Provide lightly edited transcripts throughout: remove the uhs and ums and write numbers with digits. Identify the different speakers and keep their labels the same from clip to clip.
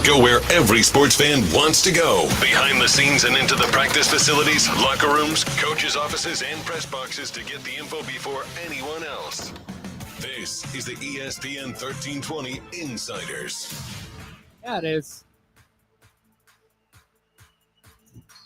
Speaker 1: Go where every sports fan wants to go. Behind the scenes and into the practice facilities, locker rooms, coaches' offices, and press boxes to get the info before anyone else. This is the ESPN 1320 Insiders.
Speaker 2: Yeah, it is.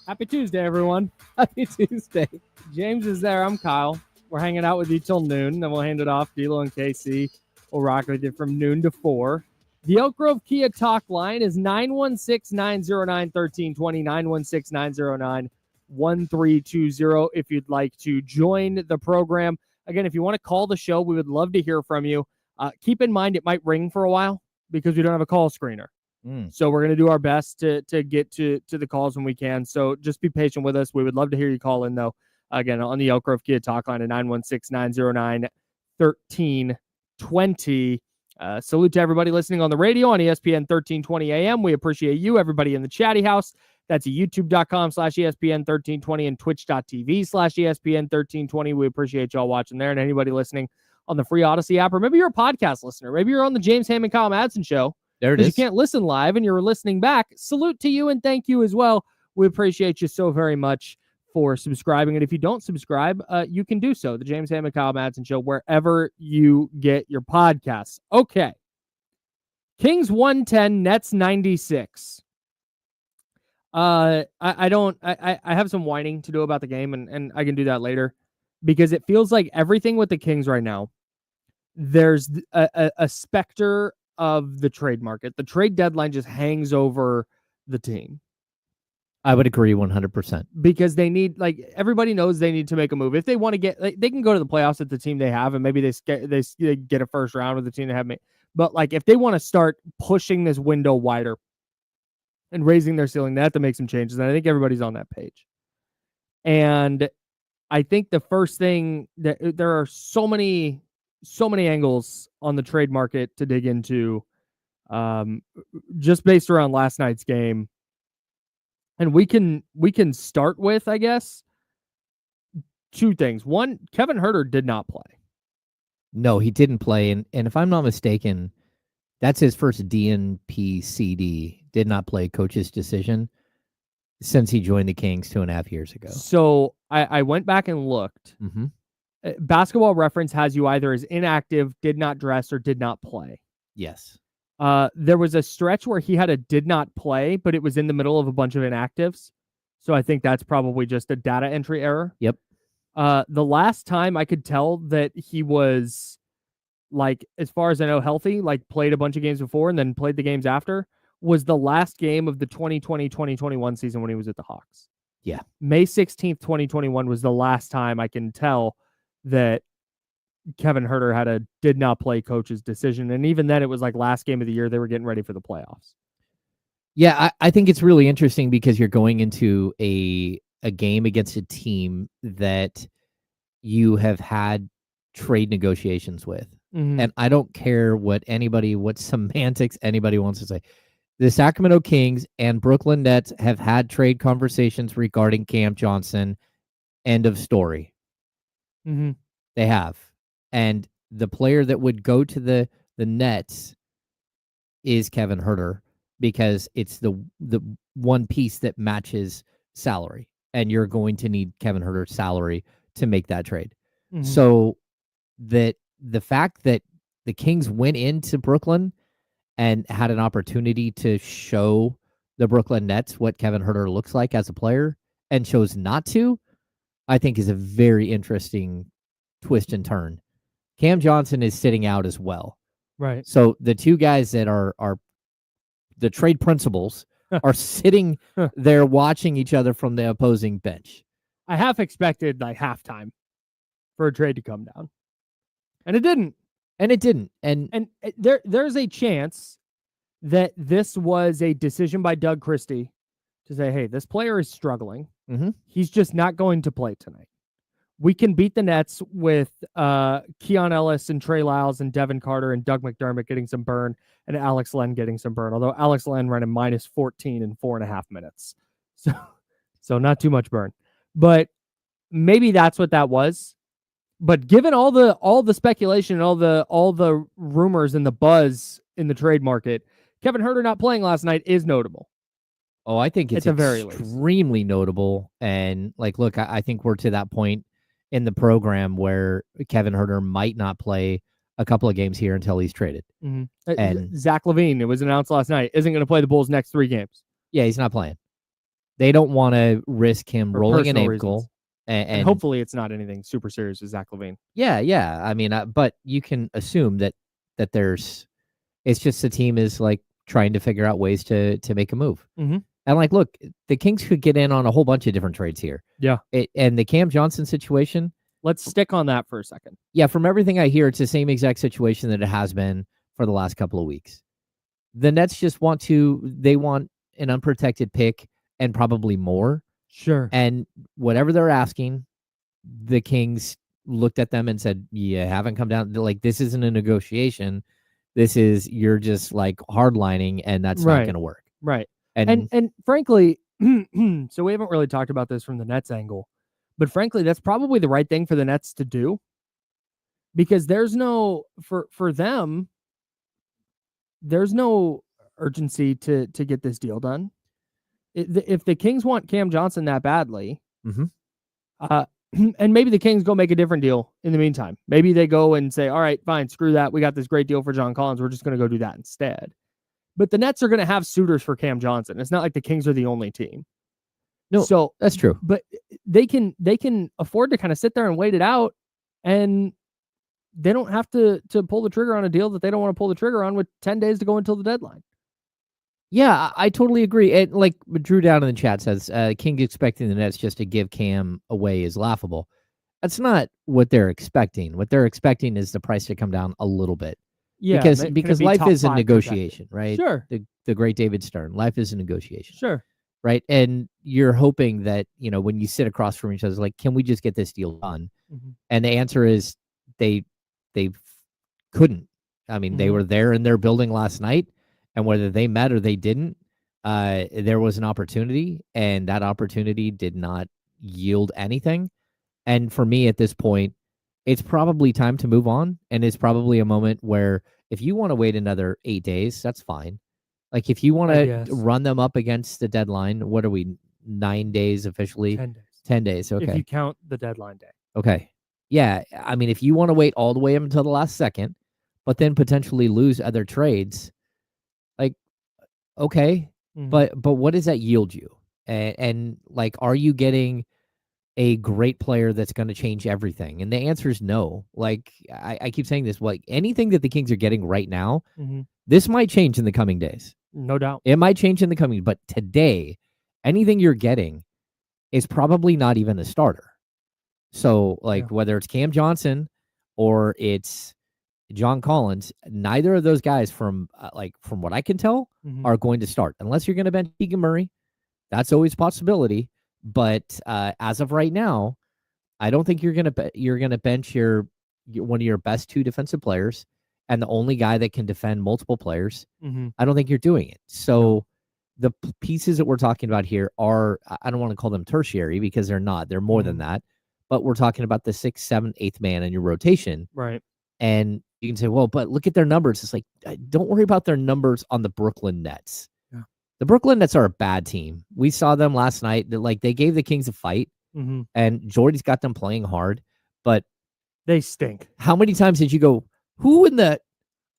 Speaker 2: Happy Tuesday, everyone. Happy Tuesday. James is there. I'm Kyle. We're hanging out with you till noon. Then we'll hand it off. D'Lo and KC will rock with you from noon to 4. The Elk Grove Kia talk line is 916-909-1320, 916-909-1320 if you'd like to join the program. Again, if you want to call the show, we would love to hear from you. Keep in mind it might ring for a while because we don't have a call screener. So we're going to do our best to get to the calls when we can. So just be patient with us. We would love to hear you call in, though. Again, on the Elk Grove Kia talk line at 916-909-1320. Salute to everybody listening on the radio on ESPN 1320 AM. We appreciate you, everybody in the chatty house. That's youtube.com/ESPN 1320 and twitch.tv/ESPN 1320. We appreciate y'all watching there, and anybody listening on the free Odyssey app, or maybe you're a podcast listener. Maybe you're on the James Ham and Kyle Madsen show.
Speaker 3: There it is.
Speaker 2: You can't listen live and you're listening back. Salute to you and thank you as well. We appreciate you so very much for subscribing. And if you don't subscribe, you can do so. The James Ham and Kyle Madsen show, wherever you get your podcasts. Okay. Kings 110, Nets 96. I have some whining to do about the game, and I can do that later, because it feels like everything with the Kings right now, there's a specter of the trade market. The trade deadline just hangs over the team.
Speaker 3: I would agree 100%.
Speaker 2: Because they need, like, everybody knows they need to make a move. If they want to get, like, they can go to the playoffs with the team they have, and maybe they get a first round with the team they have. But, like, if they want to start pushing this window wider and raising their ceiling, they have to make some changes. And I think everybody's on that page. And I think the first thing, that there are so many angles on the trade market to dig into, just based around last night's game. And we can start with, I guess, two things. One, Kevin Huerter did not play.
Speaker 3: No, he didn't play. And if I'm not mistaken, that's his first DNP-CD, did not play, coach's decision, since he joined the Kings 2.5 years ago.
Speaker 2: So I went back and looked.
Speaker 3: Mm-hmm.
Speaker 2: Basketball Reference has you either as inactive, did not dress, or did not play.
Speaker 3: Yes.
Speaker 2: There was a stretch where he had a did not play, but it was in the middle of a bunch of inactives. So I think that's probably just a data entry error.
Speaker 3: Yep.
Speaker 2: The last time I could tell that he was, like, as far as I know, healthy, like played a bunch of games before and then played the games after, was the last game of the 2020-2021 season when he was at the Hawks.
Speaker 3: Yeah.
Speaker 2: May 16th, 2021 was the last time I can tell that Kevin Huerter had a did not play coach's decision. And even then, it was like last game of the year. They were getting ready for the playoffs.
Speaker 3: Yeah, I think it's really interesting because you're going into a game against a team that you have had trade negotiations with. Mm-hmm. And I don't care what semantics anybody wants to say. The Sacramento Kings and Brooklyn Nets have had trade conversations regarding Cam Johnson. End of story.
Speaker 2: Mm-hmm.
Speaker 3: They have. And the player that would go to the Nets is Kevin Huerter, because it's the one piece that matches salary. And you're going to need Kevin Huerter's salary to make that trade. Mm-hmm. So that the fact that the Kings went into Brooklyn and had an opportunity to show the Brooklyn Nets what Kevin Huerter looks like as a player and chose not to, I think is a very interesting twist and turn. Cam Johnson is sitting out as well.
Speaker 2: Right.
Speaker 3: So the two guys that are the trade principals are sitting there watching each other from the opposing bench.
Speaker 2: I half expected like halftime for a trade to come down. And it didn't. And there's a chance that this was a decision by Doug Christie to say, hey, this player is struggling.
Speaker 3: Mm-hmm.
Speaker 2: He's just not going to play tonight. We can beat the Nets with Keon Ellis and Trey Lyles and Devin Carter and Doug McDermott getting some burn and Alex Len getting some burn, although Alex Len ran a -14 in 4.5 minutes. So not too much burn. But maybe that's what that was. But given all the speculation and all the rumors and the buzz in the trade market, Kevin Huerter not playing last night is notable.
Speaker 3: Oh, I think it's
Speaker 2: At the very least.
Speaker 3: extremely notable. And like, look, I think we're to that point in the program where Kevin Huerter might not play a couple of games here until he's traded.
Speaker 2: Mm-hmm.
Speaker 3: And
Speaker 2: Zach LaVine, it was announced last night, isn't going to play the Bulls next 3 games.
Speaker 3: Yeah, he's not playing. They don't want to risk him
Speaker 2: For
Speaker 3: rolling an
Speaker 2: personal
Speaker 3: ankle.
Speaker 2: reasons.
Speaker 3: And
Speaker 2: And hopefully it's not anything super serious with Zach LaVine.
Speaker 3: yeah. I mean, but you can assume that there's, it's just the team is like trying to figure out ways to make a move.
Speaker 2: Mm-hmm.
Speaker 3: And like, look, the Kings could get in on a whole bunch of different trades here.
Speaker 2: Yeah.
Speaker 3: And the Cam Johnson situation.
Speaker 2: Let's stick on that for a second.
Speaker 3: Yeah, from everything I hear, it's the same exact situation that it has been for the last couple of weeks. The Nets just want an unprotected pick and probably more.
Speaker 2: Sure.
Speaker 3: And whatever they're asking, the Kings looked at them and said, you haven't come down. Like, this isn't a negotiation. This is, you're just like hardlining, and that's not going to work.
Speaker 2: Right.
Speaker 3: And
Speaker 2: frankly, so we haven't really talked about this from the Nets angle, but frankly, that's probably the right thing for the Nets to do, because there's no, for them, there's no urgency to get this deal done. If the Kings want Cam Johnson that badly, and maybe the Kings go make a different deal in the meantime. Maybe they go and say, all right, fine, screw that. We got this great deal for John Collins. We're just going to go do that instead. But the Nets are going to have suitors for Cam Johnson. It's not like the Kings are the only team.
Speaker 3: No, so that's true.
Speaker 2: But they can afford to kind of sit there and wait it out, and they don't have to pull the trigger on a deal that they don't want to pull the trigger on with 10 days to go until the deadline.
Speaker 3: Yeah, I totally agree. And like Drew down in the chat says, King expecting the Nets just to give Cam away is laughable. That's not what they're expecting. What they're expecting is the price to come down a little bit.
Speaker 2: Yeah,
Speaker 3: because life is a negotiation, right?
Speaker 2: Sure.
Speaker 3: The great David Stern. Life is a negotiation.
Speaker 2: Sure.
Speaker 3: Right. And you're hoping that, when you sit across from each other, like, can we just get this deal done?
Speaker 2: Mm-hmm.
Speaker 3: And the answer is they couldn't. I mean, they were there in their building last night, and whether they met or they didn't, there was an opportunity, and that opportunity did not yield anything. And for me at this point, it's probably time to move on. And it's probably a moment where if you want to wait another 8 days, that's fine. Like, if you want to run them up against the deadline, what are we, 9 days officially?
Speaker 2: 10 days.
Speaker 3: 10 days, okay.
Speaker 2: If you count the deadline day.
Speaker 3: Okay. Yeah, I mean, if you want to wait all the way up until the last second, but then potentially lose other trades, like, okay. But what does that yield you? And like, are you getting a great player that's going to change everything? And the answer is no. Like, I keep saying this, like, anything that the Kings are getting right now, this might change in the coming days.
Speaker 2: No doubt.
Speaker 3: It might change in the coming, but today, anything you're getting is probably not even a starter. So, like, whether it's Cam Johnson or it's John Collins, neither of those guys, from what I can tell, are going to start unless you're going to bench Keegan Murray. That's always a possibility. But as of right now, I don't think you're gonna bench your one of your best 2 defensive players and the only guy that can defend multiple players. I don't think you're doing it. So the pieces that we're talking about here are, I don't want to call them tertiary because they're not. They're more than that. But we're talking about the 6th, 7th, 8th man in your rotation.
Speaker 2: Right.
Speaker 3: And you can say, well, but look at their numbers. It's like, don't worry about their numbers on the Brooklyn Nets. Yeah. The Brooklyn Nets are a bad team. We saw them last night. Like, they gave the Kings a fight, and Jordy's got them playing hard, but
Speaker 2: they stink.
Speaker 3: How many times did you go, who in the,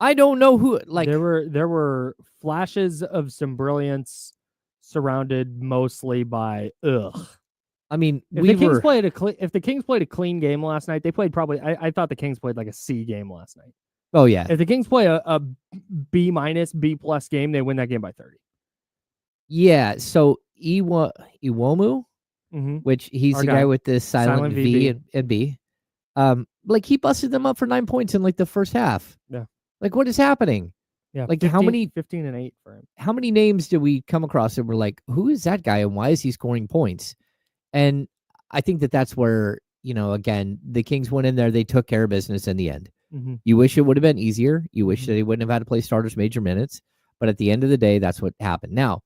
Speaker 3: I don't know who, like,
Speaker 2: there were flashes of some brilliance surrounded mostly by
Speaker 3: I mean,
Speaker 2: if the Kings played a clean game last night, they played probably. I thought the Kings played like a C game last night.
Speaker 3: Oh yeah.
Speaker 2: If the Kings play a B-, B+ game, they win that game by 30.
Speaker 3: Yeah. So Iwomu, which he's the guy with the silent V and B. Like, he busted them up for 9 points in like the first half.
Speaker 2: Yeah.
Speaker 3: Like, what is happening?
Speaker 2: Yeah.
Speaker 3: Like,
Speaker 2: 15 and 8 for him.
Speaker 3: How many names did we come across that were like, who is that guy and why is he scoring points? And I think that's where, again, the Kings went in there, they took care of business in the end. You wish it would have been easier. You wish that he wouldn't have had to play starters major minutes. But at the end of the day, that's what happened. Now,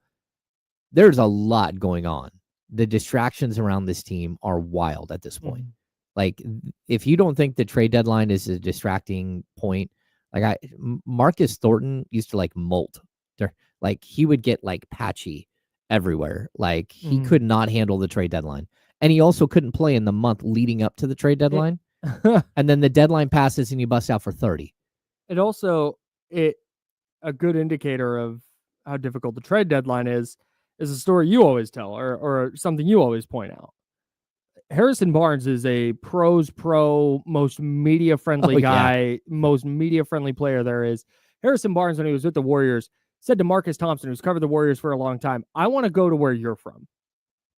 Speaker 3: there's a lot going on. The distractions around this team are wild at this point. Like, if you don't think the trade deadline is a distracting point, like, Marcus Thornton used to like molt Like he would get like patchy everywhere. Like he
Speaker 2: Mhm.
Speaker 3: could not handle the trade deadline. And he also couldn't play in the month leading up to the trade deadline. And then the deadline passes and you bust out for 30.
Speaker 2: It also a good indicator of how difficult the trade deadline is a story you always tell or something you always point out. Harrison Barnes is a pros pro, most media friendly guy, most media friendly player there is. Harrison Barnes, when he was with the Warriors, said to Marcus Thompson, who's covered the Warriors for a long time, I want to go to where you're from.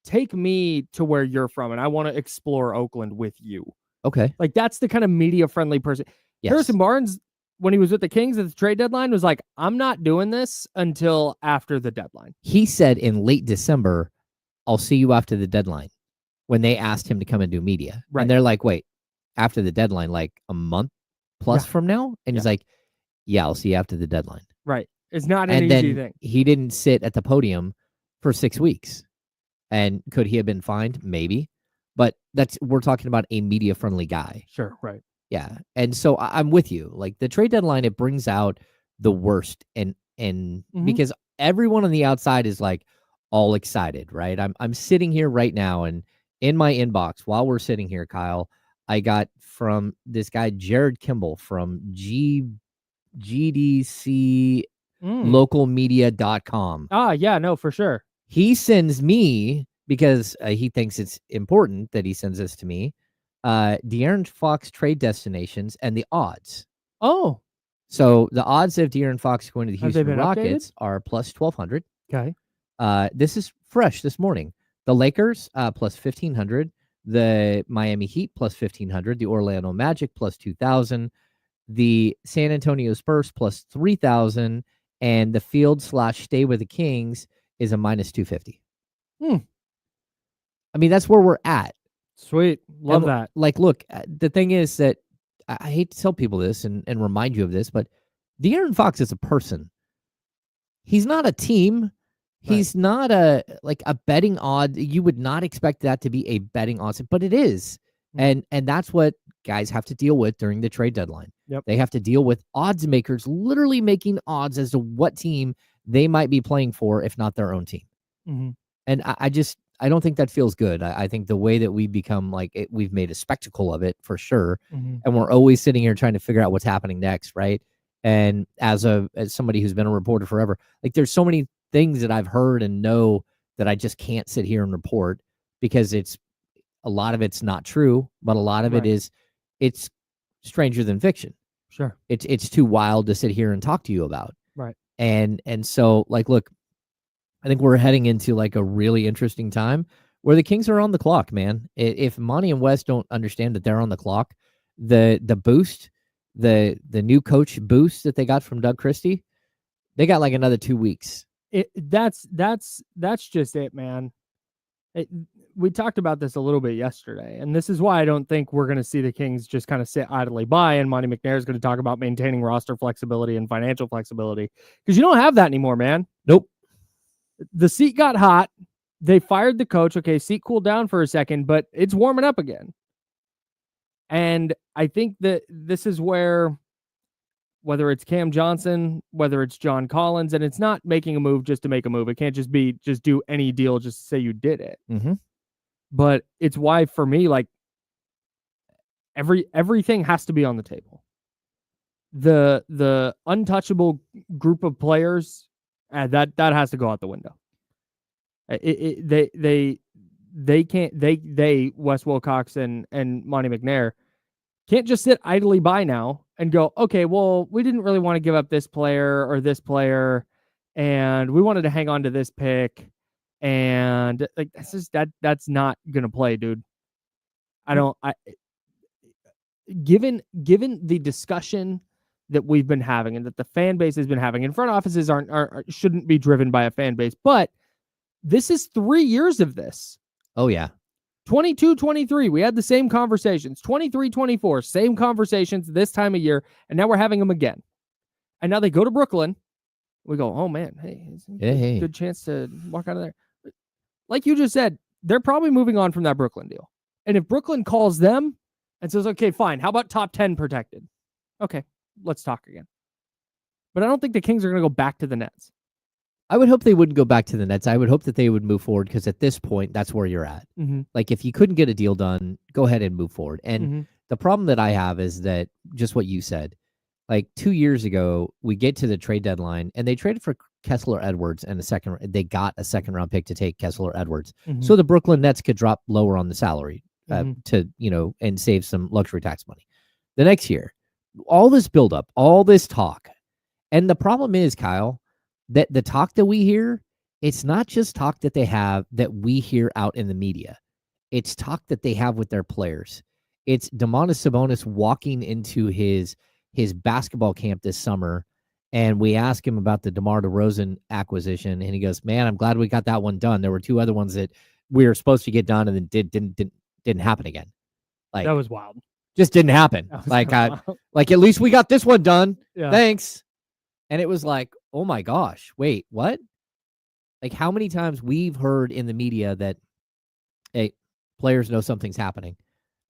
Speaker 2: Take me to where you're from, and I want to explore Oakland with you.
Speaker 3: Okay.
Speaker 2: Like, that's the kind of media friendly person.
Speaker 3: Yes.
Speaker 2: Harrison Barnes, when he was with the Kings at the trade deadline, was like, I'm not doing this until after the deadline.
Speaker 3: He said in late December, I'll see you after the deadline, when they asked him to come and do media.
Speaker 2: Right.
Speaker 3: And they're like, wait, after the deadline, like a month plus from now? And he's like, yeah, I'll see you after the deadline.
Speaker 2: Right. It's not an easy thing.
Speaker 3: He didn't sit at the podium for 6 weeks. And could he have been fined? Maybe. But we're talking about a media friendly guy.
Speaker 2: Sure. Right.
Speaker 3: Yeah. And so I'm with you. Like the trade deadline, it brings out the worst. And because everyone on the outside is like all excited, right? I'm sitting here right now, and in my inbox while we're sitting here, Kyle, I got from this guy, Jared Kimball from GDC localmedia.com.
Speaker 2: Ah, yeah, no, for sure.
Speaker 3: He sends me, because he thinks it's important that he sends this to me, De'Aaron Fox trade destinations and the odds.
Speaker 2: Oh.
Speaker 3: So the odds of De'Aaron Fox going to the Houston Rockets
Speaker 2: updated?
Speaker 3: are plus 1,200.
Speaker 2: Okay.
Speaker 3: This is fresh this morning. The Lakers plus 1,500. The Miami Heat plus 1,500. The Orlando Magic plus 2,000. The San Antonio Spurs plus 3,000. And the field / stay with the Kings is a minus 250. I mean, that's where we're at.
Speaker 2: Sweet. Love that.
Speaker 3: Like, look, the thing is that I hate to tell people this and remind you of this, but De'Aaron Fox is a person. He's not a team. He's not a betting odd. You would not expect that to be a betting odds, but it is. And that's what guys have to deal with during the trade deadline.
Speaker 2: Yep.
Speaker 3: They have to deal with odds makers literally making odds as to what team they might be playing for, if not their own team. And I don't think that feels good. I think the way that we become we've made a spectacle of it for sure. And we're always sitting here trying to figure out what's happening next. Right. And as somebody who's been a reporter forever, like there's so many things that I've heard and know that I just can't sit here and report, because a lot of it's not true, but a lot of it's stranger than fiction.
Speaker 2: Sure.
Speaker 3: It's too wild to sit here and talk to you about.
Speaker 2: Right.
Speaker 3: And so look, I think we're heading into a really interesting time where the Kings are on the clock, man. If Monty and Wes don't understand that they're on the clock, the boost, the new coach boost that they got from Doug Christie, they got another 2 weeks.
Speaker 2: That's just it, man. We talked about this a little bit yesterday, and this is why I don't think we're going to see the Kings just kind of sit idly by, and Monty McNair is going to talk about maintaining roster flexibility and financial flexibility, because you don't have that anymore, man.
Speaker 3: Nope.
Speaker 2: The seat got hot. They fired the coach. Okay, seat cooled down for a second, but it's warming up again. And I think that this is where, whether it's Cam Johnson, whether it's John Collins, and it's not making a move just to make a move. It can't just be do any deal just to say you did it. But it's why, for me, everything has to be on the table. The untouchable group of players, that has to go out the window. They can't. Wes Wilcox and Monty McNair can't just sit idly by now and go, okay, well, we didn't really want to give up this player or this player, and we wanted to hang on to this pick, and that's not gonna play, dude. Given the discussion that we've been having and that the fan base has been having, and front offices shouldn't be driven by a fan base, but this is 3 years of this.
Speaker 3: Oh yeah.
Speaker 2: 22, 23, we had the same conversations. 23, 24, same conversations this time of year, and now we're having them again. And now they go to Brooklyn. We go, oh man, hey, good chance to walk out of there. Like you just said, they're probably moving on from that Brooklyn deal. And if Brooklyn calls them and says, okay, fine, how about top 10 protected? Okay, let's talk again. But I don't think the Kings are going to go back to the Nets.
Speaker 3: I would hope they wouldn't go back to the Nets. I would hope that they would move forward because at this point, that's where you're at.
Speaker 2: Mm-hmm.
Speaker 3: Like if you couldn't get a deal done, go ahead and move forward. And
Speaker 2: Mm-hmm.
Speaker 3: the problem that I have is that just what you said, like 2 years ago, we get to the trade deadline and they traded for Kessler Edwards and they got a second round pick to take Kessler Edwards.
Speaker 2: Mm-hmm.
Speaker 3: So the Brooklyn Nets could drop lower on the salary
Speaker 2: Mhm.
Speaker 3: to, and save some luxury tax money. The next year, all this buildup, all this talk. And the problem is, Kyle, that the talk that we hear, it's not just talk that they have that we hear out in the media. It's talk that they have with their players. It's Domantas Sabonis walking into his basketball camp this summer, and we ask him about the DeMar DeRozan acquisition, and he goes, "Man, I'm glad we got that one done. There were 2 other ones that we were supposed to get done, and then didn't happen again. Like
Speaker 2: That was wild.
Speaker 3: just didn't happen.
Speaker 2: That was
Speaker 3: Like
Speaker 2: kinda wild.
Speaker 3: like at least we got this one done.
Speaker 2: Yeah.
Speaker 3: Thanks." And it was like, oh my gosh, wait, what? Like how many times we've heard in the media that, hey, players know something's happening,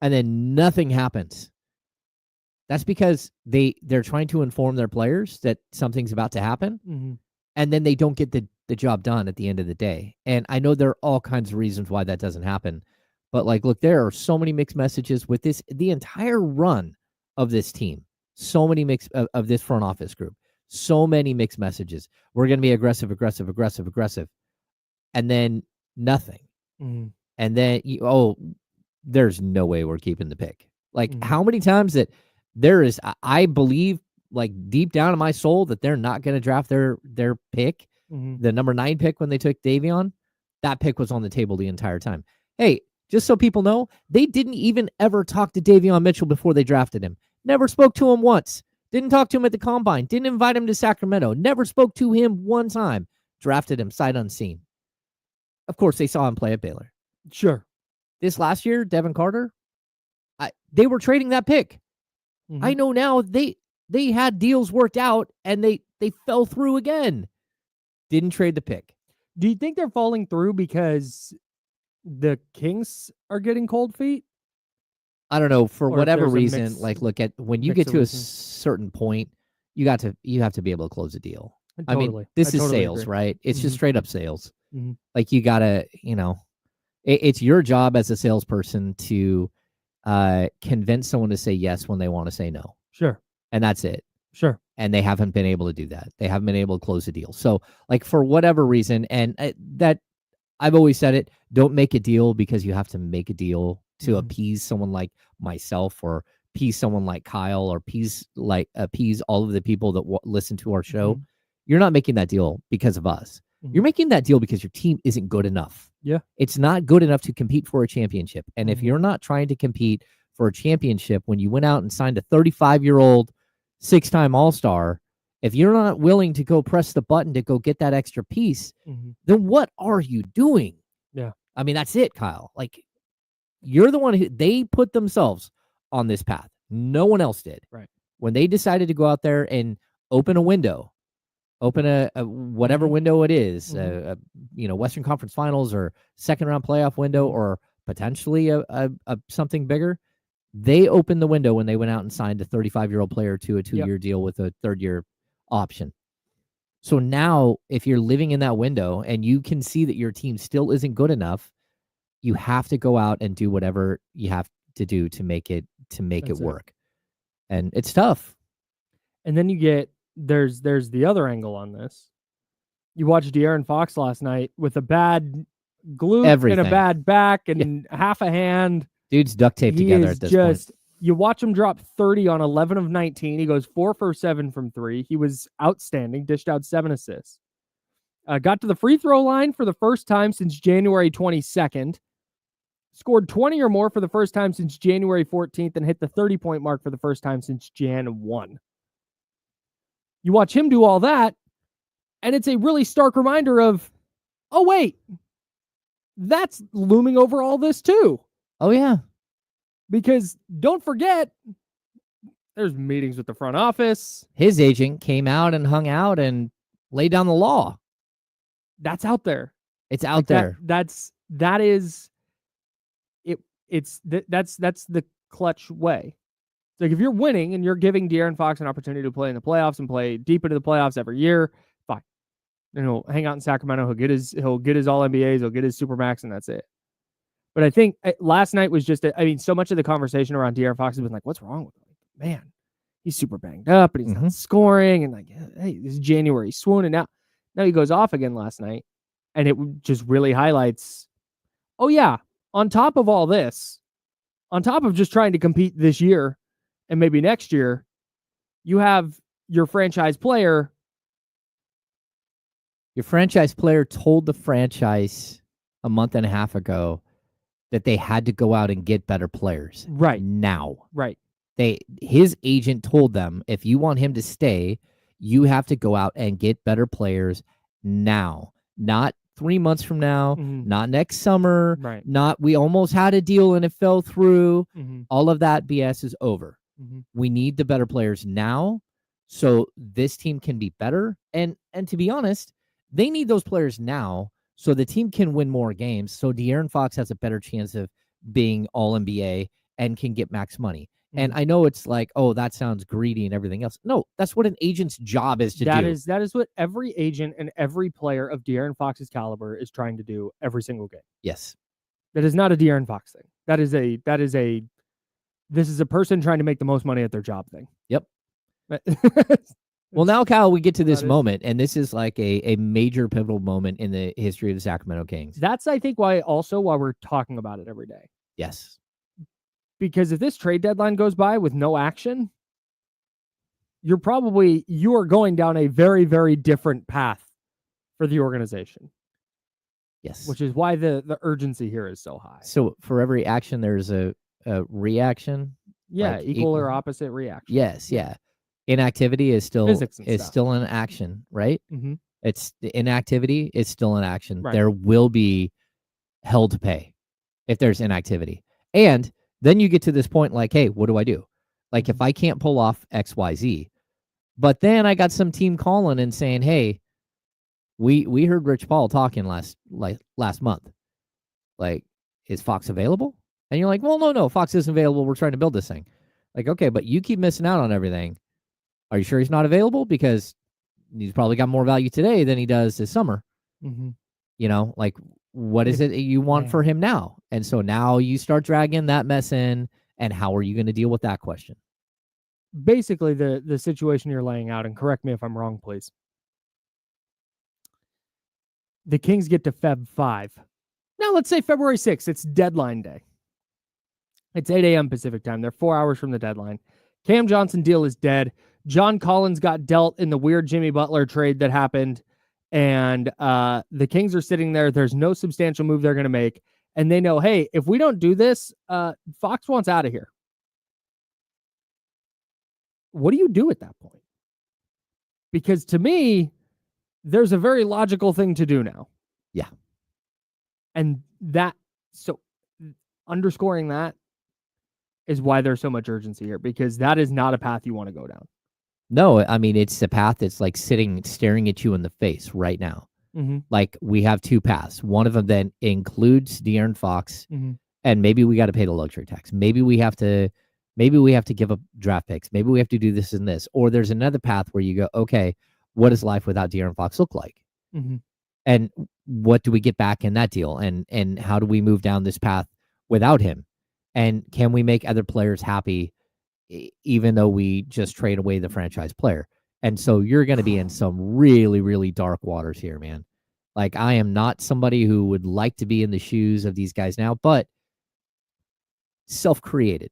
Speaker 3: and then nothing happens. That's because they're trying to inform their players that something's about to happen,
Speaker 2: Mm-hmm.
Speaker 3: and then they don't get the job done at the end of the day. And I know there are all kinds of reasons why that doesn't happen. But like, look, there are so many mixed messages with the entire run of this team. So many of this front office group. So many mixed messages. We're going to be aggressive. And then nothing.
Speaker 2: Mm-hmm.
Speaker 3: And then, there's no way we're keeping the pick. Like
Speaker 2: Mhm.
Speaker 3: how many times that there is, I believe like deep down in my soul that they're not going to draft their pick,
Speaker 2: Mm-hmm.
Speaker 3: the number 9 pick when they took Davion. That pick was on the table the entire time. Hey, just so people know, they didn't even ever talk to Davion Mitchell before they drafted him. Never spoke to him once. Didn't talk to him at the combine. Didn't invite him to Sacramento. Never spoke to him one time. Drafted him sight unseen. Of course, they saw him play at Baylor.
Speaker 2: Sure.
Speaker 3: This last year, Devin Carter, they were trading that pick.
Speaker 2: Mm-hmm.
Speaker 3: I know now they had deals worked out and they fell through again. Didn't trade the pick.
Speaker 2: Do you think they're falling through because the Kings are getting cold feet?
Speaker 3: I don't know, for
Speaker 2: Or if
Speaker 3: whatever
Speaker 2: there's a
Speaker 3: reason,
Speaker 2: mix-
Speaker 3: like look at when you
Speaker 2: mix
Speaker 3: get
Speaker 2: of
Speaker 3: to a
Speaker 2: reasons.
Speaker 3: certain point, you have to be able to close a deal. I mean,
Speaker 2: Totally.
Speaker 3: this
Speaker 2: I
Speaker 3: is
Speaker 2: totally
Speaker 3: sales,
Speaker 2: agree.
Speaker 3: right? It's just
Speaker 2: Mhm.
Speaker 3: straight up sales.
Speaker 2: Mhm.
Speaker 3: Like you gotta, it's your job as a salesperson to convince someone to say yes when they want to say no,
Speaker 2: Sure.
Speaker 3: and that's it.
Speaker 2: Sure.
Speaker 3: And they haven't been able to do that. They haven't been able to close a deal. So, like for whatever reason, and that I've always said it: don't make a deal because you have to make a deal to
Speaker 2: Mhm.
Speaker 3: appease someone like myself, or appease someone like Kyle, or appease all of the people that listen to our show.
Speaker 2: Mhm.
Speaker 3: You're not making that deal because of us.
Speaker 2: Mhm.
Speaker 3: You're making that deal because your team isn't good enough.
Speaker 2: Yeah.
Speaker 3: It's not good enough to compete for a championship. And if
Speaker 2: Mhm.
Speaker 3: you're not trying to compete for a championship when you went out and signed a 35-year-old 6-time All-Star, if you're not willing to go press the button to go get that extra piece,
Speaker 2: Mhm.
Speaker 3: then what are you doing?
Speaker 2: Yeah.
Speaker 3: I mean, that's it, Kyle. Like, you're the one who they put themselves on this path. No one else did.
Speaker 2: Right.
Speaker 3: When they decided to go out there and open a window, open a whatever
Speaker 2: Mhm.
Speaker 3: window it is,
Speaker 2: Mhm.
Speaker 3: Western Conference Finals or second round playoff window,
Speaker 2: Mhm.
Speaker 3: or potentially a something bigger. They opened the window when they went out and signed a 35-year-old player to a 2-year deal with a 3rd-year option. So now, if you're living in that window and you can see that your team still isn't good enough, you have to go out and do whatever you have to do to make it
Speaker 2: That's it.
Speaker 3: work. And it's tough.
Speaker 2: And then you get there's the other angle on this. You watched De'Aaron Fox last night with a bad glute and
Speaker 3: Everything.
Speaker 2: a bad back and half a hand.
Speaker 3: Dude's duct taped
Speaker 2: He
Speaker 3: together
Speaker 2: is
Speaker 3: at this
Speaker 2: just
Speaker 3: point.
Speaker 2: you watch him drop 30 on 11 of 19. He goes 4 for 7 from 3. He was outstanding, dished out 7 assists. Got to the free throw line for the first time since January 22nd. Scored 20 or more for the first time since January 14th and hit the 30-point mark for the first time since Jan 1. You watch him do all that, and it's a really stark reminder of, oh, wait, that's looming over all this too.
Speaker 3: Oh, yeah.
Speaker 2: Because don't forget, there's meetings with the front office.
Speaker 3: His agent came out and hung out and laid down the law.
Speaker 2: That's out there.
Speaker 3: It's out
Speaker 2: Like
Speaker 3: there.
Speaker 2: That's the clutch way. Like if you're winning and you're giving De'Aaron Fox an opportunity to play in the playoffs and play deep into the playoffs every year, fine. And he'll hang out in Sacramento. He'll get his all NBAs. He'll get his Supermax, and that's it. But I think last night was just, so much of the conversation around De'Aaron Fox has been like, what's wrong with him? Man, he's super banged up, and he's not scoring. And like, hey, this is January swoon. And now he goes off again last night. And it just really highlights, oh, yeah, on top of all this, on top of just trying to compete this year and maybe next year, you have your franchise player.
Speaker 3: Your franchise player told the franchise a month and a half ago that they had to go out and get better players
Speaker 2: right
Speaker 3: now.
Speaker 2: Right.
Speaker 3: His agent told them, if you want him to stay, you have to go out and get better players now, not 3 months from now, not next summer, not we almost had a deal and it fell through. All of that BS is over. We need the better players now so this team can be better. And to be honest, they need those players now so the team can win more games, so De'Aaron Fox has a better chance of being All-NBA and can get max money. And I know it's like, oh, that sounds greedy and everything else. No, that's what an agent's job is to do.
Speaker 2: That is what every agent and every player of De'Aaron Fox's caliber is trying to do every single game.
Speaker 3: Yes.
Speaker 2: That is not a De'Aaron Fox thing. This is a person trying to make the most money at their job thing.
Speaker 3: Yep. Well, now, Kyle, we get to this moment, and this is like a major pivotal moment in the history of the Sacramento Kings.
Speaker 2: That's, I think, why we're talking about it every day.
Speaker 3: Yes.
Speaker 2: Because if this trade deadline goes by with no action, you are going down a very, very different path for the organization.
Speaker 3: Yes.
Speaker 2: Which is why the urgency here is so high.
Speaker 3: So for every action, there's a reaction?
Speaker 2: Yeah,
Speaker 3: like
Speaker 2: equal or opposite reaction.
Speaker 3: Yes, yeah. Inactivity is still an action, right? It's inactivity is still an action. Right. There will be hell to pay if there's inactivity. And then you get to this point like, hey, what do I do? Like if I can't pull off XYZ, but then I got some team calling and saying, hey, we heard Rich Paul talking last month. Like, is Fox available? And you're like, well, no, Fox isn't available. We're trying to build this thing. Like, okay, but you keep missing out on everything. Are you sure he's not available? Because he's probably got more value today than he does this summer. You know, like, what is it you want for him now? And so now you start dragging that mess in, and how are you going to deal with that question?
Speaker 2: Basically, the situation you're laying out, and correct me if I'm wrong, please. The Kings get to Feb 5. Now, let's say February 6th. It's deadline day. It's 8 a.m. Pacific time. They're 4 hours from the deadline. Cam Johnson deal is dead. John Collins got dealt in the weird Jimmy Butler trade that happened. And the Kings are sitting there. There's no substantial move they're going to make. And they know, hey, if we don't do this, Fox wants out of here. What do you do at that point? Because to me, there's a very logical thing to do now.
Speaker 3: Yeah.
Speaker 2: And so underscoring that is why there's so much urgency here, because that is not a path you want to go down.
Speaker 3: No, I mean, it's a path that's like staring at you in the face right now. Like, we have two paths. One of them then includes De'Aaron Fox, and maybe we got to pay the luxury tax. Maybe we have to give up draft picks. Maybe we have to do this and this. Or there's another path where you go, okay, what does life without De'Aaron Fox look like? And what do we get back in that deal? And how do we move down this path without him? And can we make other players happy, even though we just trade away the franchise player? And so you're going to be in some really, really dark waters here, man. Like, I am not somebody who would like to be in the shoes of these guys now, but self-created.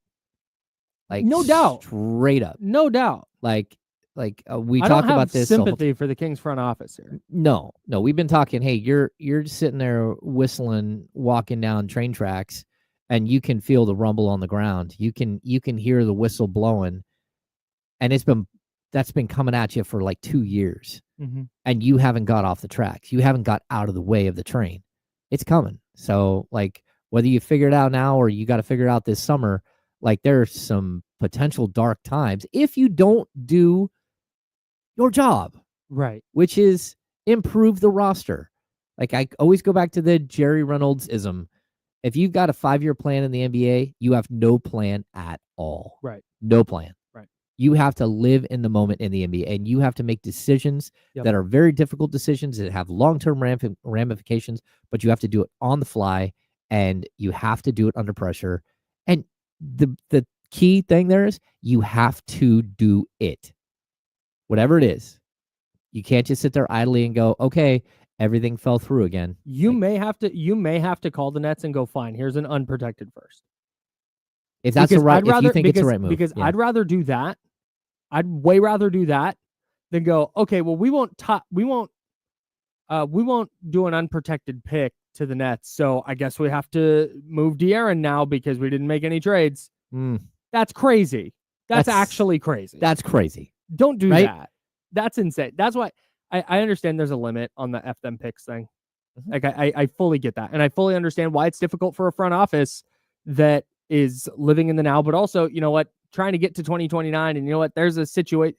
Speaker 3: Like,
Speaker 2: no doubt.
Speaker 3: Straight up.
Speaker 2: No doubt.
Speaker 3: Like we talk about this.
Speaker 2: Sympathy for the Kings front office here.
Speaker 3: No, we've been talking, hey, you're sitting there whistling, walking down train tracks, and you can feel the rumble on the ground. You can hear the whistle blowing, and that's been coming at you for like 2 years, and you haven't got off the tracks. You haven't got out of the way of the train. It's coming. So, like, whether you figure it out now or you got to figure it out this summer, like, there's some potential dark times if you don't do your job,
Speaker 2: right? Which
Speaker 3: is improve the roster. Like, I always go back to the Jerry Reynolds-ism. If you've got a 5-year plan in the NBA, you have no plan at all.
Speaker 2: Right.
Speaker 3: No plan.
Speaker 2: Right.
Speaker 3: You have to live in the moment in the NBA, and you have to make decisions
Speaker 2: Yep.
Speaker 3: that are very difficult decisions that have long-term ramifications, but you have to do it on the fly, and you have to do it under pressure. And the key thing there is you have to do it. Whatever it is. You can't just sit there idly and go, okay, everything fell through again.
Speaker 2: You may have to call the Nets and go, fine, here's an unprotected first.
Speaker 3: If that's the right, if you think it's the right move.
Speaker 2: Because I'd rather do that. I'd way rather do that than go, okay, well, we won't do an unprotected pick to the Nets. So I guess we have to move De'Aaron now because we didn't make any trades. That's crazy. That's actually crazy.
Speaker 3: That's crazy.
Speaker 2: Don't do that. That's insane. That's why I understand there's a limit on the F them picks thing. Like I fully get that. And I fully understand why it's difficult for a front office that is living in the now, but also, you know what, trying to get to 2029. And you know what, there's a situation,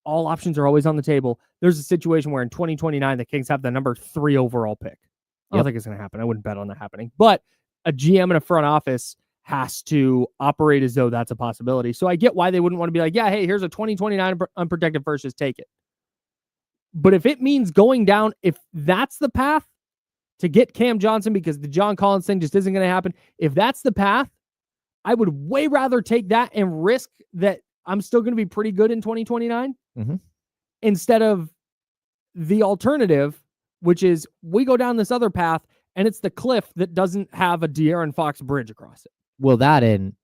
Speaker 2: all options are always on the table. There's a situation where in 2029, the Kings have the number 3 overall pick. I don't think it's going to happen. I wouldn't bet on that happening, but a GM and a front office has to operate as though that's a possibility. So I get why they wouldn't want to be like, yeah, hey, here's a 2029 unprotected first, just take it. But if it means going down, if that's the path to get Cam Johnson, because the John Collins thing just isn't going to happen, if that's the path, I would way rather take that and risk that I'm still going to be pretty good in 2029 instead of the alternative, which is we go down this other path and it's the cliff that doesn't have a De'Aaron Fox bridge across it.
Speaker 3: Well, that and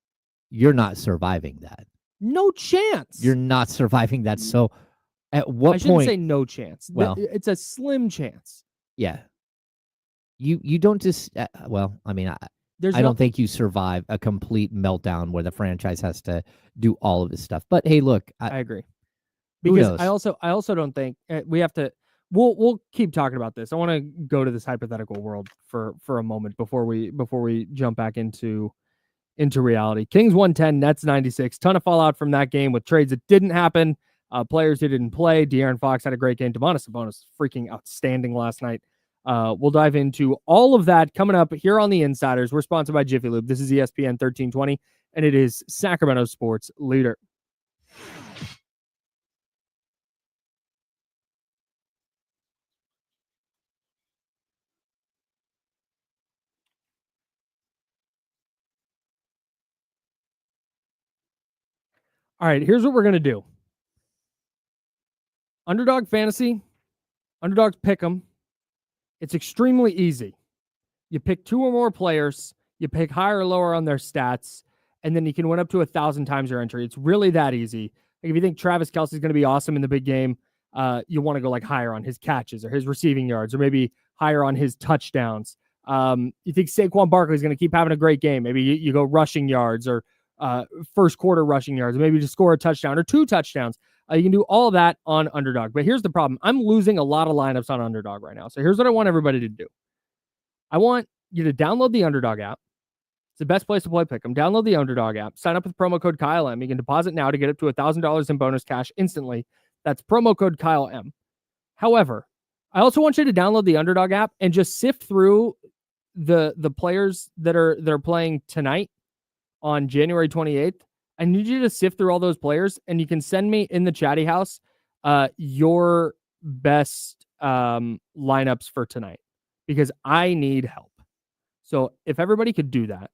Speaker 3: you're not surviving that.
Speaker 2: No chance.
Speaker 3: You're not surviving that. So at what point?
Speaker 2: I shouldn't say no chance.
Speaker 3: Well,
Speaker 2: it's a slim chance.
Speaker 3: Yeah. You don't just, well, I mean, I don't think you survive a complete meltdown where the franchise has to do all of this stuff. But hey, look,
Speaker 2: I agree. Because I also don't think we have to. We'll keep talking about this. I want to go to this hypothetical world for a moment before we jump back into reality. Kings 110, Nets 96. Ton of fallout from that game with trades that didn't happen. Players who didn't play. De'Aaron Fox had a great game. Domantas Sabonis freaking outstanding last night. We'll dive into all of that coming up here on the Insiders. We're sponsored by Jiffy Lube. This is ESPN 1320, and it is Sacramento sports leader. All right, here's what we're going to do. Underdog fantasy, underdogs pick 'em. It's extremely easy. You pick 2 or more players, you pick higher or lower on their stats, and then you can win up to 1,000 times your entry. It's really that easy. Like if you think Travis Kelce's going to be awesome in the big game, you want to go like higher on his catches or his receiving yards, or maybe higher on his touchdowns. You think Saquon Barkley's going to keep having a great game. Maybe you go rushing yards or first quarter rushing yards, or maybe just score a touchdown or 2 touchdowns. You can do all of that on Underdog. But here's the problem. I'm losing a lot of lineups on Underdog right now. So here's what I want everybody to do. I want you to download the Underdog app. It's the best place to play Pick'em. Download the Underdog app. Sign up with promo code KyleM. You can deposit now to get up to $1,000 in bonus cash instantly. That's promo code KyleM. However, I also want you to download the Underdog app and just sift through the players that are playing tonight on January 28th. I need you to sift through all those players, and you can send me in the chatty house your best lineups for tonight, because I need help. So if everybody could do that,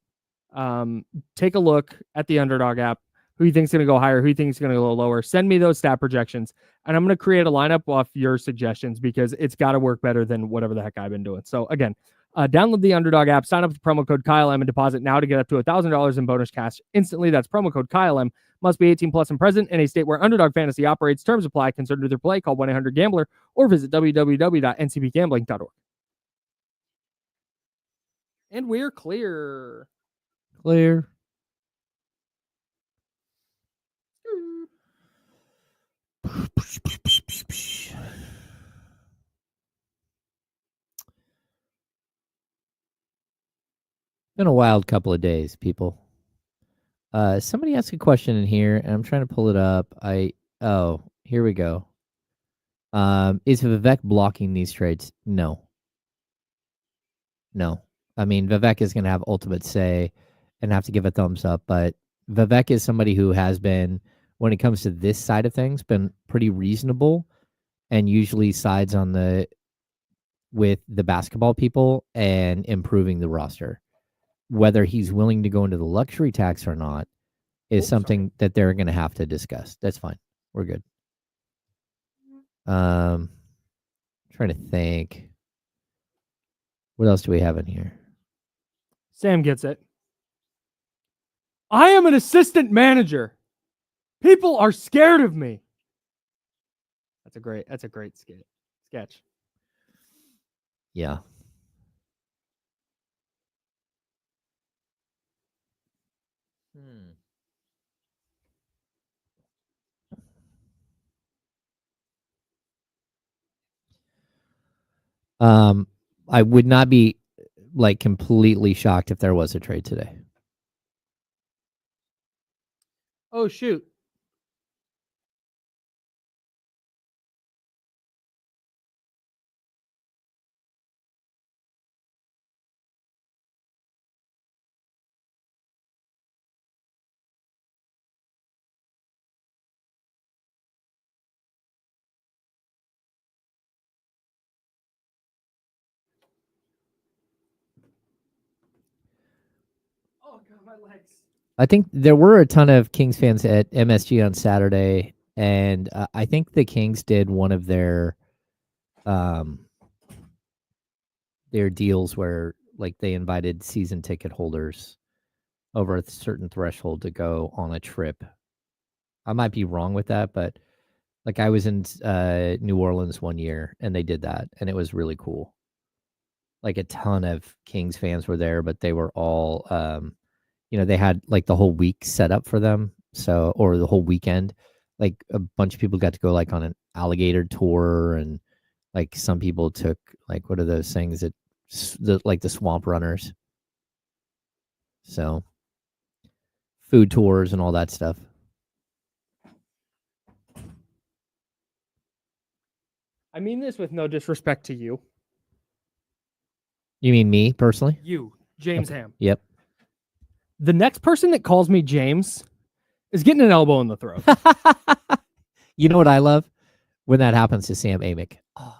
Speaker 2: take a look at the Underdog app, who you think is going to go higher, who you think is going to go lower. Send me those stat projections, and I'm going to create a lineup off your suggestions, because it's got to work better than whatever the heck I've been doing. So again, download the Underdog app, sign up with promo code KyleM, and deposit now to get up to $1,000 in bonus cash instantly. That's promo code KyleM. Must be 18 plus and present in a state where Underdog Fantasy operates. Terms apply. Consider their play. Call 1-800-GAMBLER or visit www.ncbgambling.org. And we're clear.
Speaker 3: Clear. Been a wild couple of days, people. Somebody asked a question in here, and I'm trying to pull it up. Here we go. Is Vivek blocking these trades? No. I mean, Vivek is going to have ultimate say and have to give a thumbs up, but Vivek is somebody who has been when it comes to this side of things, been pretty reasonable, and usually sides with the basketball people and improving the roster. Whether he's willing to go into the luxury tax or not is something that they're going to have to discuss. That's fine. We're good. Trying to think. What else do we have in here?
Speaker 2: Sam gets it. I am an assistant manager. People are scared of me. That's a great sketch.
Speaker 3: Yeah. I would not be like completely shocked if there was a trade today.
Speaker 2: Oh, shoot. Oh, God, my legs.
Speaker 3: I think there were a ton of Kings fans at MSG on Saturday, and I think the Kings did one of their deals where like they invited season ticket holders over a certain threshold to go on a trip. I might be wrong with that, but like I was in New Orleans one year and they did that, and it was really cool. Like a ton of Kings fans were there, but they were all they had like the whole week set up for them. So, or the whole weekend, like a bunch of people got to go like on an alligator tour, and like some people took like, what are those things that like the swamp runners. So food tours and all that stuff.
Speaker 2: I mean this with no disrespect to you.
Speaker 3: You mean me personally?
Speaker 2: You, James Ham.
Speaker 3: Yep.
Speaker 2: The next person that calls me James is getting an elbow in the throat.
Speaker 3: You know what I love? When that happens to Sam Amick. Oh,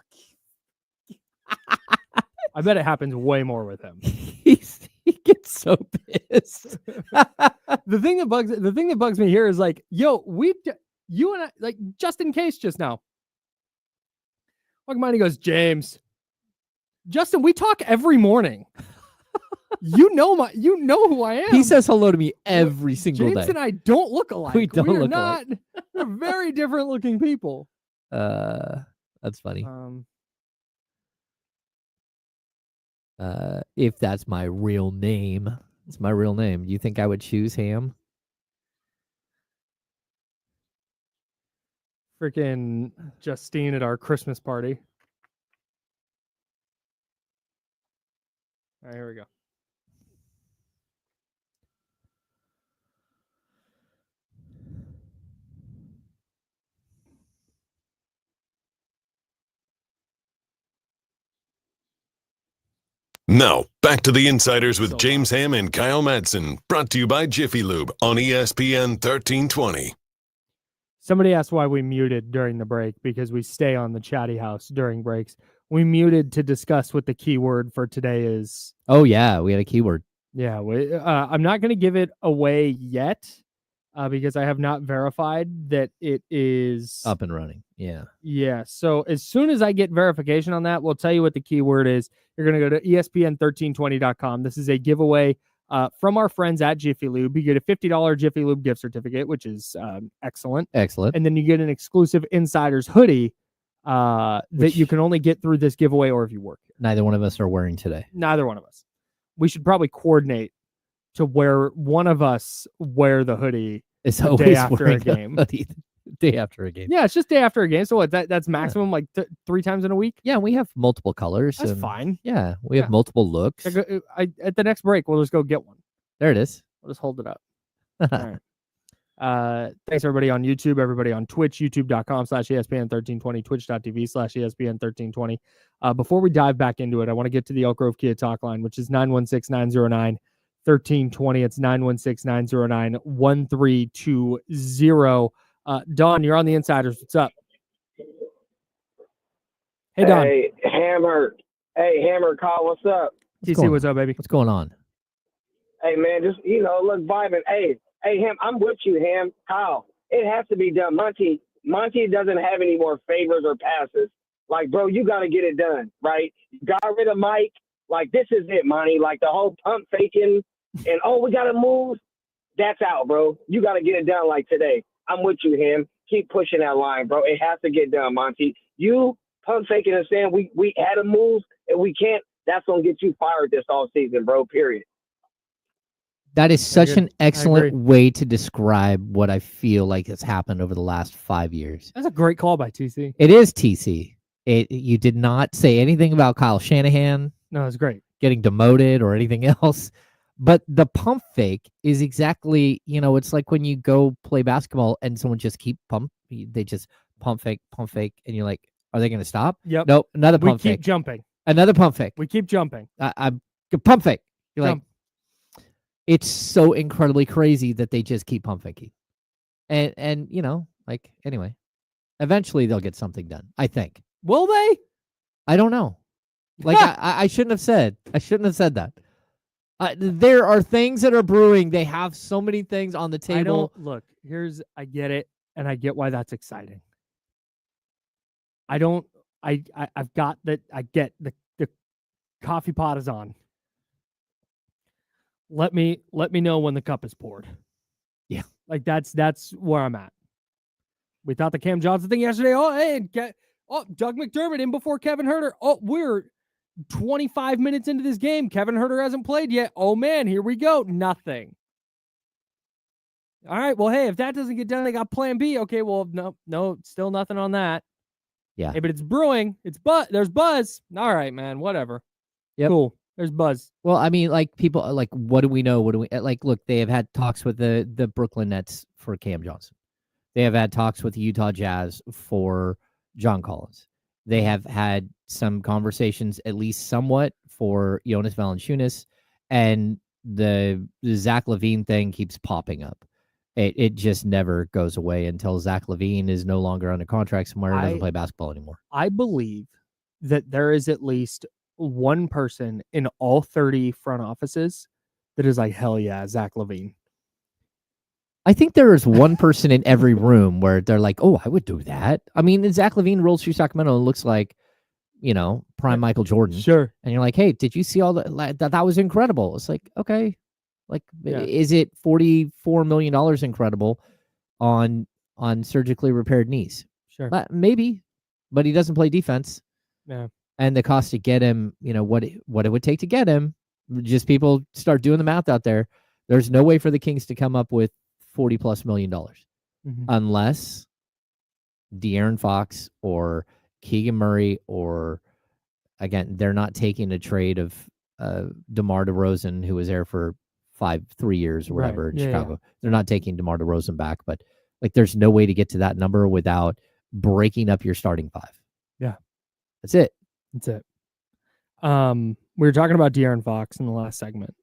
Speaker 2: I bet it happens way more with him.
Speaker 3: he gets so pissed.
Speaker 2: The thing that bugs me here is like, yo, you and I, like, just in case just now. Like mine, he goes, James. Justin, we talk every morning. You know who I am.
Speaker 3: He says hello to me every single day.
Speaker 2: James and I don't look alike.
Speaker 3: We don't look
Speaker 2: not,
Speaker 3: alike.
Speaker 2: We're very different looking people.
Speaker 3: That's funny. If that's my real name, it's my real name. Do you think I would choose Ham?
Speaker 2: Freaking Justine at our Christmas party. All right, here we go.
Speaker 1: Now, back to the Insiders with James Ham and Kyle Madsen, brought to you by Jiffy Lube on ESPN 1320.
Speaker 2: Somebody asked why we muted during the break, because we stay on the chatty house during breaks. We muted to discuss what the keyword for today is.
Speaker 3: Oh, yeah, we had a keyword.
Speaker 2: Yeah, I'm not going to give it away yet because I have not verified that it is
Speaker 3: up and running. Yeah.
Speaker 2: Yeah. So as soon as I get verification on that, we'll tell you what the keyword is. You're going to go to ESPN1320.com. This is a giveaway from our friends at Jiffy Lube. You get a $50 Jiffy Lube gift certificate, which is excellent.
Speaker 3: Excellent.
Speaker 2: And then you get an exclusive Insiders hoodie that you can only get through this giveaway or if you work here.
Speaker 3: Neither one of us are wearing today.
Speaker 2: Neither one of us. We should probably coordinate to where one of us wear the hoodie the day after a game.
Speaker 3: Day after a game.
Speaker 2: Yeah, it's just day after a game. So what? That's maximum like 3 times in a week.
Speaker 3: Yeah, we have multiple colors.
Speaker 2: That's fine.
Speaker 3: Yeah, we have multiple looks.
Speaker 2: At the next break, we'll just go get one.
Speaker 3: There it is.
Speaker 2: We'll just hold it up. All right. Thanks everybody on YouTube, everybody on Twitch, youtube.com/ESPN1320, twitch.tv/ESPN1320. Before we dive back into it, I want to get to the Elk Grove Kia talk line, which is 916-909-1320. It's 916-909-1320. Don, you're on the Insiders. What's up? Hey, Don.
Speaker 4: Hey, Hammer. Hey, Hammer, Kyle, what's up?
Speaker 2: TC, what's up, baby?
Speaker 3: What's going on?
Speaker 4: Hey, man, just, look, vibing. Hey, Ham, I'm with you, Ham. Kyle, it has to be done. Monty doesn't have any more favors or passes. Like, bro, you got to get it done, right? You got rid of Mike. Like, this is it, Monty. Like, the whole pump faking and, we got to move. That's out, bro. You got to get it done like today. I'm with you, Ham. Keep pushing that line, bro. It has to get done, Monty. You pump faking and saying we had to move and we can't. That's going to get you fired this all season, bro, period.
Speaker 3: That is such an excellent way to describe what I feel like has happened over the last 5 years.
Speaker 2: That's a great call by TC.
Speaker 3: It is TC. You did not say anything about Kyle Shanahan.
Speaker 2: No, it's great.
Speaker 3: Getting demoted or anything else. But the pump fake is exactly, it's like when you go play basketball and someone just they just pump fake, and you're like, are they going to stop?
Speaker 2: Yep.
Speaker 3: Nope, another pump fake.
Speaker 2: We keep jumping.
Speaker 3: Another pump fake.
Speaker 2: We keep jumping.
Speaker 3: I'm pump fake. You're
Speaker 2: Jump.
Speaker 3: like, it's so incredibly crazy that they just keep pump faking. And anyway, eventually they'll get something done, I think.
Speaker 2: Will they?
Speaker 3: I don't know. Like, I shouldn't have said that. There are things that are brewing. They have so many things on the table.
Speaker 2: I get it, and I get why that's exciting. I've got that. I get the coffee pot is on. Let me know when the cup is poured.
Speaker 3: Yeah.
Speaker 2: Like that's where I'm at. We thought the Cam Johnson thing yesterday. Doug McDermott in before Kevin Huerter. We're 25 minutes into this game. Kevin Huerter hasn't played yet. Oh man, here we go. Nothing. All right. Well, hey, if that doesn't get done, they got plan B. Okay. Well, no, still nothing on that.
Speaker 3: Yeah.
Speaker 2: Hey, but it's brewing. There's buzz. All right, man. Whatever.
Speaker 3: Yep.
Speaker 2: Cool. There's buzz.
Speaker 3: Well, I mean, like people like, what do we know? Look, they have had talks with the Brooklyn Nets for Cam Johnson. They have had talks with the Utah Jazz for John Collins. They have had some conversations, at least somewhat, for Jonas Valanciunas, and the Zach LaVine thing keeps popping up. It just never goes away until Zach LaVine is no longer under contract somewhere and doesn't play basketball anymore.
Speaker 2: I believe that there is at least one person in all 30 front offices that is like, hell yeah, Zach LaVine.
Speaker 3: I think there is one person in every room where they're like, oh, I would do that. I mean, Zach LaVine rolls through Sacramento and looks like, prime Michael Jordan.
Speaker 2: Sure.
Speaker 3: And you're like, hey, did you see all that? That was incredible. It's like, okay. Like, Is it $44 million incredible on surgically repaired knees?
Speaker 2: Sure.
Speaker 3: Maybe, but he doesn't play defense.
Speaker 2: Yeah.
Speaker 3: And the cost to get him, what it would take to get him, just people start doing the math out there. There's no way for the Kings to come up with $40+ million unless De'Aaron Fox or Keegan Murray, or again, they're not taking a trade of DeMar DeRozan, who was there for 3 years or whatever in Chicago. Yeah. They're not taking DeMar DeRozan back, but like there's no way to get to that number without breaking up your starting five.
Speaker 2: Yeah.
Speaker 3: That's it.
Speaker 2: We were talking about De'Aaron Fox in the last segment.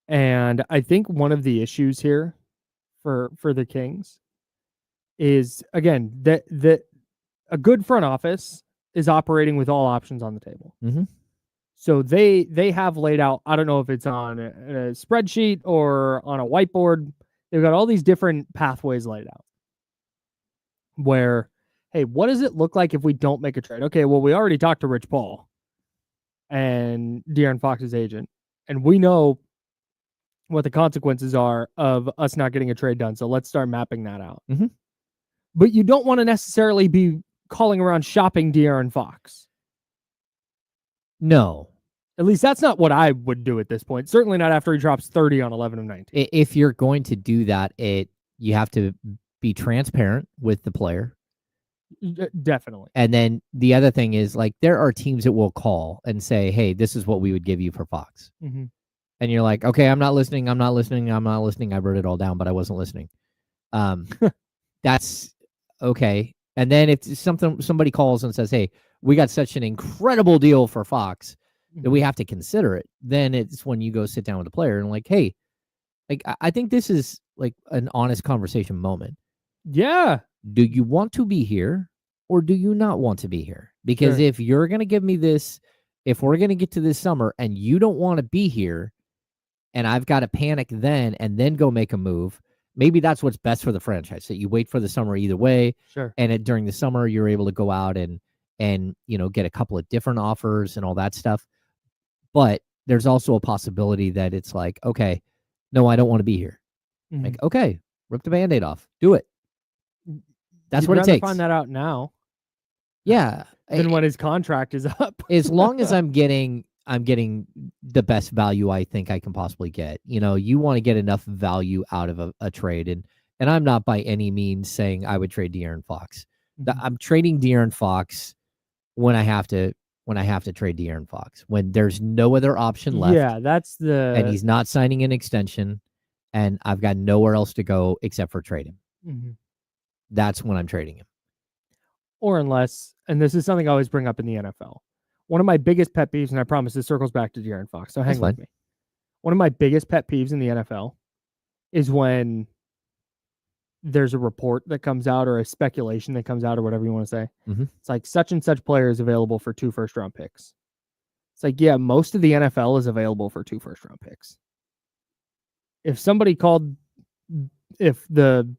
Speaker 2: And I think one of the issues here for the Kings is, again, that a good front office is operating with all options on the table.
Speaker 3: Mm-hmm.
Speaker 2: So they have laid out, I don't know if it's on a spreadsheet or on a whiteboard, they've got all these different pathways laid out where, hey, what does it look like if we don't make a trade? Okay, well, we already talked to Rich Paul and De'Aaron Fox's agent, and we know what the consequences are of us not getting a trade done. So let's start mapping that out.
Speaker 3: Mm-hmm.
Speaker 2: But you don't want to necessarily be calling around shopping De'Aaron Fox.
Speaker 3: No.
Speaker 2: At least that's not what I would do at this point. Certainly not after he drops 30 on 11 of 19.
Speaker 3: If you're going to do that, you have to be transparent with the player.
Speaker 2: Definitely.
Speaker 3: And then the other thing is, like, there are teams that will call and say, hey, this is what we would give you for Fox.
Speaker 2: Mm-hmm.
Speaker 3: And you're like, okay, I'm not listening. I wrote it all down, but I wasn't listening. That's okay. And then if somebody calls and says, hey, we got such an incredible deal for Fox that we have to consider it, then it's when you go sit down with the player and like, hey, like, I think this is like an honest conversation moment.
Speaker 2: Yeah.
Speaker 3: Do you want to be here or do you not want to be here? Because
Speaker 2: Sure.
Speaker 3: if you're going to give me this, if we're going to get to this summer and you don't want to be here and I've got to panic then and then go make a move, maybe that's what's best for the franchise, that you wait for the summer either way.
Speaker 2: Sure.
Speaker 3: And during the summer, you're able to go out and get a couple of different offers and all that stuff. But there's also a possibility that it's like, okay, no, I don't want to be here.
Speaker 2: Mhm.
Speaker 3: Like, okay, rip the Band-Aid off. Do it. That's
Speaker 2: You'd
Speaker 3: what it
Speaker 2: rather
Speaker 3: takes.
Speaker 2: Find that out now.
Speaker 3: Yeah.
Speaker 2: Than when his contract is up.
Speaker 3: As long as I'm getting the best value I think I can possibly get. You want to get enough value out of a trade. And I'm not by any means saying I would trade De'Aaron Fox.
Speaker 2: Mhm.
Speaker 3: I'm trading De'Aaron Fox when I have to trade De'Aaron Fox, when there's no other option left.
Speaker 2: Yeah, that's
Speaker 3: and he's not signing an extension, and I've got nowhere else to go except for trade him.
Speaker 2: Mhm.
Speaker 3: That's when I'm trading him.
Speaker 2: Or unless, and this is something I always bring up in the NFL. One of my biggest pet peeves, and I promise this circles back to De'Aaron Fox, so hang
Speaker 3: That's
Speaker 2: with
Speaker 3: fine.
Speaker 2: me. One of my biggest pet peeves in the NFL is when there's a report that comes out or a speculation that comes out or whatever you want to say.
Speaker 3: Mhm.
Speaker 2: It's like such and such player is available for 2 first-round picks. It's like, yeah, most of the NFL is available for 2 first-round picks. If somebody called, if the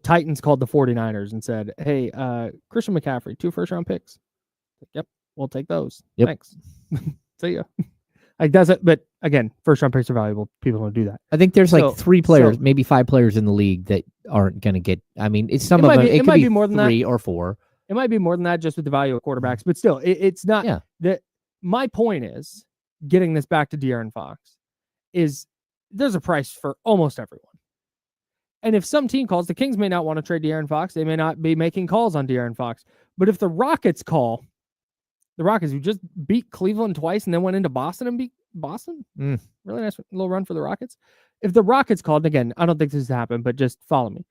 Speaker 2: Titans called the 49ers and said, hey, Christian McCaffrey, 2 first-round picks. Yep, we'll take those.
Speaker 3: Yep.
Speaker 2: Thanks. See ya. Like, that's it. But again, first-round picks are valuable. People don't do that.
Speaker 3: I think there's like 3 players,
Speaker 2: so-
Speaker 3: maybe 5 players in the league that aren't going to get. I mean, it's some
Speaker 2: It
Speaker 3: of
Speaker 2: might
Speaker 3: them.
Speaker 2: be-
Speaker 3: It
Speaker 2: it
Speaker 3: could
Speaker 2: might
Speaker 3: be
Speaker 2: be more than
Speaker 3: 3 or 4.
Speaker 2: It might be more than that just with the value of quarterbacks, but still, it's not.
Speaker 3: Yeah.
Speaker 2: That my point is, getting this back to De'Aaron Fox, is there's a price for almost everyone. And if some team calls, the Kings may not want to trade De'Aaron Fox. They may not be making calls on De'Aaron Fox. But if the Rockets call, the Rockets who just beat Cleveland twice and then went into Boston and beat Boston, really nice little run for the Rockets. If the Rockets called, again, I don't think this has happened, but just follow me.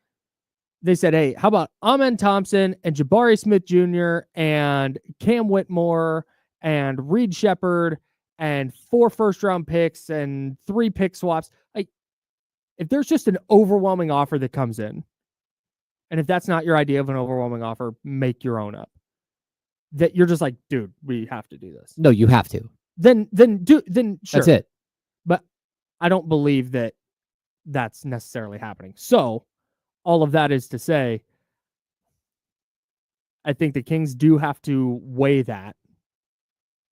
Speaker 2: They said, hey, how about Amen Thompson and Jabari Smith Jr. and Cam Whitmore and Reed Shepard and 4 first-round picks and 3 pick swaps? Like, if there's just an overwhelming offer that comes in, and if that's not your idea of an overwhelming offer, make your own up. That you're just like, dude, we have to do this.
Speaker 3: No, you have to.
Speaker 2: Then sure.
Speaker 3: That's it.
Speaker 2: But I don't believe that that's necessarily happening. So all of that is to say, I think the Kings do have to weigh that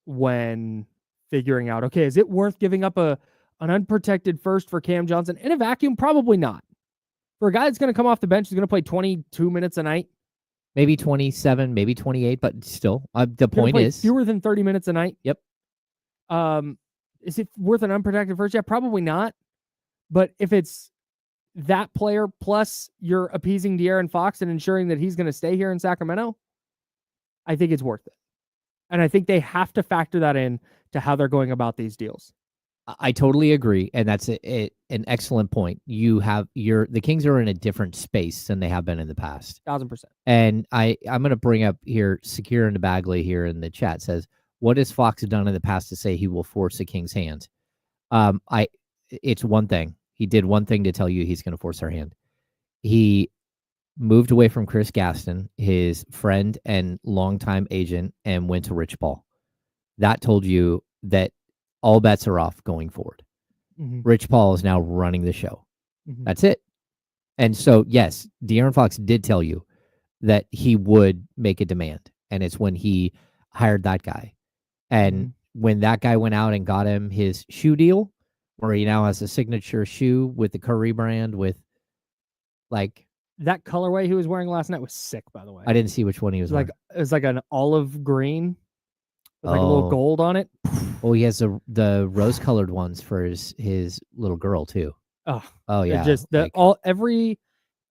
Speaker 2: when figuring out, okay, is it worth giving up an unprotected first for Cam Johnson? In a vacuum, probably not. For a guy that's going to come off the bench, who's going to play 22 minutes a night.
Speaker 3: Maybe 27, maybe 28, but still, the point is
Speaker 2: fewer than 30 minutes a night.
Speaker 3: Yep.
Speaker 2: Is it worth an unprotected first? Yeah, probably not. But if it's that player plus you're appeasing De'Aaron Fox and ensuring that he's going to stay here in Sacramento, I think it's worth it. And I think they have to factor that in to how they're going about these deals.
Speaker 3: I totally agree, and that's an excellent point. The Kings are in a different space than they have been in the past.
Speaker 2: 1,000%. And
Speaker 3: I'm going to bring up here, Secure into Bagley here in the chat says, what has Fox done in the past to say he will force the Kings' hand? It's one thing. He did one thing to tell you he's going to force our hand. He moved away from Chris Gaston, his friend and longtime agent, and went to Rich Paul. That told you that all bets are off going forward.
Speaker 2: Mm-hmm.
Speaker 3: Rich Paul is now running the show.
Speaker 2: Mm-hmm.
Speaker 3: That's it. And so, yes, De'Aaron Fox did tell you that he would make a demand. And it's when he hired that guy. And when that guy went out and got him his shoe deal, where he now has a signature shoe with the Curry brand with like...
Speaker 2: That colorway he was wearing last night was sick, by the way.
Speaker 3: I didn't see which one he was wearing.
Speaker 2: It was like an olive green with like a little gold on it.
Speaker 3: Oh, he has the rose-colored ones for his little girl too. Oh yeah.
Speaker 2: Just every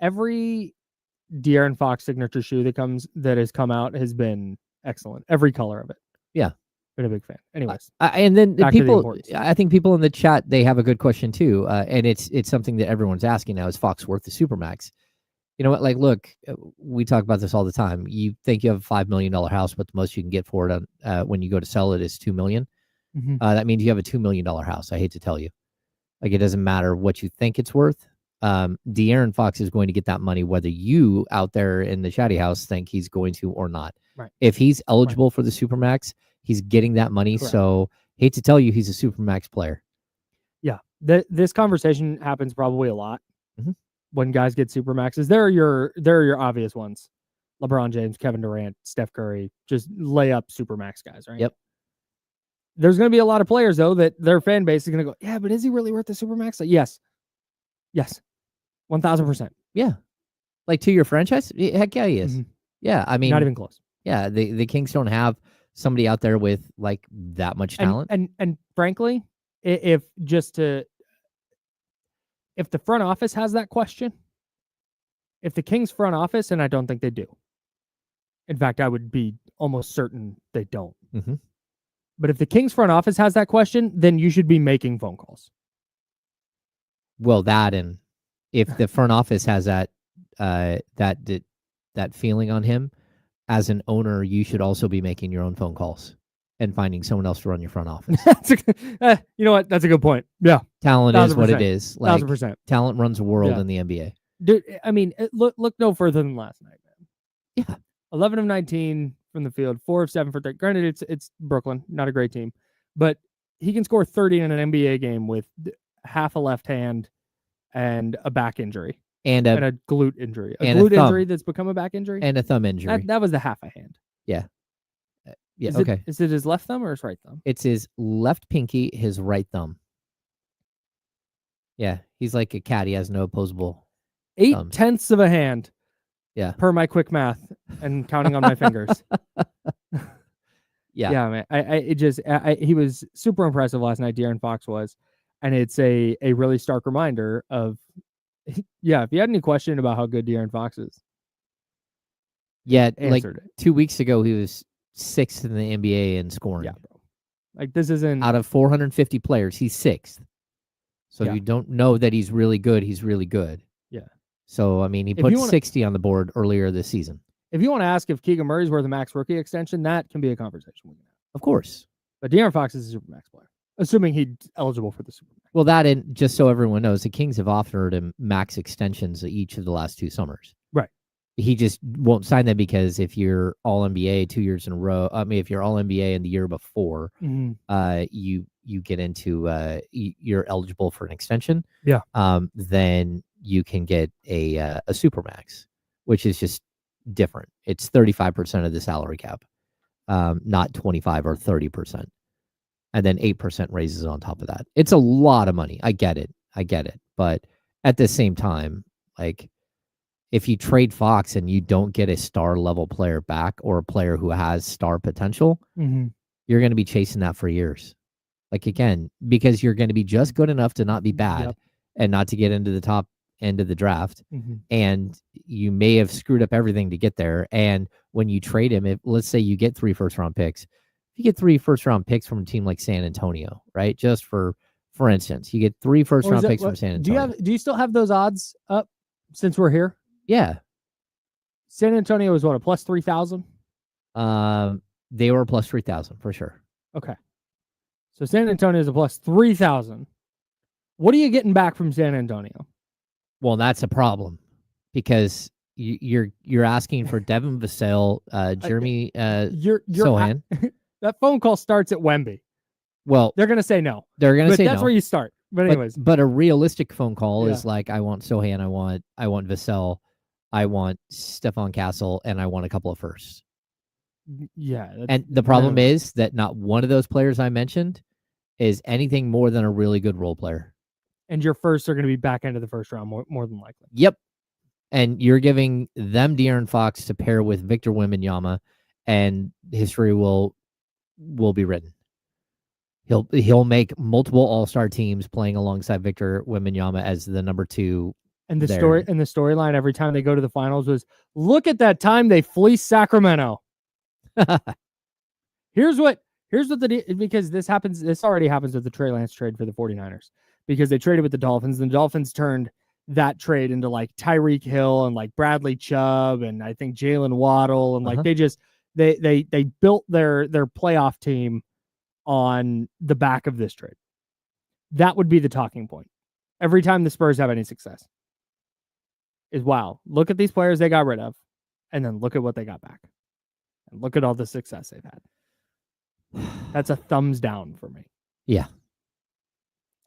Speaker 2: De'Aaron Fox signature shoe that has come out has been excellent. Every color of it.
Speaker 3: Yeah.
Speaker 2: Been a big fan. Anyways.
Speaker 3: And then I think people in the chat, they have a good question too. And it's something that everyone's asking now. Is Fox worth the Supermax? You know what? Like, look, we talk about this all the time. You think you have a $5 million house, but the most you can get for it when you go to sell it is $2 million. That means you have a $2 million house. I hate to tell you. Like, it doesn't matter what you think it's worth. De'Aaron Fox is going to get that money whether you out there in the Chatty House think he's going to or not.
Speaker 2: Right.
Speaker 3: If he's eligible for the Supermax, he's getting that money.
Speaker 2: Correct.
Speaker 3: So hate to tell you, he's a Supermax player.
Speaker 2: Yeah. This conversation happens probably a lot when guys get Supermaxes. There are your obvious ones. LeBron James, Kevin Durant, Steph Curry, just lay up Supermax guys, right?
Speaker 3: Yep.
Speaker 2: There's going to be a lot of players, though, that their fan base is going to go, yeah, but is he really worth the Supermax? Like, yes. 1,000%.
Speaker 3: Yeah. Like, to your franchise? Heck yeah, he is. Yeah, I mean,
Speaker 2: not even close.
Speaker 3: Yeah, the Kings don't have somebody out there with like that much talent.
Speaker 2: And frankly, if the front office has that question, if the Kings front office, and I don't think they do. In fact, I would be almost certain they don't. But if the Kings front office has that question, then you should be making phone calls.
Speaker 3: Well, that, and if the front office has that feeling on him, as an owner, you should also be making your own phone calls and finding someone else to run your front office.
Speaker 2: You know what? That's a good point. Yeah.
Speaker 3: Talent is what it is. Like,
Speaker 2: 1,000%.
Speaker 3: Talent runs the world in the NBA.
Speaker 2: Dude, I mean, look no further than last night, man.
Speaker 3: Yeah.
Speaker 2: 11 of 19 from the field, 4 of 7 for 3. Granted, it's Brooklyn, not a great team, but he can score 30 in an NBA game with half a left hand and a back injury. And a glute injury. A glute injury that's become a back injury?
Speaker 3: And a thumb injury.
Speaker 2: That was the half a hand.
Speaker 3: Yeah. Yeah,
Speaker 2: Is it his left thumb or his right thumb?
Speaker 3: It's his left pinky, his right thumb. Yeah, he's like a cat. He has no opposable
Speaker 2: 8/10 of a hand.
Speaker 3: Yeah.
Speaker 2: Per my quick math and counting on my fingers.
Speaker 3: Yeah.
Speaker 2: Yeah, man. He was super impressive last night, De'Aaron Fox was. And it's a really stark reminder of, yeah, if you had any question about how good De'Aaron Fox is.
Speaker 3: Yeah, like 2 weeks ago, he was 6th in the NBA in scoring.
Speaker 2: Yeah, bro. Like, this isn't...
Speaker 3: Out of 450 players, he's 6th. So if you don't know that he's really good, he's really good.
Speaker 2: Yeah.
Speaker 3: So, I mean, he put 60 on the board earlier this season.
Speaker 2: If you want to ask if Keegan Murray's worth a max rookie extension, that can be a conversation we can have.
Speaker 3: Of course.
Speaker 2: But De'Aaron Fox is a Supermax player, assuming he's eligible for the Supermax.
Speaker 3: Well, that, and just so everyone knows, the Kings have offered him max extensions each of the last 2 summers.
Speaker 2: Right.
Speaker 3: He just won't sign them because if you're all NBA 2 years in a row, I mean, if you're all NBA in the year before, you get into you're eligible for an extension.
Speaker 2: Yeah.
Speaker 3: Then you can get a Supermax, which is just different. It's 35% of the salary cap, not 25 or 30%. And then 8% raises on top of that. It's a lot of money. I get it. But at the same time, like, if you trade Fox and you don't get a star level player back or a player who has star potential, you're going to be chasing that for years. Like, again, because you're going to be just good enough to not be bad and not to get into the top end of the draft. And you may have screwed up everything to get there. And when you trade him, if let's say you get 3 first-round picks, if you get 3 first-round picks from a team like San Antonio, right? Just for instance, you get 3 first-round picks from San Antonio.
Speaker 2: Do you still have those odds up since we're here?
Speaker 3: Yeah.
Speaker 2: San Antonio is what, a plus 3,000?
Speaker 3: They were a plus 3,000 for sure.
Speaker 2: Okay. So San Antonio is a plus 3,000. What are you getting back from San Antonio?
Speaker 3: Well, that's a problem because you're asking for Devin Vassell, Jeremy Sohan.
Speaker 2: That phone call starts at Wemby.
Speaker 3: Well,
Speaker 2: they're going to say no.
Speaker 3: They're going to say no.
Speaker 2: That's where you start. But anyways.
Speaker 3: But a realistic phone call is like, I want Sohan, I want Vassell, I want Stephon Castle, and I want a couple of firsts.
Speaker 2: Yeah.
Speaker 3: And the problem is that not one of those players I mentioned is anything more than a really good role player.
Speaker 2: And your firsts are going to be back end of the first round, more than likely.
Speaker 3: Yep. And you're giving them De'Aaron Fox to pair with Victor Wembanyama, and history will be written. He'll make multiple All-Star teams playing alongside Victor Wembanyama as the number 2.
Speaker 2: And the storyline every time they go to the finals was, look at that time they fleeced Sacramento. Here's what because this already happens with the Trey Lance trade for the 49ers, because they traded with the Dolphins, and the Dolphins turned that trade into like Tyreek Hill and like Bradley Chubb and I think Jalen Waddle, and like they built their playoff team on the back of this trade. That would be the talking point. Every time the Spurs have any success is, wow, look at these players they got rid of, and then look at what they got back. And look at all the success they've had. That's a thumbs down for me.
Speaker 3: Yeah.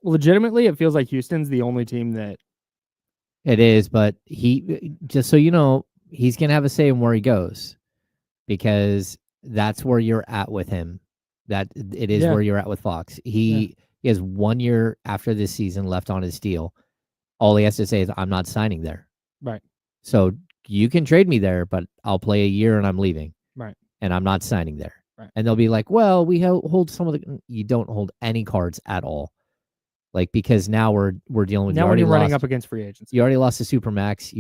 Speaker 2: Legitimately, it feels like Houston's the only team that...
Speaker 3: It is, but he, just so you know, he's going to have a say in where he goes, because that's where you're at with him. That it is where you're at with Fox. He has 1 year after this season left on his deal. All he has to say is, I'm not signing there.
Speaker 2: Right.
Speaker 3: So you can trade me there, but I'll play a year and I'm leaving.
Speaker 2: Right.
Speaker 3: And I'm not signing there.
Speaker 2: Right.
Speaker 3: And they'll be like, well, we hold some of the... You don't hold any cards at all. Like, because now we're dealing with...
Speaker 2: Now we're running up against free agents.
Speaker 3: You already lost the Supermax.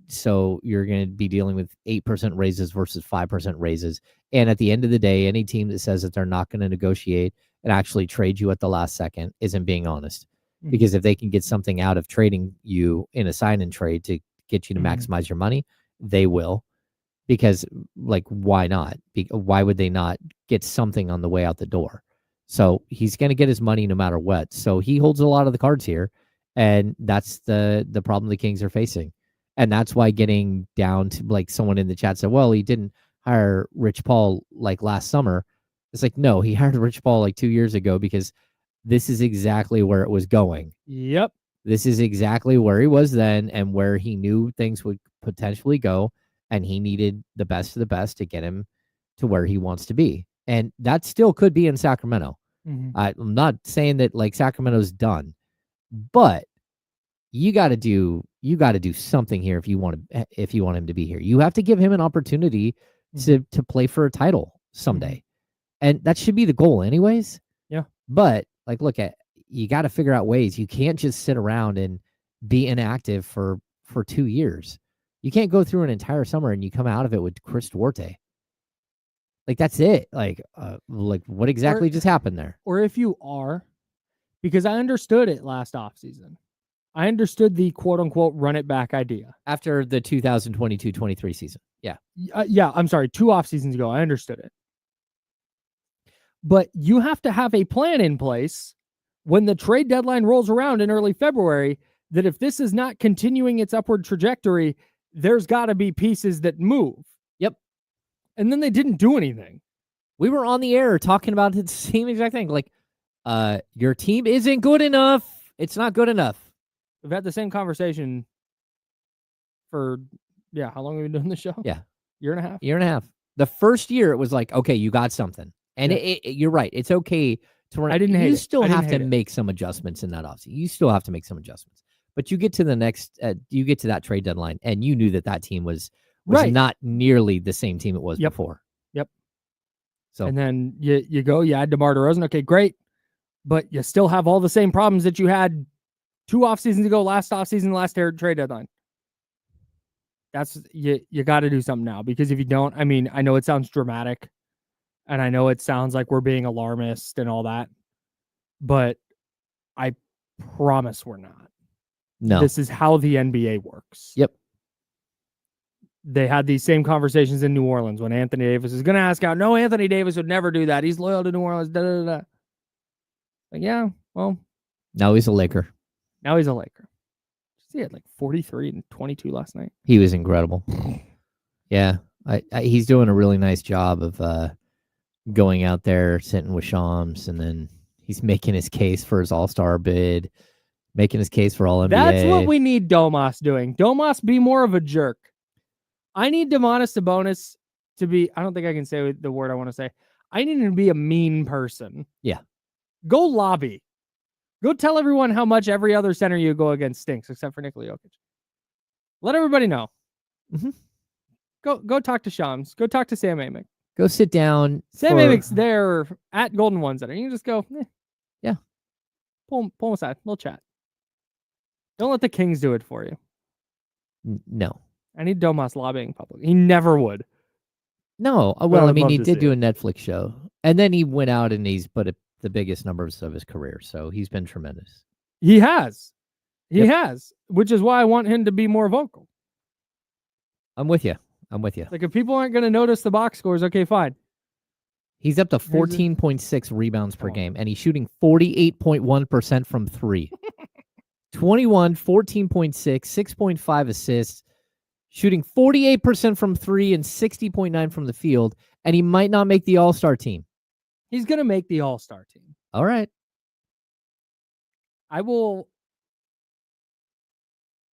Speaker 3: So you're going to be dealing with 8% raises versus 5% raises. And at the end of the day, any team that says that they're not going to negotiate and actually trade you at the last second isn't being honest. Mm-hmm. Because if they can get something out of trading you in a sign and trade to get you to maximize your money, they will. Because, like, why not? Why would they not get something on the way out the door? So he's going to get his money no matter what. So he holds a lot of the cards here, and that's the problem the Kings are facing. And that's why getting down to, like, someone in the chat said, well, he didn't hire Rich Paul like last summer. It's like, no, he hired Rich Paul like 2 years ago, because this is exactly where it was going.
Speaker 2: Yep.
Speaker 3: This is exactly where he was then and where he knew things would potentially go. And he needed the best of the best to get him to where he wants to be. And that still could be in Sacramento. Mm-hmm. I'm not saying that, like, Sacramento's done, but you got to do something here if you want him to be here. You have to give him an opportunity to play for a title someday. And that should be the goal anyways.
Speaker 2: Yeah.
Speaker 3: But, like, you got to figure out ways. You can't just sit around and be inactive for 2 years. You can't go through an entire summer and you come out of it with Chris Duarte. Like, that's it. Like what exactly just happened there?
Speaker 2: Or if you are, because I understood it last offseason. I understood the quote-unquote run-it-back idea.
Speaker 3: After the 2022-23 season. Yeah.
Speaker 2: I'm sorry, 2 off seasons ago, I understood it. But you have to have a plan in place when the trade deadline rolls around in early February, that if this is not continuing its upward trajectory, there's got to be pieces that move.
Speaker 3: Yep.
Speaker 2: And then they didn't do anything.
Speaker 3: We were on the air talking about the same exact thing. Like, your team isn't good enough. It's not good enough.
Speaker 2: We've had the same conversation for, how long have we been doing this show?
Speaker 3: Yeah.
Speaker 2: Year and a half.
Speaker 3: Year and a half. The first year, it was like, okay, you got something. And you're right. It's okay to run. You still have to make some adjustments in that offseason. You still have to make some adjustments. But you get to that trade deadline, and you knew that team was not nearly the same team it was before.
Speaker 2: Yep.
Speaker 3: So,
Speaker 2: and then you add DeMar DeRozan. Okay, great. But you still have all the same problems that you had 2 off seasons ago, last trade deadline. That's you got to do something now, because if you don't, I mean, I know it sounds dramatic, and I know it sounds like we're being alarmist and all that, but I promise we're not.
Speaker 3: No.
Speaker 2: This is how the NBA works.
Speaker 3: Yep.
Speaker 2: They had these same conversations in New Orleans when Anthony Davis is going to ask out. No, Anthony Davis would never do that. He's loyal to New Orleans. Da, da, da. Like, yeah, well.
Speaker 3: Now he's a Laker.
Speaker 2: He had like 43 and 22 last night.
Speaker 3: He was incredible. Yeah. He's doing a really nice job of going out there, sitting with Shams, and then he's making his case for his All-Star bid. Making his case for all NBA.
Speaker 2: That's what we need Domas doing. Domas, be more of a jerk. I need Domantas Sabonis to be, I don't think I can say the word I want to say. I need him to be a mean person.
Speaker 3: Yeah.
Speaker 2: Go lobby. Go tell everyone how much every other center you go against stinks, except for Nikola Jokic. Let everybody know. Mm-hmm. Go talk to Shams. Go talk to Sam Amick.
Speaker 3: Go sit down.
Speaker 2: Sam Amick's there at Golden One Center. You can just go,
Speaker 3: yeah.
Speaker 2: Pull him aside. We'll chat. Don't let the Kings do it for you.
Speaker 3: No.
Speaker 2: I need Domas lobbying public. He never would.
Speaker 3: No. Well, I mean, he did do a Netflix show. And then he went out and he's put the biggest numbers of his career. So he's been tremendous.
Speaker 2: He has. He has. Which is why I want him to be more vocal.
Speaker 3: I'm with you.
Speaker 2: Like, if people aren't going to notice the box scores, okay, fine.
Speaker 3: He's up to
Speaker 2: Here's the-
Speaker 3: 14.6 rebounds per
Speaker 2: Come on.
Speaker 3: game, and he's shooting 48.1% from 3. 21, 14.6, 6.5 assists, shooting 48% from 3 and 60.9 from the field, and he might not make the All-Star team.
Speaker 2: He's gonna make the All-Star team.
Speaker 3: All right.
Speaker 2: I will.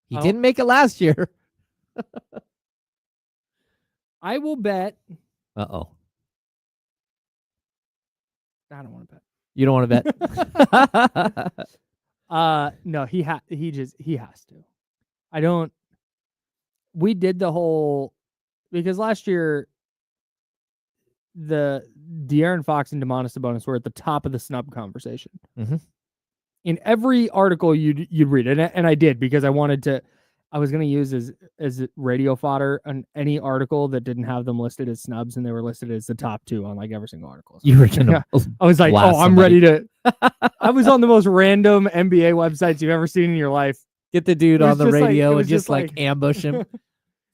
Speaker 3: He
Speaker 2: Oh.
Speaker 3: didn't make it last year.
Speaker 2: I will bet.
Speaker 3: Uh-oh.
Speaker 2: I don't want to bet.
Speaker 3: You don't want to bet?
Speaker 2: No, he has to. I don't. We did the whole because last year the De'Aaron Fox and Demonis Sabonis were at the top of the snub conversation.
Speaker 3: Mhm.
Speaker 2: In every article you'd read, and I did because I wanted to. I was going to use as radio fodder on any article that didn't have them listed as snubs, and they were listed as the top 2 on like every single article. So
Speaker 3: You were gonna.
Speaker 2: I was like,
Speaker 3: blast
Speaker 2: oh, I'm
Speaker 3: somebody.
Speaker 2: ready to. I was on the most random NBA websites you've ever seen in your life.
Speaker 3: Get the dude
Speaker 2: It was
Speaker 3: on the
Speaker 2: just like- it
Speaker 3: radio
Speaker 2: was
Speaker 3: and just
Speaker 2: just
Speaker 3: like
Speaker 2: like-
Speaker 3: ambush him.
Speaker 2: It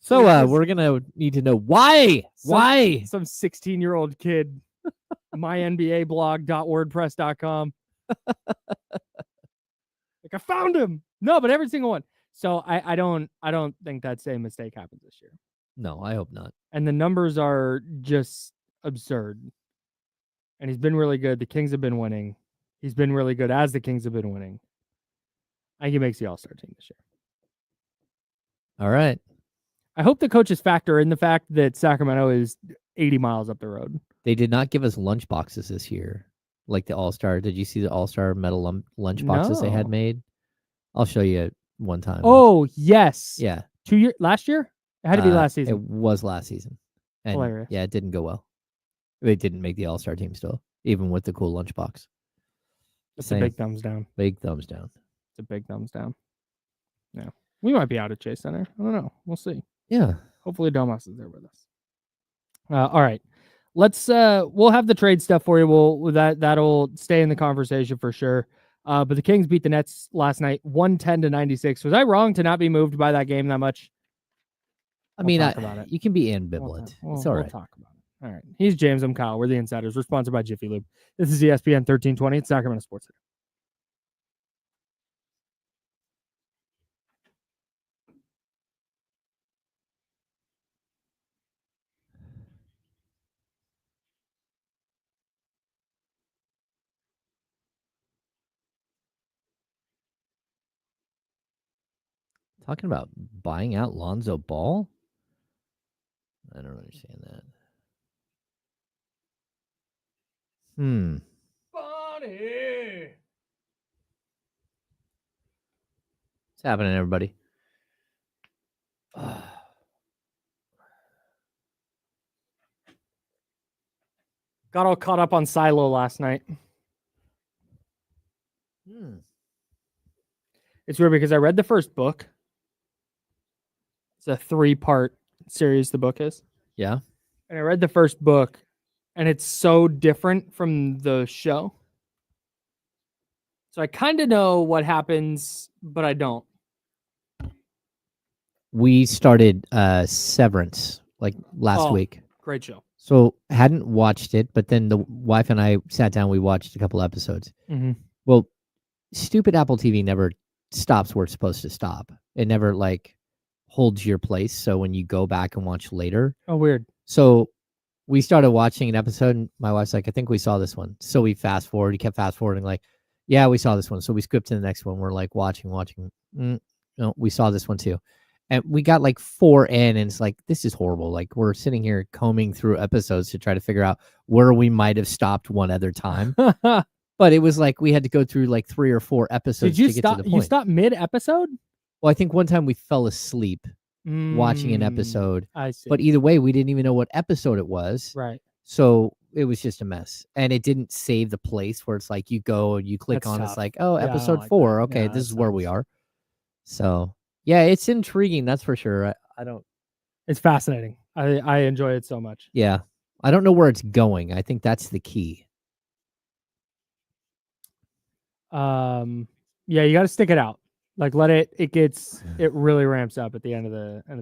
Speaker 3: So
Speaker 2: was just-
Speaker 3: we're gonna need to know why. Why?
Speaker 2: Some 16-year-old kid, mynbablog.wordpress.com. Like I found him. No, but every single one. So I don't think that same mistake happens this year.
Speaker 3: No, I hope not.
Speaker 2: And the numbers are just absurd. And he's been really good. The Kings have been winning. He's been really good as the Kings have been winning. I think he makes the All-Star team this year.
Speaker 3: All right.
Speaker 2: I hope the coaches factor in the fact that Sacramento is 80 miles up the road.
Speaker 3: They did not give us lunch boxes this year, like the All-Star. Did you see the All-Star metal lunch boxes they had
Speaker 2: No.
Speaker 3: made? I'll show you one time.
Speaker 2: Oh, yes.
Speaker 3: yeah.
Speaker 2: Last year? It had to be last season.
Speaker 3: It was last season. And
Speaker 2: Hilarious.
Speaker 3: yeah, it didn't go well. They didn't make the All-Star team still, even with the cool lunchbox.
Speaker 2: It's
Speaker 3: Same.
Speaker 2: a big thumbs down.
Speaker 3: Big thumbs down.
Speaker 2: It's a big thumbs down. Yeah. We might be out at Chase Center. I don't know. We'll see.
Speaker 3: Yeah.
Speaker 2: Hopefully Domas is there with us. All right. Let's we'll have the trade stuff for you. That'll stay in the conversation for sure. But the Kings beat the Nets last night 110-96. Was I wrong to not be moved by that game that much?
Speaker 3: I
Speaker 2: We'll
Speaker 3: mean,
Speaker 2: talk about it.
Speaker 3: you can be
Speaker 2: We'll
Speaker 3: ambivalent.
Speaker 2: talk- we'll-
Speaker 3: It's all
Speaker 2: we'll
Speaker 3: right.
Speaker 2: talk about it. All right. He's James. I'm Kyle. We're the Insiders. We're sponsored by Jiffy Lube. This is ESPN 1320. It's Sacramento Sports Center.
Speaker 3: Talking about buying out Lonzo Ball? I don't understand that.
Speaker 2: Funny.
Speaker 3: What's happening, everybody?
Speaker 2: Got all caught up on Silo last night. It's weird because I read the first book. It's a 3-part series, the book is.
Speaker 3: Yeah.
Speaker 2: And I read the first book, and it's so different from the show. So I kind of know what happens, but I don't.
Speaker 3: We started Severance like last
Speaker 2: Oh.
Speaker 3: week.
Speaker 2: Great show.
Speaker 3: So hadn't watched it, but then the wife and I sat down, we watched a couple episodes.
Speaker 2: Mm-hmm.
Speaker 3: Well, stupid Apple TV never stops where it's supposed to stop. It never like holds your place. So when you go back and watch later.
Speaker 2: Oh, weird.
Speaker 3: So we started watching an episode and my wife's like, I think we saw this one. So we fast forward. He kept fast forwarding like, yeah, we saw this one. So we skipped to the next one. We're like watching. No, we saw this one too. And we got like 4 in and it's like, this is horrible. Like we're sitting here combing through episodes to try to figure out where we might have stopped one other time. But it was like we had to go through like 3 or 4 episodes
Speaker 2: Did you
Speaker 3: to get
Speaker 2: stop?
Speaker 3: to the
Speaker 2: You
Speaker 3: point.
Speaker 2: stopped mid-episode?
Speaker 3: Well, I think one time we fell asleep watching an episode.
Speaker 2: I see.
Speaker 3: But either way, we didn't even know what episode it was.
Speaker 2: Right.
Speaker 3: So it was just a mess. And it didn't save the place where it's like you go and you click
Speaker 2: That's
Speaker 3: on
Speaker 2: tough.
Speaker 3: it's like, oh,
Speaker 2: Yeah, I don't
Speaker 3: episode
Speaker 2: like
Speaker 3: 4.
Speaker 2: that.
Speaker 3: Okay,
Speaker 2: Yeah,
Speaker 3: this
Speaker 2: that
Speaker 3: is where we
Speaker 2: sucks.
Speaker 3: are. So yeah, it's intriguing, that's for sure. I don't
Speaker 2: It's fascinating. I enjoy it so much.
Speaker 3: yeah. I don't know where it's going. I think that's the key.
Speaker 2: Yeah, you got to stick it out. Like let it really ramps up at the end of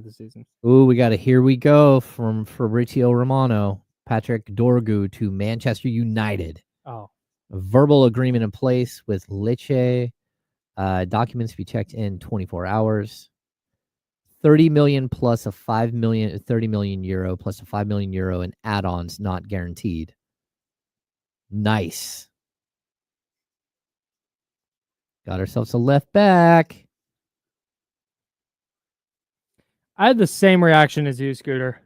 Speaker 2: the season.
Speaker 3: Ooh, we got a here we go from Fabrizio Romano. Patrick Dorgu to Manchester United.
Speaker 2: Oh,
Speaker 3: A verbal agreement in place with Lecce. Documents to be checked in 24 hours. 30 million plus a 5 million, 30 million euro plus a 5 million euro in add-ons not guaranteed. Nice. Got ourselves a left back.
Speaker 2: I had the same reaction as you, Scooter.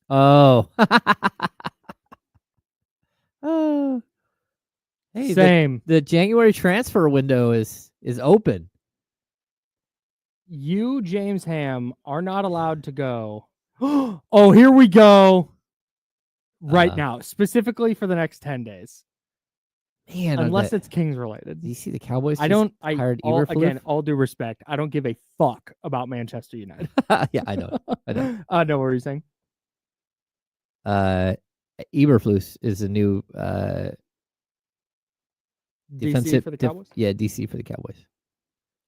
Speaker 3: Oh. Oh. Hey,
Speaker 2: Same.
Speaker 3: The January transfer window is open.
Speaker 2: You, James Ham, are not allowed to go. Oh, here we go. Right now, specifically for the next 10 days.
Speaker 3: Man,
Speaker 2: unless it's Kings related.
Speaker 3: Do you see the Cowboys?
Speaker 2: Hired again, all due respect, I don't give a fuck about Manchester United.
Speaker 3: Yeah, I know.
Speaker 2: No, what were you saying?
Speaker 3: Eberflus is a new defensive
Speaker 2: DC for the Cowboys?
Speaker 3: DC for the Cowboys.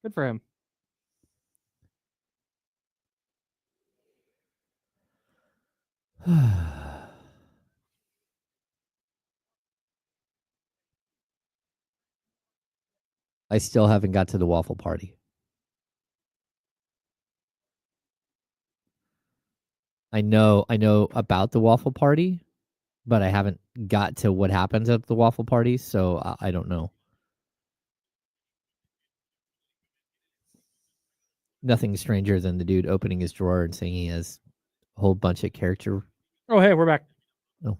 Speaker 2: Good for him.
Speaker 3: I still haven't got to the waffle party. I know about the waffle party, but I haven't got to what happens at the waffle party, so I don't know. Nothing stranger than the dude opening his drawer and saying he has a whole bunch of character.
Speaker 2: Oh, hey, we're back.
Speaker 3: Oh.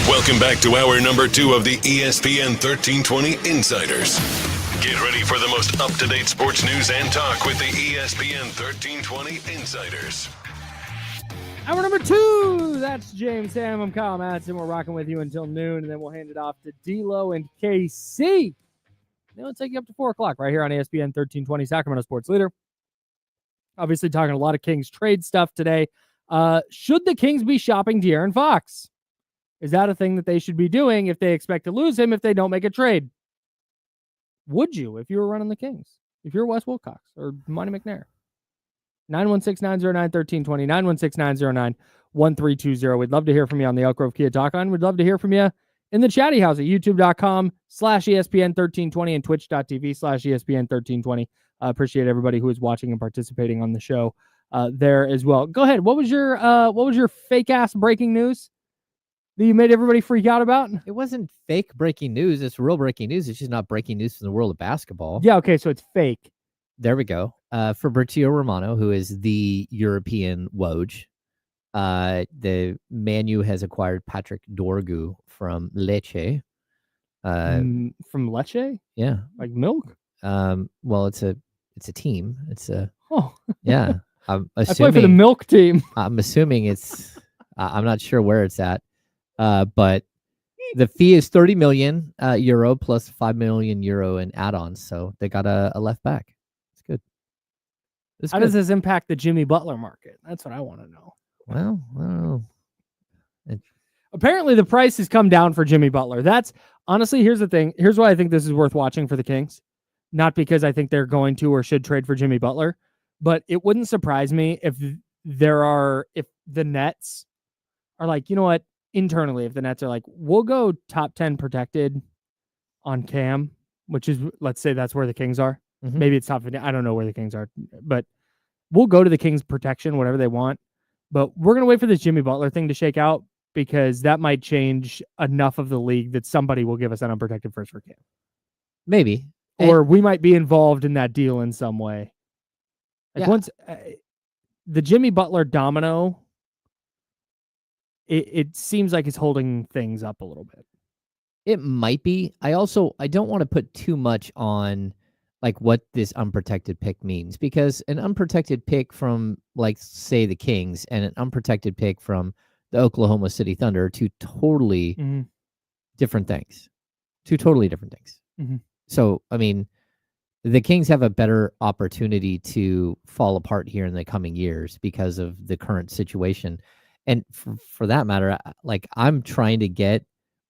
Speaker 1: Welcome back to hour number 2 of the ESPN 1320 Insiders. Get ready for the most up-to-date sports news and talk with the ESPN 1320 Insiders.
Speaker 2: Hour number 2. That's James Ham. I'm Kyle Madsen. We're rocking with you until noon, and then we'll hand it off to D-Lo and KC. Then we'll take you up to 4 o'clock right here on ESPN 1320, Sacramento Sports Leader. Obviously talking a lot of Kings trade stuff today. Should the Kings be shopping De'Aaron Fox? Is that a thing that they should be doing if they expect to lose him if they don't make a trade? Would you if you were running the Kings? If you're Wes Wilcox or Monty McNair? 916-909-1320, 916-909-1320. We'd love to hear from you on the Elk Grove Kia Talk Line. We'd love to hear from you in the chatty house at youtube.com/ESPN1320 and twitch.tv/ESPN1320. Appreciate everybody who is watching and participating on the show there as well. Go ahead. What was your fake ass breaking news that you made everybody freak out about?
Speaker 3: It wasn't fake breaking news. It's real breaking news. It's just not breaking news from the world of basketball.
Speaker 2: Yeah, okay, so it's fake.
Speaker 3: There we go. Fabrizio Romano, who is the European Woj, the Man U has acquired Patrick Dorgu from Lecce.
Speaker 2: From Lecce?
Speaker 3: Yeah.
Speaker 2: Like milk?
Speaker 3: Well, it's a team. It's a yeah. I'm
Speaker 2: I play
Speaker 3: assuming
Speaker 2: for the milk team.
Speaker 3: I'm assuming it's I'm not sure where it's at. But the fee is 30 million euro plus 5 million euro in add-ons. So they got a left back. It's good.
Speaker 2: How does this impact the Jimmy Butler market? That's what I want to know.
Speaker 3: Well, I don't know.
Speaker 2: Apparently the price has come down for Jimmy Butler. That's honestly, here's the thing. Here's why I think this is worth watching for the Kings. Not because I think they're going to or should trade for Jimmy Butler, but it wouldn't surprise me if the Nets are like, you know what? Internally, if the Nets are like, we'll go top 10 protected on Cam, which is, let's say that's where the Kings are.
Speaker 3: Mm-hmm.
Speaker 2: Maybe it's top 50. I don't know where the Kings are, but we'll go to the Kings protection, whatever they want. But we're going to wait for this Jimmy Butler thing to shake out because that might change enough of the league that somebody will give us an unprotected first for Cam.
Speaker 3: Maybe.
Speaker 2: Or we might be involved in that deal in some way. Like once the Jimmy Butler domino, it seems like it's holding things up a little bit.
Speaker 3: It might be. I don't want to put too much on like what this unprotected pick means, because an unprotected pick from, like, say the Kings and an unprotected pick from the Oklahoma City Thunder are two totally different things. Two totally different things.
Speaker 2: Mm-hmm.
Speaker 3: So, I mean, the Kings have a better opportunity to fall apart here in the coming years because of the current situation. And for that matter, like, I'm trying to get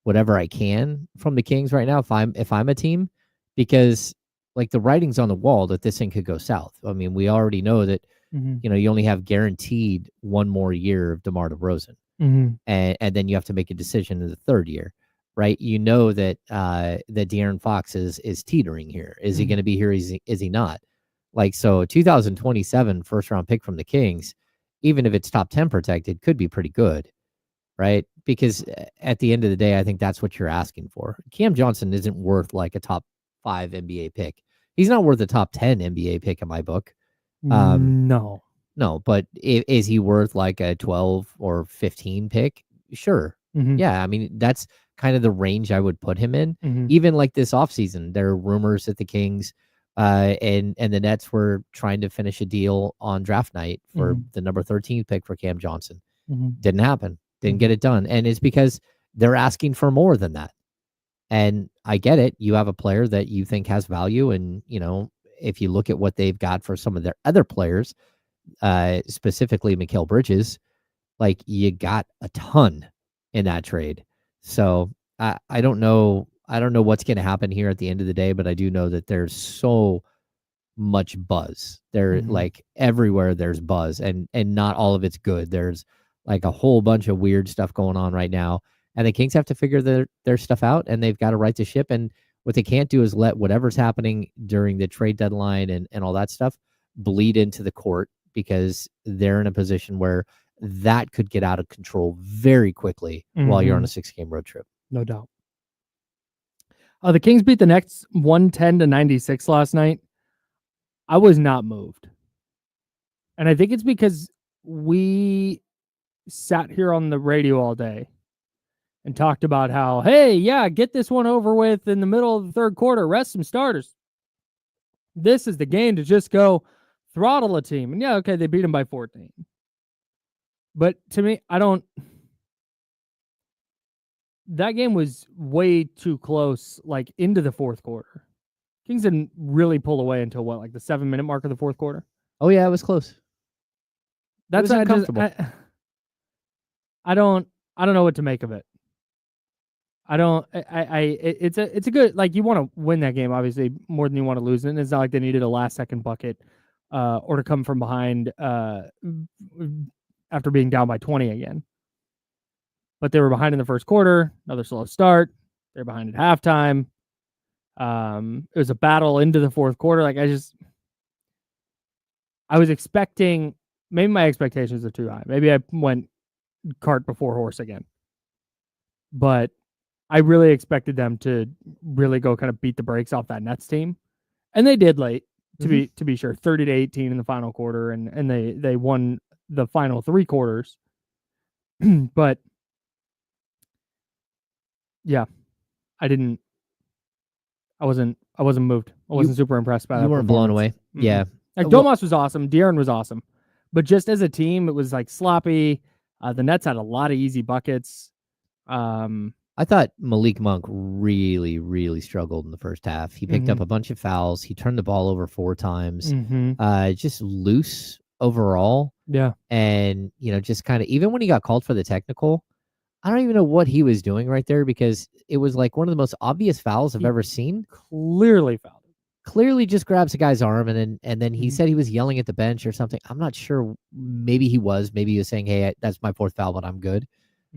Speaker 3: whatever I can from the Kings right now if I'm a team, because like the writing's on the wall that this thing could go south. I mean, we already know that you only have guaranteed one more year of DeMar DeRozan, and then you have to make a decision in the third year, right? You know that that De'Aaron Fox is teetering here. Is he going to be here? Is he not? Like, so 2027 first round pick from the Kings, even if it's top 10 protected, could be pretty good, right? Because at the end of the day, I think that's what you're asking for. Cam Johnson isn't worth like a top 5 NBA pick. He's not worth a top 10 NBA pick in my book.
Speaker 2: No,
Speaker 3: but is he worth like a 12 or 15 pick? Sure. Yeah, I mean, that's kind of the range I would put him in. Even like this offseason, there are rumors that the Kings and the Nets were trying to finish a deal on draft night for the number 13 pick for Cam Johnson. Didn't happen. Didn't get it done. And it's because they're asking for more than that. And I get it. You have a player that you think has value. And, if you look at what they've got for some of their other players, specifically Mikal Bridges, like you got a ton in that trade. So I don't know. I don't know what's going to happen here at the end of the day, but I do know that there's so much buzz. There, like everywhere there's buzz, and not all of it's good. There's like a whole bunch of weird stuff going on right now, and the Kings have to figure their stuff out, and they've got to right the ship. And what they can't do is let whatever's happening during the trade deadline and all that stuff bleed into the court, because they're in a position where that could get out of control very quickly while you're on a 6-game road trip.
Speaker 2: No doubt. The Kings beat the Nets 110-96 last night. I was not moved. And I think it's because we sat here on the radio all day and talked about how, hey, yeah, get this one over with in the middle of the third quarter, rest some starters. This is the game to just go throttle a team. And yeah, okay, they beat them by 14. But to me, that game was way too close, like into the fourth quarter. Kings didn't really pull away until like the 7-minute mark of the fourth quarter.
Speaker 3: Oh yeah, it was close.
Speaker 2: That's uncomfortable. I don't know what to make of it. It's a good, like, you want to win that game, obviously, more than you want to lose it. And it's not like they needed a last second bucket or to come from behind after being down by 20 again. But they were behind in the first quarter, another slow start. They're behind at halftime. It was a battle into the fourth quarter. Like, I was expecting, maybe my expectations are too high. Maybe I went cart before horse again. But I really expected them to really go kind of beat the brakes off that Nets team. And they did late, to be sure, 30-18 in the final quarter, and they won the final 3 quarters. But yeah, I wasn't moved. I wasn't super impressed by that.
Speaker 3: You weren't blown away. Yeah.
Speaker 2: Like, Domas was awesome. De'Aaron was awesome. But just as a team, it was like sloppy. The Nets had a lot of easy buckets.
Speaker 3: I thought Malik Monk really, really struggled in the first half. He picked up a bunch of fouls. He turned the ball over 4 times. Just loose overall.
Speaker 2: Yeah.
Speaker 3: And, just kind of, even when he got called for the technical, I don't even know what he was doing right there, because it was like one of the most obvious fouls I've ever seen.
Speaker 2: Clearly fouled.
Speaker 3: Clearly just grabs a guy's arm, and then he said he was yelling at the bench or something. I'm not sure. Maybe he was. Maybe he was saying, hey, that's my 4th foul, but I'm good.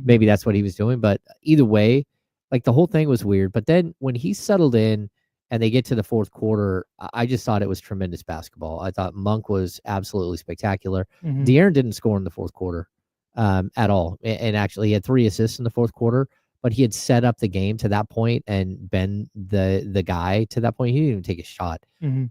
Speaker 3: Maybe that's what he was doing. But either way, like, the whole thing was weird. But then when he settled in and they get to the fourth quarter, I just thought it was tremendous basketball. I thought Monk was absolutely spectacular. De'Aaron didn't score in the fourth quarter at all. And actually, he had 3 assists in the fourth quarter, but he had set up the game to that point and been the guy to that point. He didn't even take a shot.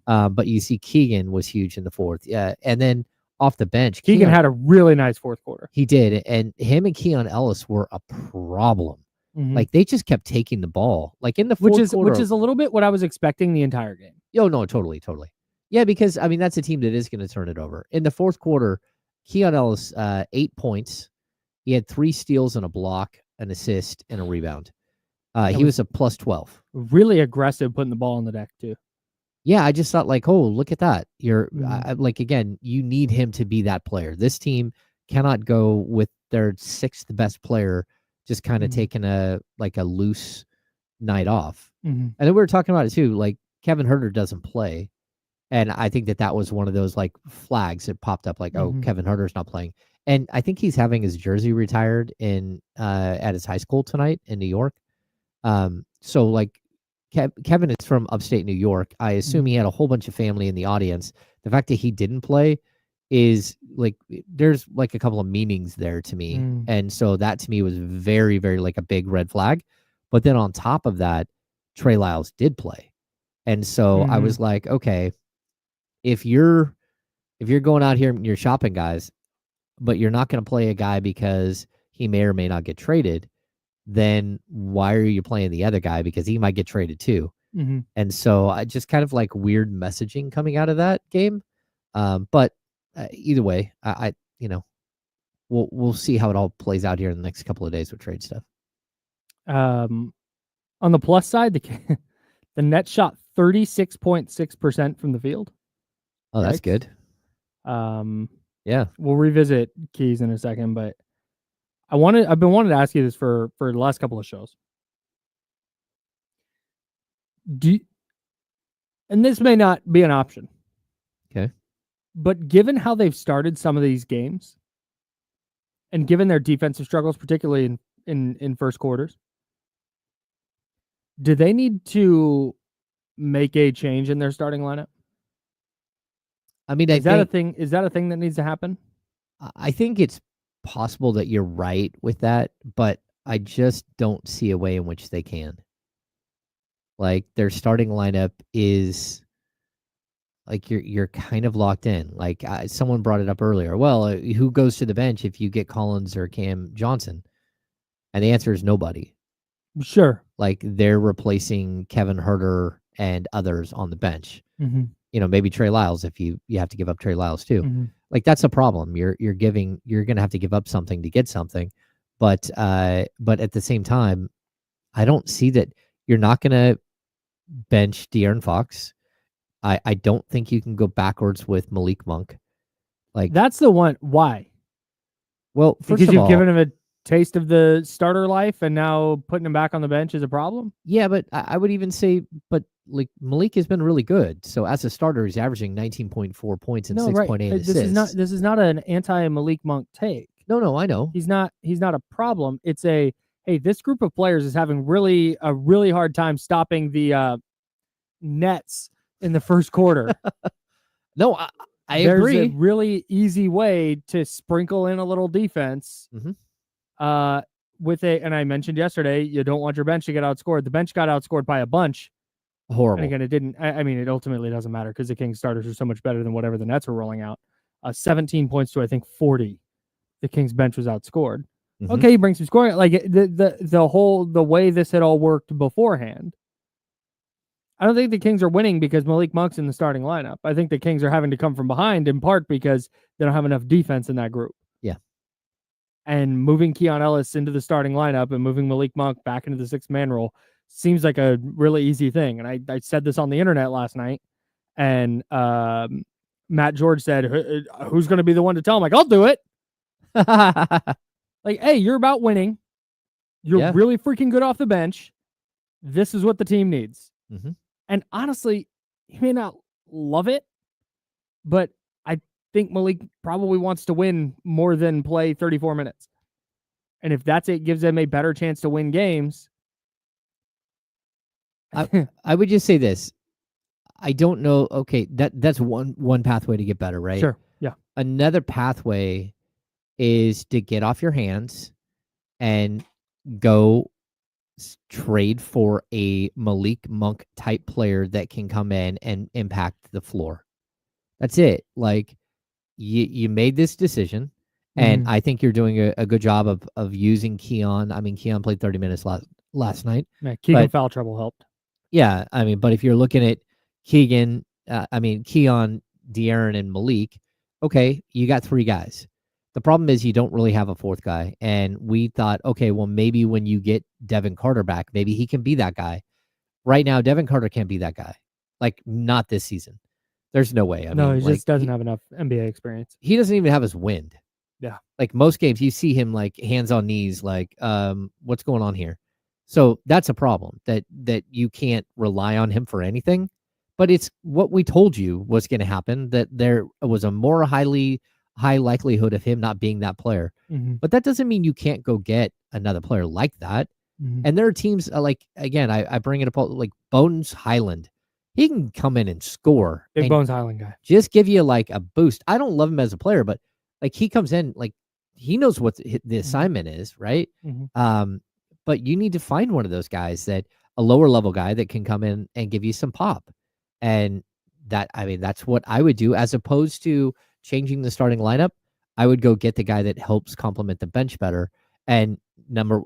Speaker 3: But you see Keegan was huge in the fourth. Yeah. And then off the bench,
Speaker 2: Keegan had a really nice fourth quarter.
Speaker 3: He did. And him and Keon Ellis were a problem. Like, they just kept taking the ball. Like, in the fourth quarter. Which
Speaker 2: is a little bit what I was expecting the entire game.
Speaker 3: Oh, no, totally. Yeah, because, I mean, that's a team that is going to turn it over. In the fourth quarter, Keon Ellis, 8 points. He had 3 steals and a block, an assist, and a rebound. He was a plus 12.
Speaker 2: Really aggressive putting the ball on the deck, too.
Speaker 3: Yeah, I just thought, like, oh, look at that. You're like, again, you need him to be that player. This team cannot go with their 6th best player just kind of
Speaker 2: Mhm.
Speaker 3: taking a loose night off.
Speaker 2: Mhm.
Speaker 3: And then we were talking about it too. Like Kevin Herter doesn't play, and I think that was one of those like flags that popped up. Like, oh,
Speaker 2: Mhm.
Speaker 3: Kevin Herter's not playing, and I think he's having his jersey retired in at his high school tonight in New York. So like Kevin is from upstate New York. I assume he had a whole bunch of family in the audience. The fact that he didn't play is like there's like a couple of meanings there to me.
Speaker 2: Mm.
Speaker 3: And so that to me was very, very like a big red flag. But then on top of that, Trey Lyles did play. And so I was like, okay, if you're going out here and you're shopping guys, but you're not going to play a guy because he may or may not get traded, then why are you playing the other guy? Because he might get traded too.
Speaker 2: Mhm.
Speaker 3: And so I just kind of like weird messaging coming out of that game. But either way, I we'll see how it all plays out here in the next couple of days with trade stuff.
Speaker 2: On the plus side, the Nets shot 36.6% from the field.
Speaker 3: Oh, that's
Speaker 2: Yikes.
Speaker 3: good. Yeah.
Speaker 2: We'll revisit keys in a second, but I've been wanting to ask you this for the last couple of shows. And this may not be an option.
Speaker 3: Okay.
Speaker 2: But given how they've started some of these games, and given their defensive struggles, particularly in first quarters, do they need to make a change in their starting lineup?
Speaker 3: I mean,
Speaker 2: Is that a thing? Is that a thing that needs to happen?
Speaker 3: I think it's possible that you're right with that, but I just don't see a way in which they can. Like their starting lineup is like you're kind of locked in. Like someone brought it up earlier. Well, who goes to the bench if you get Collins or Cam Johnson? And the answer is nobody.
Speaker 2: Sure.
Speaker 3: Like they're replacing Kevin Herter and others on the bench.
Speaker 2: Mm-hmm.
Speaker 3: You know, maybe Trey Lyles if you have to give up Trey Lyles too.
Speaker 2: Mm-hmm.
Speaker 3: Like that's a problem. You're going to have to give up something to get something. But at the same time, I don't see that you're not going to bench De'Aaron Fox. I don't think you can go backwards with Malik Monk. Like
Speaker 2: that's the one. Why?
Speaker 3: Well, first
Speaker 2: because
Speaker 3: of
Speaker 2: you've
Speaker 3: all,
Speaker 2: given him a taste of the starter life, and now putting him back on the bench is a problem.
Speaker 3: Yeah, but I would even say, but like Malik has been really good. So as a starter, he's averaging 19.4 points and 6.8 assists.
Speaker 2: This is not an anti-Malik Monk take.
Speaker 3: No, I know.
Speaker 2: He's not a problem. It's hey, this group of players is having a really hard time stopping the Nets in the first quarter.
Speaker 3: No, I
Speaker 2: There's
Speaker 3: agree.
Speaker 2: a really easy way to sprinkle in a little defense.
Speaker 3: Mm-hmm.
Speaker 2: And I mentioned yesterday, you don't want your bench to get outscored. The bench got outscored by a bunch.
Speaker 3: Horrible.
Speaker 2: And again, it didn't. I mean, it ultimately doesn't matter because the Kings starters are so much better than whatever the Nets were rolling out. 17 points to I think 40. The Kings bench was outscored. Mm-hmm. Okay, he brings some scoring. Like the way this had all worked beforehand. I don't think the Kings are winning because Malik Monk's in the starting lineup. I think the Kings are having to come from behind in part because they don't have enough defense in that group.
Speaker 3: Yeah.
Speaker 2: And moving Keon Ellis into the starting lineup and moving Malik Monk back into the sixth-man role seems like a really easy thing. And I said this on the internet last night, and Matt George said, who's going to be the one to tell him? Like, I'll do it. Like, hey, you're about winning. You're really freaking good off the bench. This is what the team needs.
Speaker 3: Mm-hmm.
Speaker 2: And honestly, he may not love it, but I think Malik probably wants to win more than play 34 minutes. And if that's it, gives them a better chance to win games.
Speaker 3: I would just say this. I don't know. Okay, that's one pathway to get better, right?
Speaker 2: Sure. Yeah.
Speaker 3: Another pathway is to get off your hands and go trade for a Malik Monk type player that can come in and impact the floor. That's it. Like you made this decision, and I think you're doing a good job of using Keon. I mean, Keon played 30 minutes last night.
Speaker 2: Yeah, Keegan foul trouble helped.
Speaker 3: Yeah, I mean, but if you're looking at Keegan, Keon, De'Aaron, and Malik, okay, you got three guys. The problem is you don't really have a fourth guy. And we thought, okay, well, maybe when you get Devin Carter back, maybe he can be that guy. Right now, Devin Carter can't be that guy. Like, not this season. There's no way.
Speaker 2: He just doesn't have enough NBA experience.
Speaker 3: He doesn't even have his wind.
Speaker 2: Yeah.
Speaker 3: Like most games, you see him like hands on knees, like, what's going on here? So that's a problem that you can't rely on him for anything. But it's what we told you was going to happen, that there was a more high likelihood of him not being that player.
Speaker 2: Mm-hmm.
Speaker 3: But that doesn't mean you can't go get another player like that.
Speaker 2: Mm-hmm.
Speaker 3: And there are teams like, again, I bring it up, like Bones Highland. He can come in and score.
Speaker 2: Big
Speaker 3: and
Speaker 2: Bones Highland guy.
Speaker 3: just give you like a boost. I don't love him as a player, but like he comes in, like he knows what the assignment is, right?
Speaker 2: Mm-hmm.
Speaker 3: But you need to find one of those guys, that a lower level guy that can come in and give you some pop. And that, I mean, that's what I would do, as opposed to changing the starting lineup. I would go get the guy that helps complement the bench better. And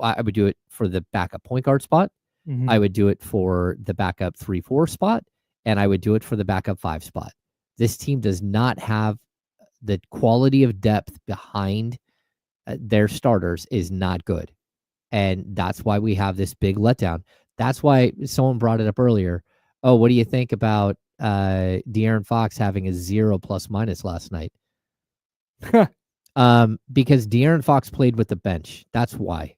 Speaker 3: I would do it for the backup point guard spot.
Speaker 2: Mm-hmm.
Speaker 3: I would do it for the backup 3-4 spot, and I would do it for the backup 5 spot. This team does not have the quality of depth behind their starters is not good. And that's why we have this big letdown. That's why someone brought it up earlier. Oh, what do you think about De'Aaron Fox having a 0 ± last night? Because De'Aaron Fox played with the bench. That's why.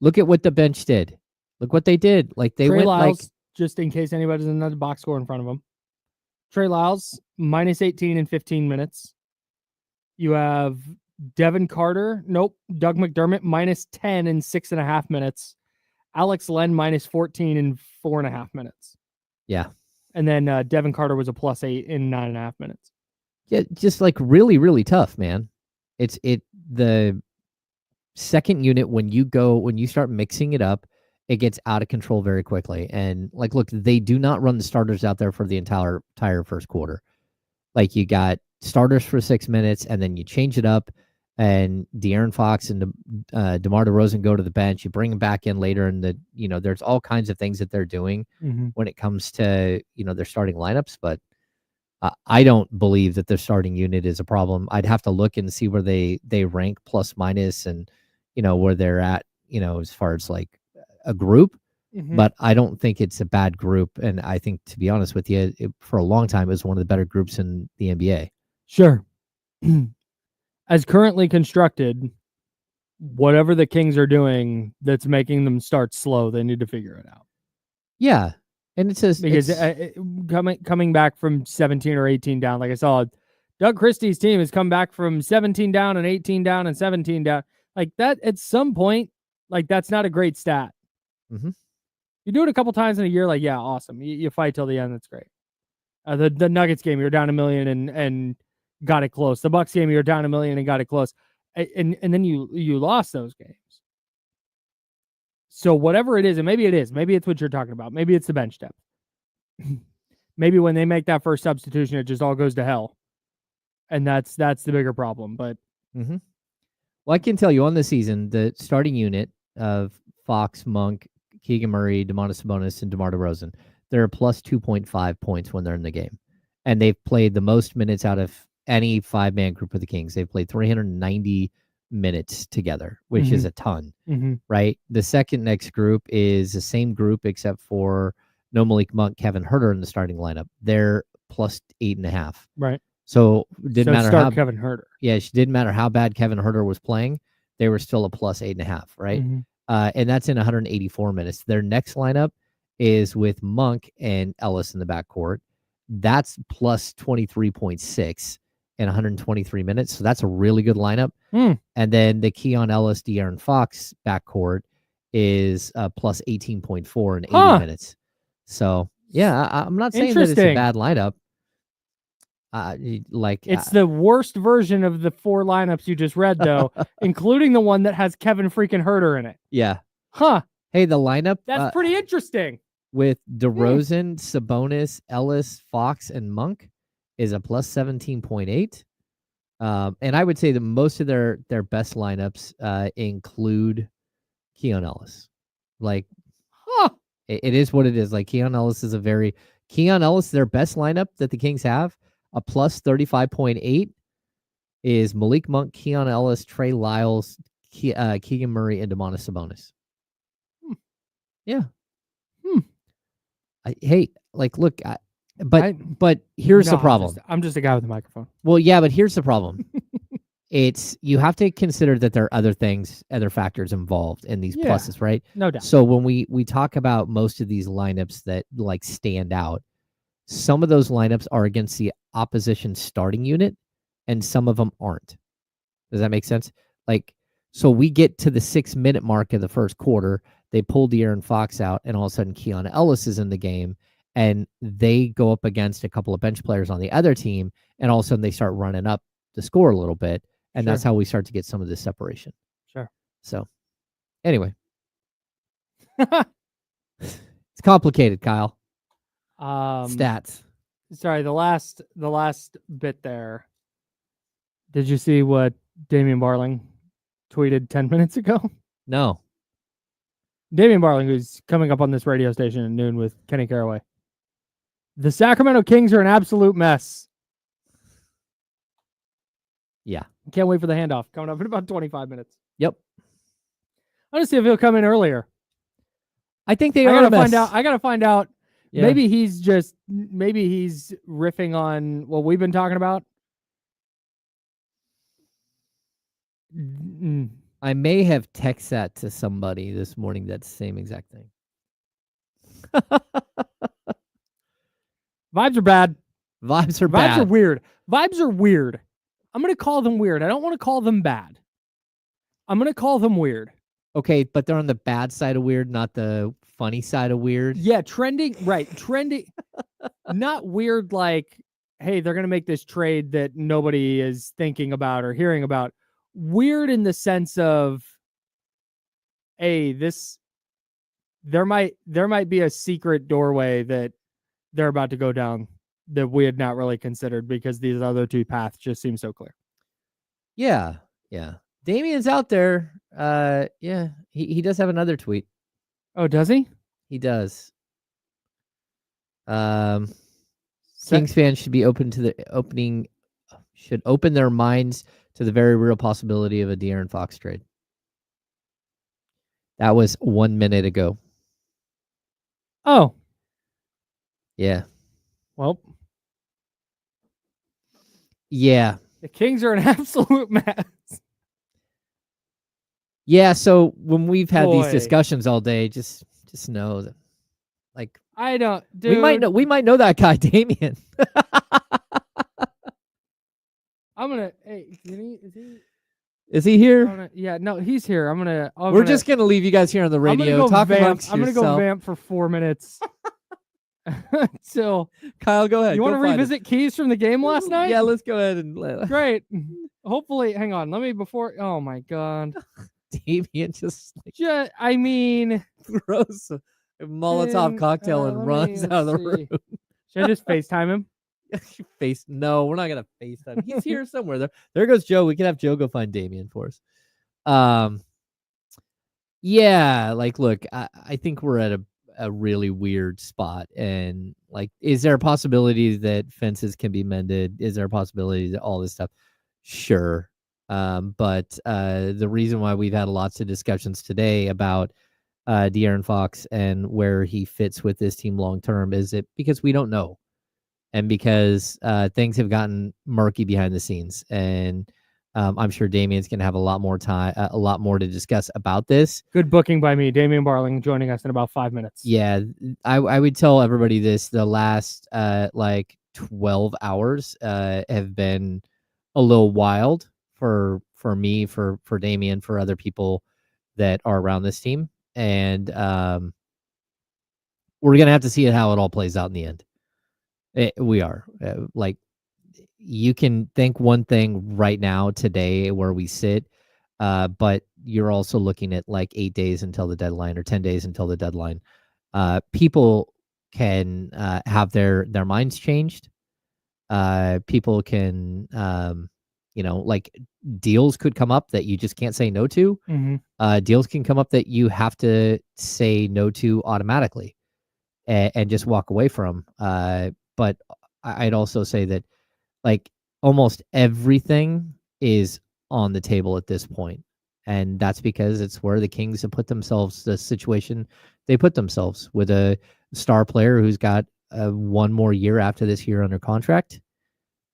Speaker 3: Look at what the bench did. Look what they did. Like they
Speaker 2: Trey
Speaker 3: went
Speaker 2: Lyles,
Speaker 3: like,
Speaker 2: just in case anybody's another box score in front of him. Trey Lyles, -18 in 15 minutes. You have Devin Carter. Nope. Doug McDermott, -10 in 6.5 minutes. Alex Len, -14 in 4.5 minutes.
Speaker 3: yeah.
Speaker 2: And then Devin Carter was a +8 in 9.5 minutes.
Speaker 3: Yeah, just like really, really tough, man. It's the second unit, when you start mixing it up, it gets out of control very quickly. And like, look, they do not run the starters out there for the entire first quarter. Like you got starters for 6 minutes, and then you change it up, and De'Aaron Fox and DeMar DeRozan go to the bench. You bring them back in later, and there's all kinds of things that they're doing when it comes to their starting lineups. But I don't believe that their starting unit is a problem. I'd have to look and see where they rank plus minus, and where they're at as far as like a group. But I don't think it's a bad group. And I think, to be honest with you, for a long time, it was one of the better groups in the NBA.
Speaker 2: Sure. As currently constructed, whatever the Kings are doing that's making them start slow, they need to figure it out.
Speaker 3: Yeah. And it says,
Speaker 2: because coming back from 17 or 18 down, like I saw, Doug Christie's team has come back from 17 down and 18 down and 17 down. Like that, at some point, like that's not a great stat. You do it a couple times in a year, like, yeah, awesome. You fight till the end. That's great. The Nuggets game, you're down 1 million and got it close. The Bucks game, you're down 1 million and got it close. And then you lost those games. So whatever it is, and maybe it's what you're talking about. Maybe it's the bench depth. Maybe when they make that first substitution, it just all goes to hell. And that's the bigger problem. But
Speaker 3: well, I can tell you on the season, the starting unit of Fox, Monk, Keegan Murray, Domantas Sabonis, and DeMar DeRozan, they're plus 2.5 points when they're in the game. And they've played the most minutes out of any 5-man group of the Kings. They've played 390 minutes together, which is a ton, right? The second next group is the same group, except for no Malik Monk, Kevin Huerter in the starting lineup. They're plus 8.5.
Speaker 2: Right.
Speaker 3: So it didn't matter how
Speaker 2: Kevin Huerter.
Speaker 3: Yeah, it didn't matter how bad Kevin Huerter was playing. They were still a plus 8.5, right? And that's in 184 minutes. Their next lineup is with Monk and Ellis in the backcourt. That's plus 23.6 in 123 minutes. So that's a really good lineup. And then the Keon Ellis, De'Aaron Fox backcourt is plus 18.4 in 80 minutes. So, yeah, I'm not saying that it's a bad lineup.
Speaker 2: It's the worst version of the 4 lineups you just read, though, including the one that has Kevin freaking Huerter in it.
Speaker 3: Yeah.
Speaker 2: Huh.
Speaker 3: Hey, the lineup.
Speaker 2: That's pretty interesting.
Speaker 3: With DeRozan, Sabonis, Ellis, Fox, and Monk is a plus 17.8. And I would say that most of their best lineups include Keon Ellis. Like, it is what it is. Like, Keon Ellis, their best lineup that the Kings have, a plus 35.8 is Malik Monk, Keon Ellis, Trey Lyles, Keegan Murray, and Domantas Sabonis. Yeah. Look, but here's the problem.
Speaker 2: I'm just a guy with a microphone.
Speaker 3: Well, yeah, but here's the problem. you have to consider that there are other things, other factors involved in these
Speaker 2: Yeah.
Speaker 3: pluses, right?
Speaker 2: No doubt.
Speaker 3: So when we talk about most of these lineups that like stand out, some of those lineups are against the opposition starting unit, and some of them aren't. Does that make sense? Like, so we get to the 6-minute mark of the first quarter, they pull De'Aaron Fox out, and all of a sudden Keon Ellis is in the game, and they go up against a couple of bench players on the other team, and all of a sudden they start running up the score a little bit, and that's how we start to get some of this separation.
Speaker 2: Sure.
Speaker 3: So, anyway, it's complicated, Kyle. Stats.
Speaker 2: Sorry, the last bit there. Did you see what Damian Barling tweeted 10 minutes ago?
Speaker 3: No.
Speaker 2: Damian Barling, who's coming up on this radio station at noon with Kenny Caraway. The Sacramento Kings are an absolute mess.
Speaker 3: Yeah.
Speaker 2: Can't wait for the handoff coming up in about 25 minutes.
Speaker 3: Yep.
Speaker 2: I want to see if he'll come in earlier.
Speaker 3: I think they
Speaker 2: I
Speaker 3: are
Speaker 2: gotta
Speaker 3: a mess.
Speaker 2: find out. I gotta find out.
Speaker 3: Yeah.
Speaker 2: Maybe he's riffing on what we've been talking about.
Speaker 3: I may have texted that to somebody this morning. That same exact thing.
Speaker 2: Vibes are bad.
Speaker 3: Vibes are
Speaker 2: Vibes
Speaker 3: bad.
Speaker 2: are weird. Vibes are weird. I'm going to call them weird. I don't want to call them bad. I'm going to call them weird.
Speaker 3: Okay, but they're on the bad side of weird, not the funny side of weird.
Speaker 2: Yeah, trending. Right. Trending. Not weird like, hey, they're going to make this trade that nobody is thinking about or hearing about. Weird in the sense of, hey, there might be a secret doorway that they're about to go down that we had not really considered because these other two paths just seem so clear.
Speaker 3: Yeah. Damian's out there. Yeah, he does have another tweet.
Speaker 2: Oh, does he?
Speaker 3: He does. Kings fans should be open their minds to the very real possibility of a De'Aaron Fox trade. That was 1 minute ago.
Speaker 2: Oh.
Speaker 3: Yeah.
Speaker 2: Well.
Speaker 3: Yeah.
Speaker 2: The Kings are an absolute mess.
Speaker 3: Yeah, so when we've had these
Speaker 2: Boy.
Speaker 3: discussions all day, just know that, like,
Speaker 2: I don't. Dude,
Speaker 3: we might know that guy, Damian.
Speaker 2: I'm gonna. Hey, is he?
Speaker 3: Is he here?
Speaker 2: Yeah, no, he's here.
Speaker 3: We're just gonna leave you guys here on the radio.
Speaker 2: I'm
Speaker 3: gonna
Speaker 2: go vamp for 4 minutes. So,
Speaker 3: Kyle, go ahead.
Speaker 2: You want to revisit keys from the game last night?
Speaker 3: Yeah, let's go ahead and
Speaker 2: Great. Hopefully, hang on. Let me before. Oh my god.
Speaker 3: Damian just
Speaker 2: I mean,
Speaker 3: throws a Molotov cocktail and runs out of the room.
Speaker 2: Should I just FaceTime him?
Speaker 3: No, we're not gonna FaceTime. He's here somewhere. There goes Joe. We can have Joe go find Damian for us. Yeah, like, look, I think we're at a really weird spot, and like, is there a possibility that fences can be mended? Is there a possibility that all this stuff? Sure. But the reason why we've had lots of discussions today about De'Aaron Fox and where he fits with this team long term is it because we don't know, and because things have gotten murky behind the scenes, and I'm sure Damian's gonna have a lot more to discuss about this.
Speaker 2: Good booking by me, Damian Barling, joining us in about 5 minutes.
Speaker 3: Yeah, I would tell everybody this: the last like 12 hours have been a little wild for me, for Damian, for other people that are around this team, and we're gonna have to see how it all plays out in the end. We are like, you can think one thing right now today where we sit, but you're also looking at like 8 days until the deadline or 10 days until the deadline. People can have their minds changed. People can like, deals could come up that you just can't say no to.
Speaker 2: Mm-hmm.
Speaker 3: Deals can come up that you have to say no to automatically and just walk away from. But I'd also say that, like, almost everything is on the table at this point. And that's because it's where the Kings have put themselves, the situation they put themselves, with a star player who's got 1 more year after this year under contract.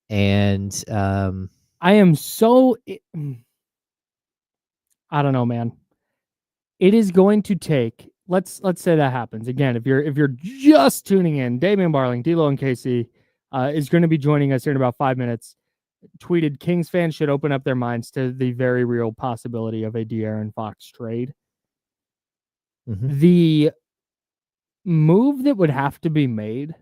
Speaker 3: And
Speaker 2: I am so. I don't know, man. It is going to take. Let's say that happens again. If you're just tuning in, Damian Barling, D'Lo, and Casey is going to be joining us here in about 5 minutes. Tweeted Kings fans should open up their minds to the very real possibility of a De'Aaron Fox trade.
Speaker 3: Mm-hmm.
Speaker 2: The move that would have to be made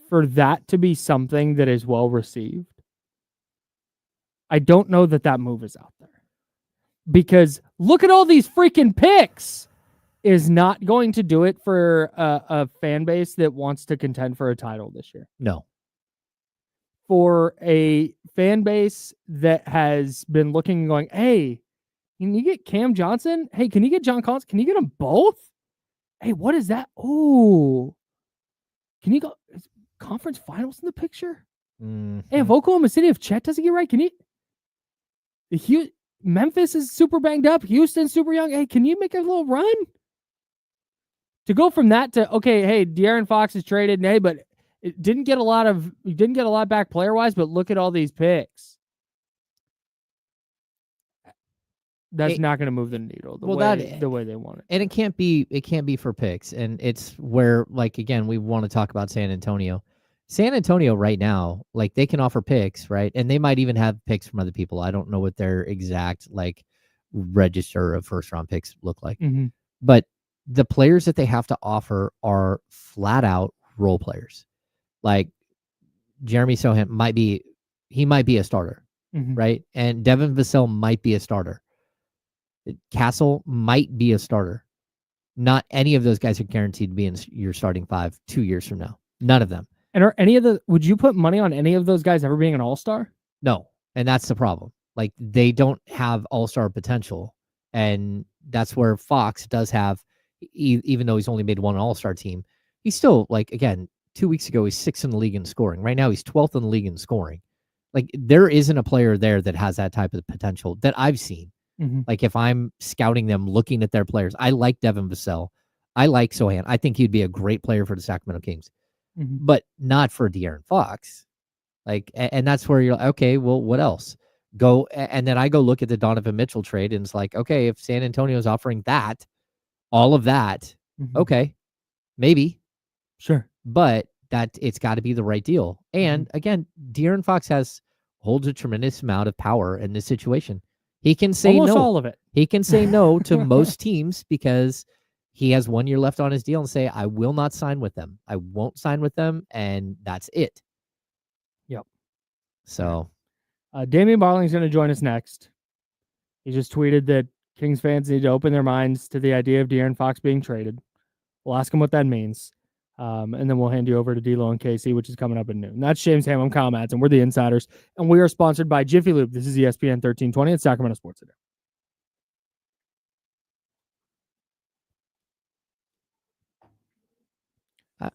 Speaker 2: for that to be something that is well received, I don't know that move is out there. Because look at all these freaking picks is not going to do it for a fan base that wants to contend for a title this year.
Speaker 3: No.
Speaker 2: For a fan base that has been looking and going, hey, can you get Cam Johnson? Hey, can you get John Collins? Can you get them both? Hey, what is that? Oh, can you go conference finals in the picture?
Speaker 3: Mm-hmm.
Speaker 2: Hey, if Oklahoma City, if Chet doesn't get right, can you? Memphis is super banged up. Houston's super young. Hey, can you make a little run? To go from that to, okay, hey, De'Aaron Fox is traded. Hey, but it didn't get a lot back player wise, but look at all these picks. That's not going to move the needle the way they want it.
Speaker 3: And it can't be for picks. And it's where, like, again, we want to talk about San Antonio. San Antonio right now, like, they can offer picks, right? And they might even have picks from other people. I don't know what their exact, like, register of first round picks look like.
Speaker 2: Mm-hmm.
Speaker 3: But the players that they have to offer are flat out role players. Like Jeremy Sohan might be a starter,
Speaker 2: Mm-hmm.
Speaker 3: right? And Devin Vassell might be a starter. Castle might be a starter. Not any of those guys are guaranteed to be in your starting 5 2 years from now. None of them.
Speaker 2: And would you put money on any of those guys ever being an all-star?
Speaker 3: No. And that's the problem. Like, they don't have all-star potential. And that's where Fox does have, even though he's only made one all-star team, he's still, like, again, 2 weeks ago, he's 6th in the league in scoring. Right now, he's 12th in the league in scoring. Like, there isn't a player there that has that type of potential that I've seen.
Speaker 2: Mm-hmm.
Speaker 3: Like, if I'm scouting them, looking at their players, I like Devin Vassell. I like Sohan. I think he'd be a great player for the Sacramento Kings, but not for De'Aaron Fox. Like, and that's where you're like, okay, well, what else? Go, and then I go look at the Donovan Mitchell trade, and it's like, okay, if San Antonio is offering that, all of that, okay, maybe,
Speaker 2: sure,
Speaker 3: but that it's got to be the right deal. And again, De'Aaron Fox holds a tremendous amount of power in this situation. He can say
Speaker 2: almost
Speaker 3: no.
Speaker 2: all of it.
Speaker 3: He can say no to most teams because he has 1 year left on his deal and say, I will not sign with them. I won't sign with them, and that's it.
Speaker 2: Yep.
Speaker 3: So
Speaker 2: Damian Barling's going to join us next. He just tweeted that Kings fans need to open their minds to the idea of De'Aaron Fox being traded. We'll ask him what that means. And then we'll hand you over to D'Lo and Casey, which is coming up at noon. That's James Ham. I'm Kyle Madsen. We're the Insiders, and we are sponsored by Jiffy Lube. This is ESPN 1320 at Sacramento Sports Today.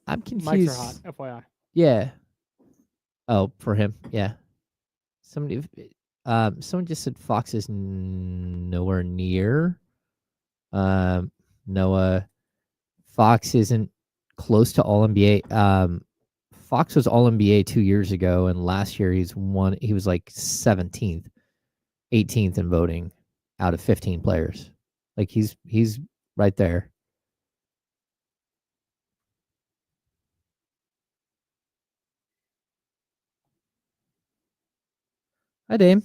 Speaker 3: I'm confused.
Speaker 2: Mics are hot, FYI.
Speaker 3: Yeah. Oh, for him. Yeah. Someone just said Fox is nowhere near. Noah, Fox isn't close to All NBA. Fox was All NBA 2 years ago, and last year he was like 17th, 18th in voting out of 15 players. Like, he's right there. Hi, Dame.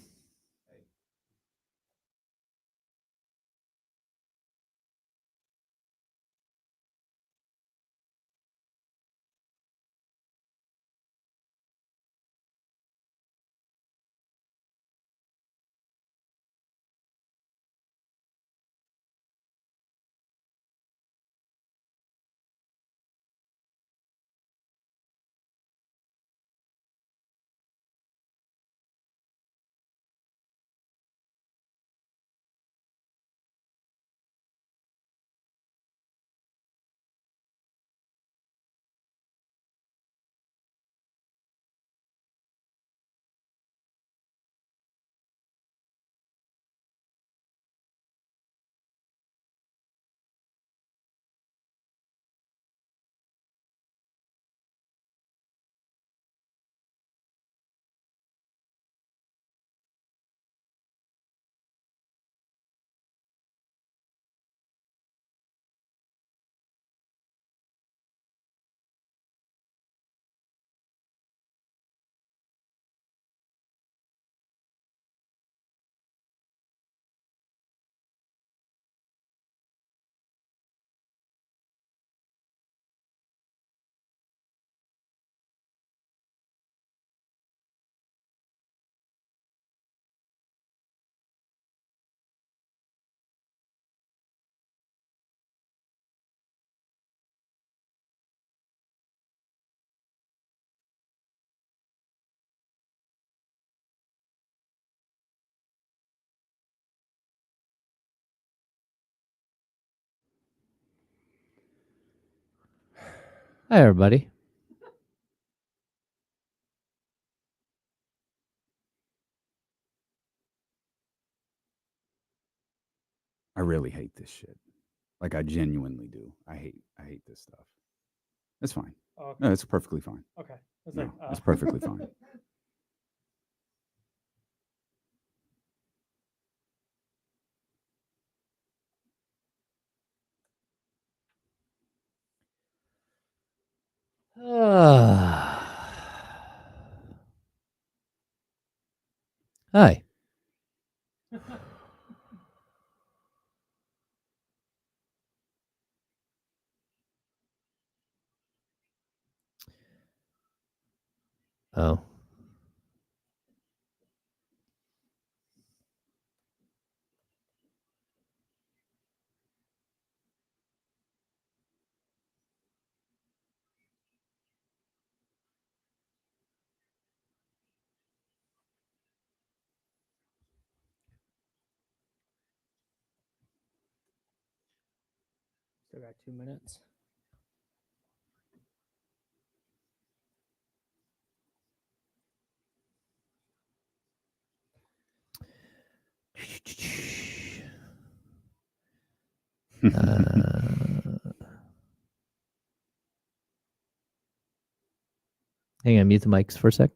Speaker 3: Hi, everybody.
Speaker 5: I really hate this shit. Like I genuinely do. I hate this stuff. It's fine.
Speaker 2: Okay.
Speaker 5: No, it's perfectly fine.
Speaker 2: Okay.
Speaker 5: No, it's perfectly fine.
Speaker 3: Hi. Oh.
Speaker 2: Still got 2 minutes.
Speaker 3: Hang on, mute the mics for a sec.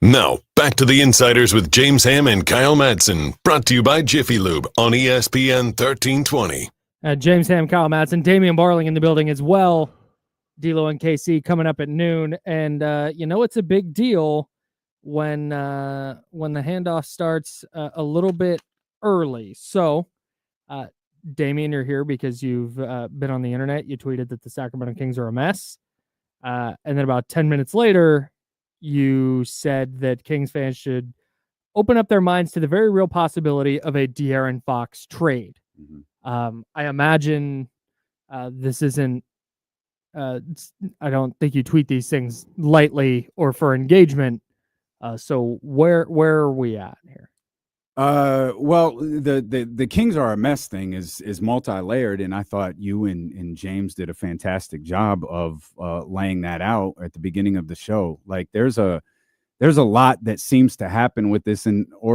Speaker 1: Now, back to the Insiders with James Ham and Kyle Madsen, brought to you by Jiffy Lube on ESPN 1320.
Speaker 2: James Ham, Kyle Madsen, Damian Barling in the building as well. D'Lo and KC coming up at noon. And, it's a big deal when the handoff starts a little bit early. So, Damian, you're here because you've been on the internet. You tweeted that the Sacramento Kings are a mess. And then about 10 minutes later, you said that Kings fans should open up their minds to the very real possibility of a De'Aaron Fox trade.
Speaker 5: Mm-hmm.
Speaker 2: I imagine this isn't, I don't think you tweet these things lightly or for engagement. So where are we at here?
Speaker 5: Well, the Kings are a mess thing is multi-layered, and I thought you and James did a fantastic job of laying that out at the beginning of the show. Like there's a lot that seems to happen with this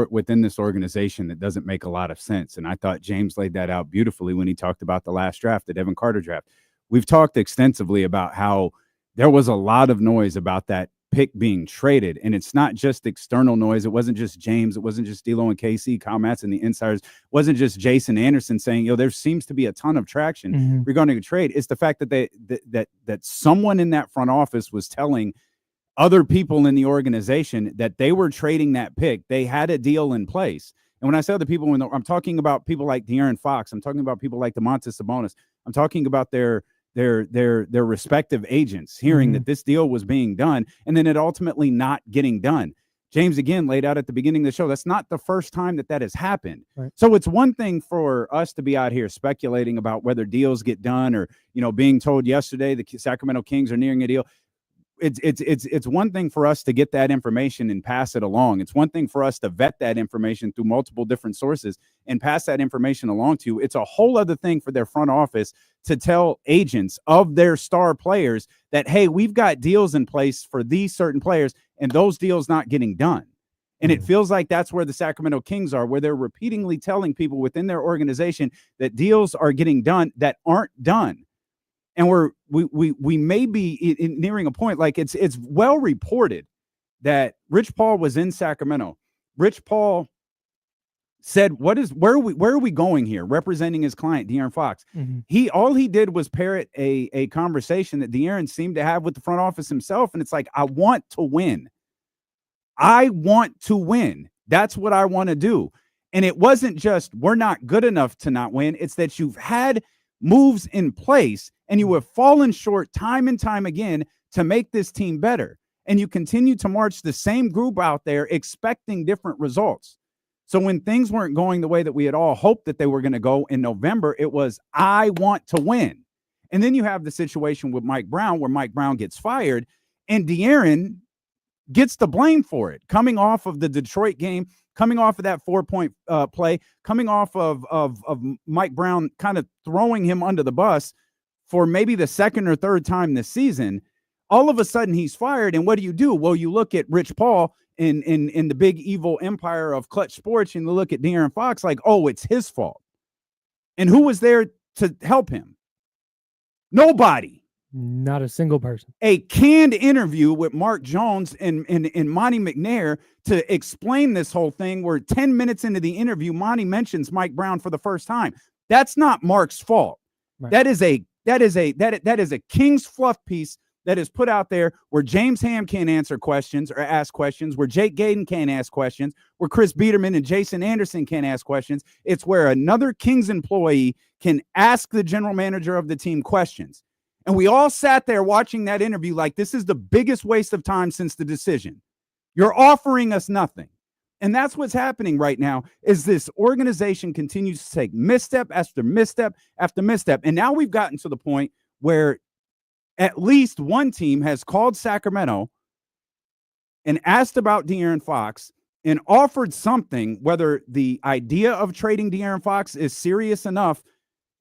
Speaker 5: within this organization that doesn't make a lot of sense. And I thought James laid that out beautifully when he talked about the last draft, the Devin Carter draft. We've talked extensively about how there was a lot of noise about that pick being traded. And it's not just external noise. It wasn't just James. It wasn't just D'Lo and KC, Kyle Matson, the insiders. It wasn't just Jason Anderson saying, there seems to be a ton of traction regarding a trade. It's the fact that that someone in that front office was telling other people in the organization that they were trading that pick. They had a deal in place. And when I say other people, I'm talking about people like De'Aaron Fox. I'm talking about people like Domantas Sabonis. I'm talking about their respective agents hearing that this deal was being done and then it ultimately not getting done. James, again, laid out at the beginning of the show, that's not the first time that has happened. Right. So it's one thing for us to be out here speculating about whether deals get done or, being told yesterday the Sacramento Kings are nearing a deal. It's one thing for us to get that information and pass it along. It's one thing for us to vet that information through multiple different sources and pass that information along to you. It's a whole other thing for their front office to tell agents of their star players that, hey, we've got deals in place for these certain players and those deals not getting done. And it feels like that's where the Sacramento Kings are, where they're repeatedly telling people within their organization that deals are getting done that aren't done. And we may be nearing a point, like it's well reported that Rich Paul was in Sacramento. Rich Paul said, where are we going here? Representing his client, De'Aaron Fox. All he did was parrot a conversation that De'Aaron seemed to have with the front office himself. And it's like, I want to win. I want to win. That's what I want to do. And it wasn't just, we're not good enough to not win. It's that you've had moves in place and you have fallen short time and time again to make this team better. And you continue to march the same group out there expecting different results. So when things weren't going the way that we had all hoped that they were going to go in November, it was, I want to win. And then you have the situation with Mike Brown where Mike Brown gets fired and De'Aaron gets the blame for it, coming off of the Detroit game, coming off of that 4-point play, coming off of Mike Brown kind of throwing him under the bus for maybe the second or third time this season. All of a sudden he's fired. And what do? Well, you look at Rich Paul in the big evil empire of Clutch Sports and you look at De'Aaron Fox like, oh, it's his fault. And who was there to help him? Nobody.
Speaker 2: Not a single person.
Speaker 5: A canned interview with Mark Jones and Monty McNair to explain this whole thing where 10 minutes into the interview, Monty mentions Mike Brown for the first time. That's not Mark's fault. Right. That is a King's fluff piece that is put out there where James Ham can't answer questions or ask questions, where Jake Gayden can't ask questions, where Chris Biederman and Jason Anderson can't ask questions. It's where another Kings employee can ask the general manager of the team questions. And we all sat there watching that interview like this is the biggest waste of time since the decision. You're offering us nothing. And that's what's happening right now is this organization continues to take misstep after misstep after misstep. And now we've gotten to the point where at least one team has called Sacramento and asked about De'Aaron Fox and offered something, whether the idea of trading De'Aaron Fox is serious enough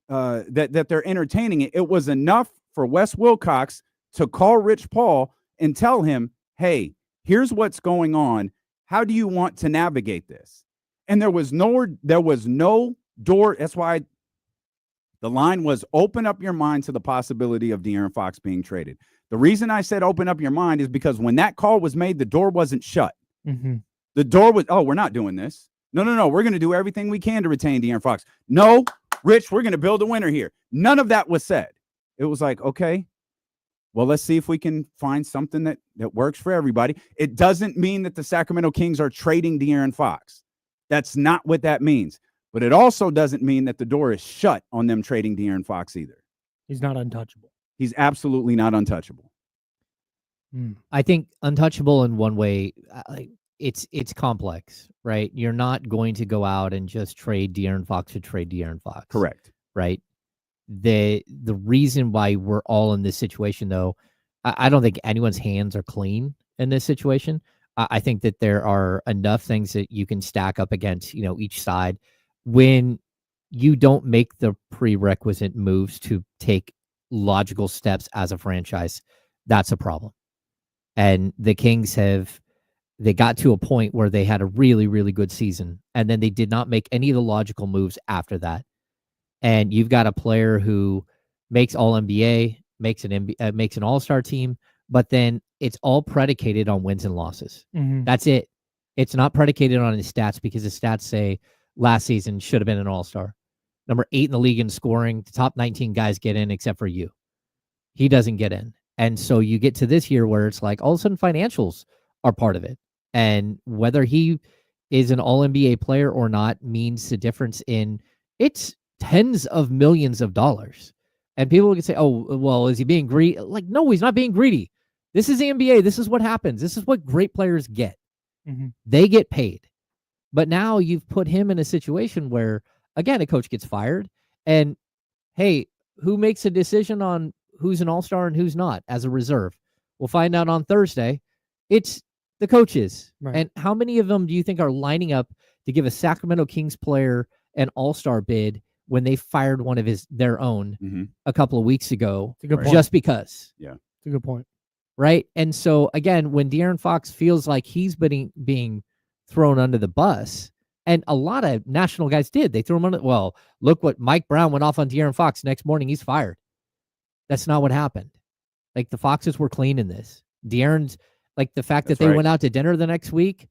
Speaker 5: that they're entertaining it. It was enough for Wes Wilcox to call Rich Paul and tell him, hey, here's what's going on. How do you want to navigate this? And there was no door. That's why the line was open up your mind to the possibility of De'Aaron Fox being traded. The reason I said open up your mind is because when that call was made, the door wasn't shut. The door was, oh, we're not doing this. No. We're going to do everything we can to retain De'Aaron Fox. No, Rich, we're going to build a winner here. None of that was said. It was like, okay, well, let's see if we can find something that works for everybody. It doesn't mean that the Sacramento Kings are trading De'Aaron Fox. That's not what that means. But it also doesn't mean that the door is shut on them trading De'Aaron Fox either.
Speaker 2: He's not untouchable.
Speaker 5: He's absolutely not untouchable.
Speaker 3: I think untouchable in one way, it's complex, right? You're not going to go out and just trade De'Aaron Fox to trade De'Aaron Fox.
Speaker 5: Correct.
Speaker 3: Right? The reason why we're all in this situation, though, I don't think anyone's hands are clean in this situation. I think that there are enough things that you can stack up against, each side. When you don't make the prerequisite moves to take logical steps as a franchise, that's a problem. And the Kings they got to a point where they had a really, really good season, and then they did not make any of the logical moves after that. And you've got a player who makes All-NBA, makes an All-Star team, but then it's all predicated on wins and losses.
Speaker 2: Mhm.
Speaker 3: That's it. It's not predicated on his stats because his stats say last season should have been an all-star. Number 8 in the league in scoring. The top 19 guys get in except for you. He doesn't get in. And so you get to this year where it's like all of a sudden financials are part of it. And whether he is an all-NBA player or not means the difference in it's tens of millions of dollars. And people can say, oh, well, is he being greedy? Like, no, he's not being greedy. This is the NBA. This is what happens. This is what great players get.
Speaker 2: Mhm.
Speaker 3: They get paid. But now you've put him in a situation where, again, a coach gets fired. And, hey, who makes a decision on who's an all-star and who's not as a reserve? We'll find out on Thursday. It's the coaches.
Speaker 2: Right.
Speaker 3: And how many of them do you think are lining up to give a Sacramento Kings player an all-star bid when they fired one of their own a couple of weeks ago
Speaker 2: It's a good point.
Speaker 3: just because?
Speaker 2: It's a good point.
Speaker 3: Right? And so, again, when De'Aaron Fox feels like he's being thrown under the bus, and a lot of national guys did. They threw him under. Well, look what Mike Brown went off on De'Aaron Fox. Next morning, he's fired. That's not what happened. Like, the Foxes were clean in this. De'Aaron's, like, the fact that they went out to dinner the next week,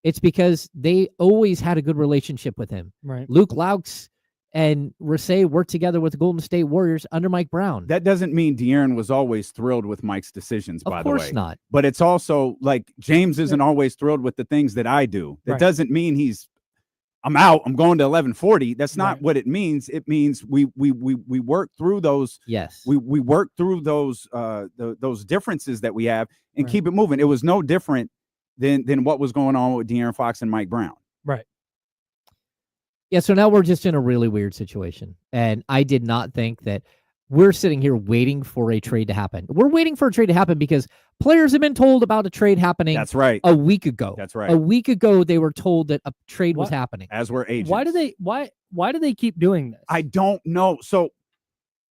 Speaker 3: it's because they always had a good relationship with him.
Speaker 2: Right.
Speaker 3: Luke Laux and Rasay worked together with the Golden State Warriors under Mike Brown.
Speaker 5: That doesn't mean De'Aaron was always thrilled with Mike's decisions, by the way.
Speaker 3: Of course not.
Speaker 5: But it's also like James isn't always thrilled with the things that I do. That
Speaker 2: Right.
Speaker 5: doesn't mean I'm out. I'm going to 1140. That's not
Speaker 2: Right.
Speaker 5: what it means. It means we work through those.
Speaker 3: Yes.
Speaker 5: We work through those differences that we have and
Speaker 2: Right.
Speaker 5: keep it moving. It was no different than what was going on with De'Aaron Fox and Mike Brown.
Speaker 2: Right.
Speaker 3: Yeah, so now we're just in a really weird situation. And I did not think that we're sitting here waiting for a trade to happen. We're waiting for a trade to happen because players have been told about a trade happening
Speaker 5: That's right.
Speaker 3: a week ago.
Speaker 5: That's right.
Speaker 3: A week ago, they were told that a trade was
Speaker 2: What?
Speaker 3: happening.
Speaker 5: As we're agents.
Speaker 2: Why do they keep doing this?
Speaker 5: I don't know. So I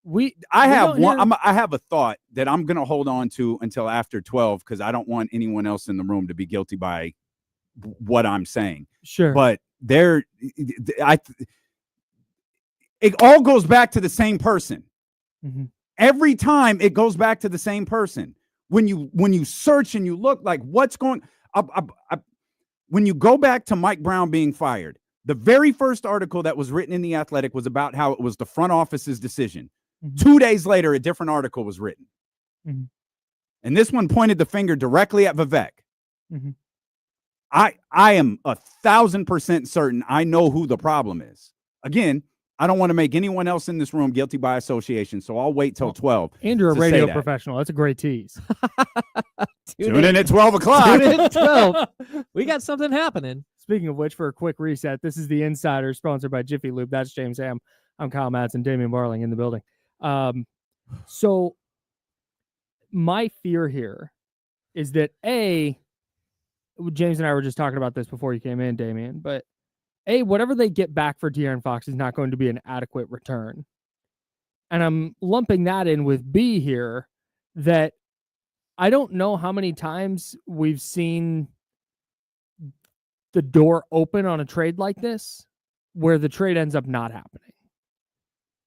Speaker 2: we
Speaker 5: have
Speaker 2: don't
Speaker 5: one.
Speaker 2: hear-
Speaker 5: I have a thought that I'm going to hold on to until after 12 because I don't want anyone else in the room to be guilty by what I'm saying.
Speaker 2: Sure.
Speaker 5: But it all goes back to the same person.
Speaker 2: Mhm.
Speaker 5: Every time it goes back to the same person. When you search and you look like what's going, when you go back to Mike Brown being fired, the very first article that was written in The Athletic was about how it was the front office's decision.
Speaker 2: Mhm.
Speaker 5: 2 days later, a different article was written.
Speaker 2: Mhm.
Speaker 5: And this one pointed the finger directly at Vivek.
Speaker 2: Mhm.
Speaker 5: I am 1,000% certain I know who the problem is. Again, I don't want to make anyone else in this room guilty by association, so I'll wait till 12.
Speaker 2: And you're a
Speaker 5: to say
Speaker 2: radio
Speaker 5: that.
Speaker 2: professional. That's a great tease.
Speaker 5: Tune in at 12 o'clock.
Speaker 3: Tune in at 12. We got something happening.
Speaker 2: Speaking of which, for a quick reset, this is the Insider, sponsored by Jiffy Lube. That's James Ham. I'm Kyle Madsen, Damian Barling in the building. So my fear here is that James and I were just talking about this before you came in, Damian, but whatever they get back for De'Aaron Fox is not going to be an adequate return. And I'm lumping that in with B here, that I don't know how many times we've seen the door open on a trade like this where the trade ends up not happening.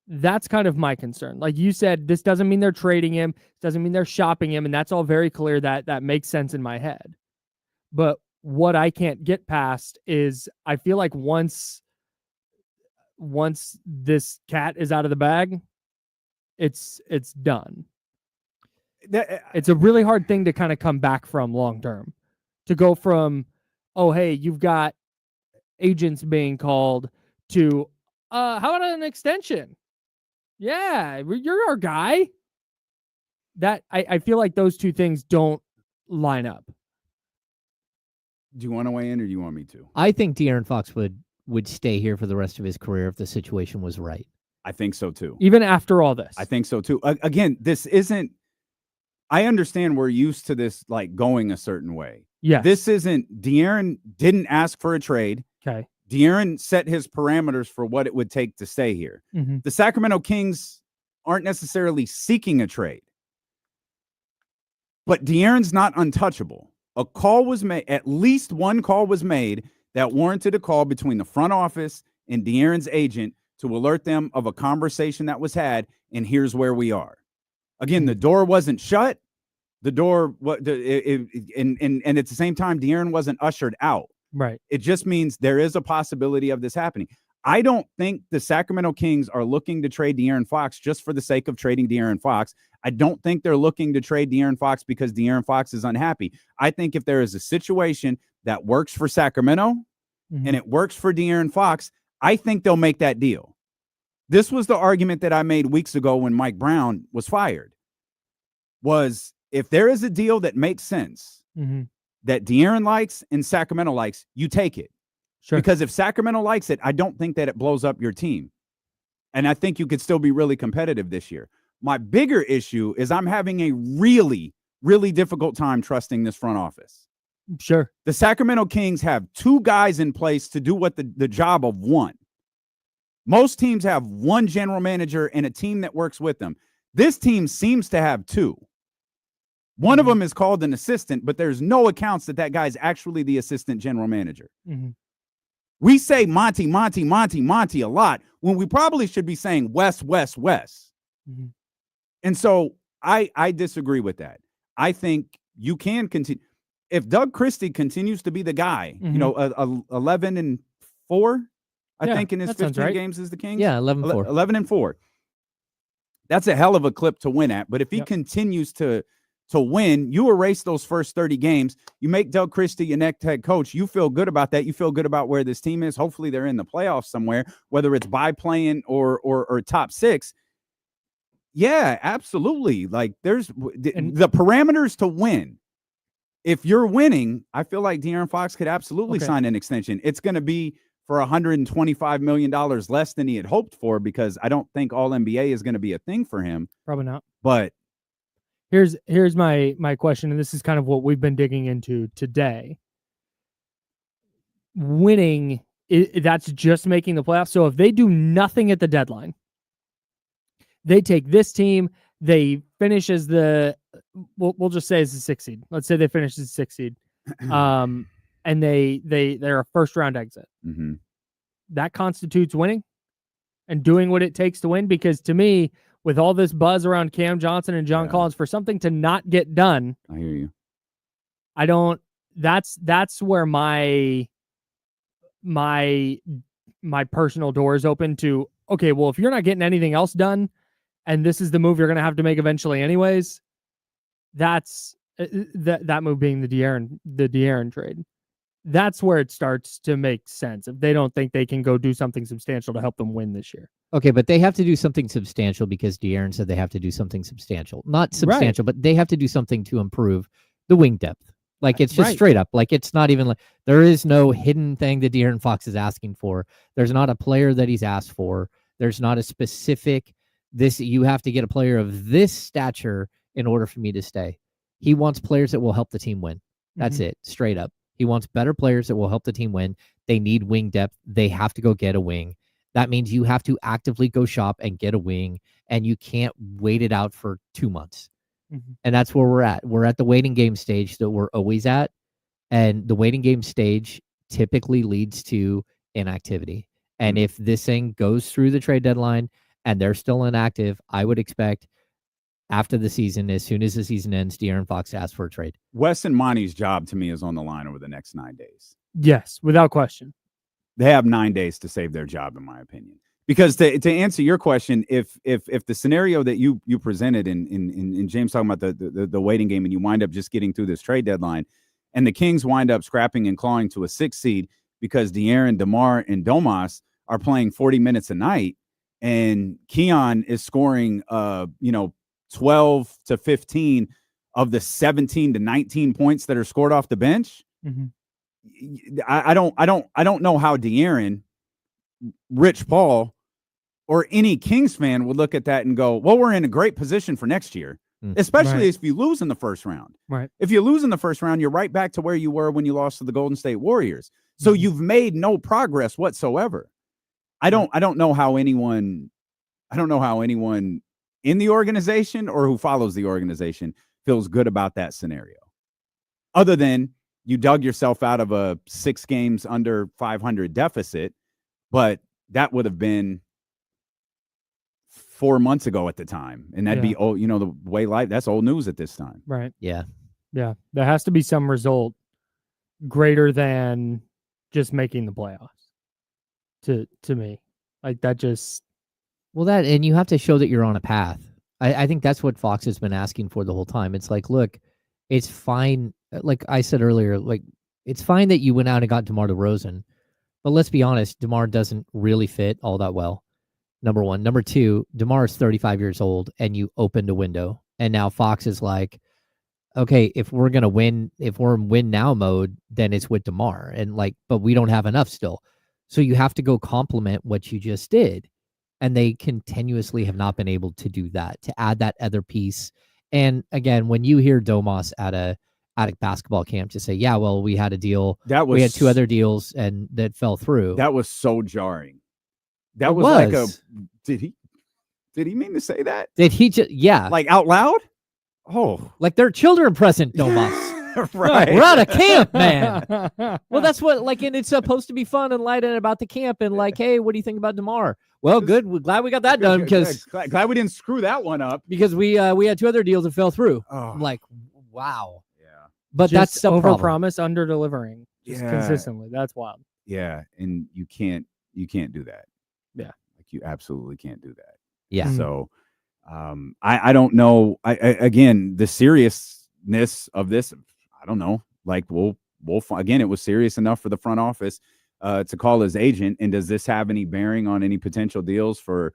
Speaker 2: That's kind of my concern. Like you said, this doesn't mean they're trading him, doesn't mean they're shopping him, and that's all very clear. That makes sense in my head. But what I can't get past is I feel like once this cat is out of the bag, it's done. It's a really hard thing to kind of come back from long term. To go from, oh, hey, you've got agents being called to, how about an extension? Yeah, you're our guy. That I feel like those two things don't line up.
Speaker 5: Do you want to weigh in or do you want me to?
Speaker 3: I think De'Aaron Fox would stay here for the rest of his career if the situation was right.
Speaker 5: I think so too.
Speaker 2: Even after all this.
Speaker 5: I think so too. Again, this isn't, I understand we're used to this like going a certain way.
Speaker 2: Yeah.
Speaker 5: This isn't, De'Aaron didn't ask for a trade.
Speaker 2: Okay.
Speaker 5: De'Aaron set his parameters for what it would take to stay here.
Speaker 2: Mm-hmm.
Speaker 5: The Sacramento Kings aren't necessarily seeking a trade, but De'Aaron's not untouchable. A call was made, at least one call was made that warranted a call between the front office and De'Aaron's agent to alert them of a conversation that was had, and here's where we are. Again, the door wasn't shut, The door, and at the same time, De'Aaron wasn't ushered out.
Speaker 2: Right.
Speaker 5: It just means there is a possibility of this happening. I don't think the Sacramento Kings are looking to trade De'Aaron Fox just for the sake of trading De'Aaron Fox. I don't think they're looking to trade De'Aaron Fox because De'Aaron Fox is unhappy. I think if there is a situation that works for Sacramento and it works for De'Aaron Fox, I think they'll make that deal. This was the argument that I made weeks ago when Mike Brown was fired, was if there is a deal that makes sense, that De'Aaron likes and Sacramento likes, you take it.
Speaker 2: Sure.
Speaker 5: Because if Sacramento likes it, I don't think that it blows up your team. And I think you could still be really competitive this year. My bigger issue is I'm having a really, really difficult time trusting this front office.
Speaker 2: Sure.
Speaker 5: The Sacramento Kings have two guys in place to do what the job of one. Most teams have one general manager and a team that works with them. This team seems to have two. One of them is called an assistant, but there's no accounts that guy's actually the assistant general manager. We say Monty a lot when we probably should be saying Wes. And so I disagree with that. I think you can continue. If Doug Christie continues to be the guy, 11-4, I think in his 15 games as the Kings.
Speaker 3: Yeah, 11-4.
Speaker 5: 11-4. That's a hell of a clip to win at. But if he continues to win, you erase those first 30 games. You make Doug Christie your next head coach. You feel good about that. You feel good about where this team is. Hopefully they're in the playoffs somewhere, whether it's by playing or top six. Yeah, absolutely. Like there's the parameters to win. If you're winning, I feel like De'Aaron Fox could absolutely sign an extension. It's going to be for $125 million less than he had hoped for, because I don't think all NBA is going to be a thing for him.
Speaker 2: Probably not.
Speaker 5: But
Speaker 2: here's my question, and this is kind of what we've been digging into today. Winning, that's just making the playoffs. So if they do nothing at the deadline, they take this team, they finish as we'll just say as the 6th seed. Let's say they finish as the 6th seed. And they're a first round exit. That constitutes winning and doing what it takes to win. Because to me, with all this buzz around Cam Johnson and John Collins, for something to not get done,
Speaker 5: I hear you.
Speaker 2: I don't. That's where my personal door is open to. Okay, well, if you're not getting anything else done, and this is the move you're going to have to make eventually, anyways, that's that move being the De'Aaron trade. That's where it starts to make sense. If they don't think they can go do something substantial to help them win this year.
Speaker 3: Okay, but they have to do something substantial because De'Aaron said they have to do something substantial. Not substantial, but they have to do something to improve the wing depth. Like, it's just straight up. Like, it's not even like there is no hidden thing that De'Aaron Fox is asking for. There's not a player that he's asked for. There's not a specific, you have to get a player of this stature in order for me to stay. He wants players that will help the team win. That's it, straight up. He wants better players that will help the team win. They need wing depth. They have to go get a wing. That means you have to actively go shop and get a wing, and you can't wait it out for 2 months. And that's where we're at. We're at the waiting game stage that we're always at. And the waiting game stage typically leads to inactivity. And if this thing goes through the trade deadline and they're still inactive, I would expect after the season, as soon as the season ends, De'Aaron Fox asks for a trade.
Speaker 5: Wes and Monty's job to me is on the line over the next 9 days.
Speaker 2: Yes, without question.
Speaker 5: They have 9 days to save their job, in my opinion. Because to answer your question, if the scenario that you presented in James talking about the waiting game, and you wind up just getting through this trade deadline, and the Kings wind up scrapping and clawing to a 6th seed because De'Aaron, DeMar, and Domas are playing 40 minutes a night, and Keon is scoring 12 to 15 of the 17 to 19 points that are scored off the bench. I don't know how De'Aaron, Rich Paul, or any Kings fan would look at that and go, well, we're in a great position for next year, especially if you lose in the first round. Right. If you lose in the first round, you're right back to where you were when you lost to the Golden State Warriors. So you've made no progress whatsoever. I don't know how anyone in the organization or who follows the organization feels good about that scenario, other than you dug yourself out of a 6 games under 500 deficit, but that would have been 4 months ago at the time, and that'd be old. You know, the way life, that's old news at this time.
Speaker 2: Right.
Speaker 3: Yeah.
Speaker 2: Yeah. There has to be some result greater than just making the playoffs. To me, like that just.
Speaker 3: Well, and you have to show that you're on a path. I think that's what Fox has been asking for the whole time. It's like, look, it's fine. Like I said earlier, like it's fine that you went out and got DeMar DeRozan, but let's be honest, DeMar doesn't really fit all that well. Number one. Number two, DeMar is 35 years old, and you opened a window, and now Fox is like, okay, if we're gonna win, if we're in win now mode, then it's with DeMar, and like, but we don't have enough still, so you have to go complement what you just did. And they continuously have not been able to do that, to add that other piece. And again, when you hear Domas at a basketball camp to say, yeah, well, we had a deal. We had 2 other deals and that fell through.
Speaker 5: That was so jarring. That was like did he mean to say that?
Speaker 3: Did he just, yeah.
Speaker 5: Like out loud? Oh.
Speaker 3: Like they're children present, Domas.
Speaker 5: Right.
Speaker 3: We're out of camp, man. Well, that's what, like, and it's supposed to be fun and light and about the camp and like, hey, what do you think about DeMar? Well, good. We're glad we got that done because
Speaker 5: glad we didn't screw that one up
Speaker 3: because we had 2 other deals that fell through.
Speaker 5: Oh.
Speaker 3: I'm like, wow.
Speaker 5: Yeah.
Speaker 3: But
Speaker 2: Just
Speaker 3: that's the
Speaker 2: over
Speaker 3: problem.
Speaker 2: promise, under delivering consistently. That's wild.
Speaker 5: Yeah, and you can't do that.
Speaker 2: Yeah.
Speaker 5: Like you absolutely can't do that.
Speaker 3: Yeah.
Speaker 5: So I don't know. I again, the seriousness of this, I don't know. Like we'll again, it was serious enough for the front office to call his agent. And does this have any bearing on any potential deals for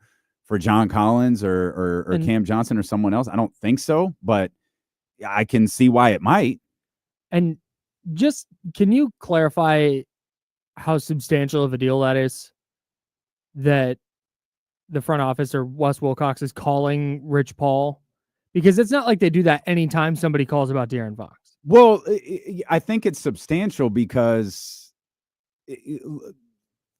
Speaker 5: John Collins or Cam Johnson or someone else? I don't think so, but I can see why it might.
Speaker 2: And just, can you clarify how substantial of a deal that is that the front office or Wes Wilcox is calling Rich Paul? Because it's not like they do that anytime somebody calls about De'Aaron Fox.
Speaker 5: Well, I think it's substantial because,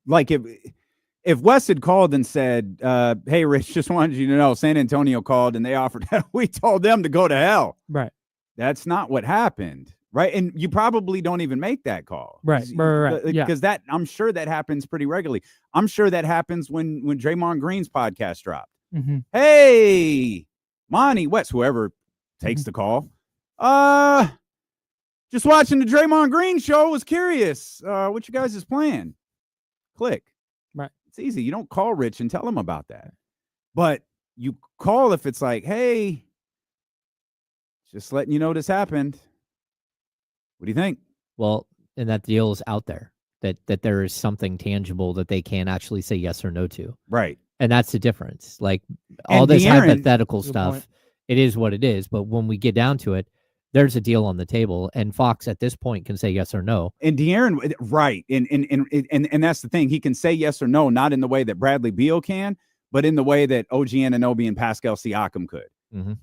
Speaker 5: like, if Wes had called and said, hey, Rich, just wanted you to know San Antonio called and they offered that, we told them to go to hell.
Speaker 2: Right.
Speaker 5: That's not what happened. Right. And you probably don't even make that call.
Speaker 2: Right. Yeah.
Speaker 5: Because I'm sure that happens pretty regularly. I'm sure that happens when Draymond Green's podcast dropped.
Speaker 2: Mm-hmm.
Speaker 5: Hey, Monty, Wes, whoever takes the call. Just watching the Draymond Green show, was curious what you guys is playing. Click.
Speaker 2: Right.
Speaker 5: It's easy. You don't call Rich and tell him about that. But you call if it's like, hey, just letting you know this happened. What do you think?
Speaker 3: Well, and that deal is out there, that there is something tangible that they can actually say yes or no to.
Speaker 5: Right.
Speaker 3: And that's the difference. Like all this hypothetical stuff, it is what it is. But when we get down to it, there's a deal on the table, and Fox at this point can say yes or no.
Speaker 5: And De'Aaron, right, and that's the thing. He can say yes or no, not in the way that Bradley Beal can, but in the way that OG Anunoby and Pascal Siakam could.
Speaker 3: Mm-hmm.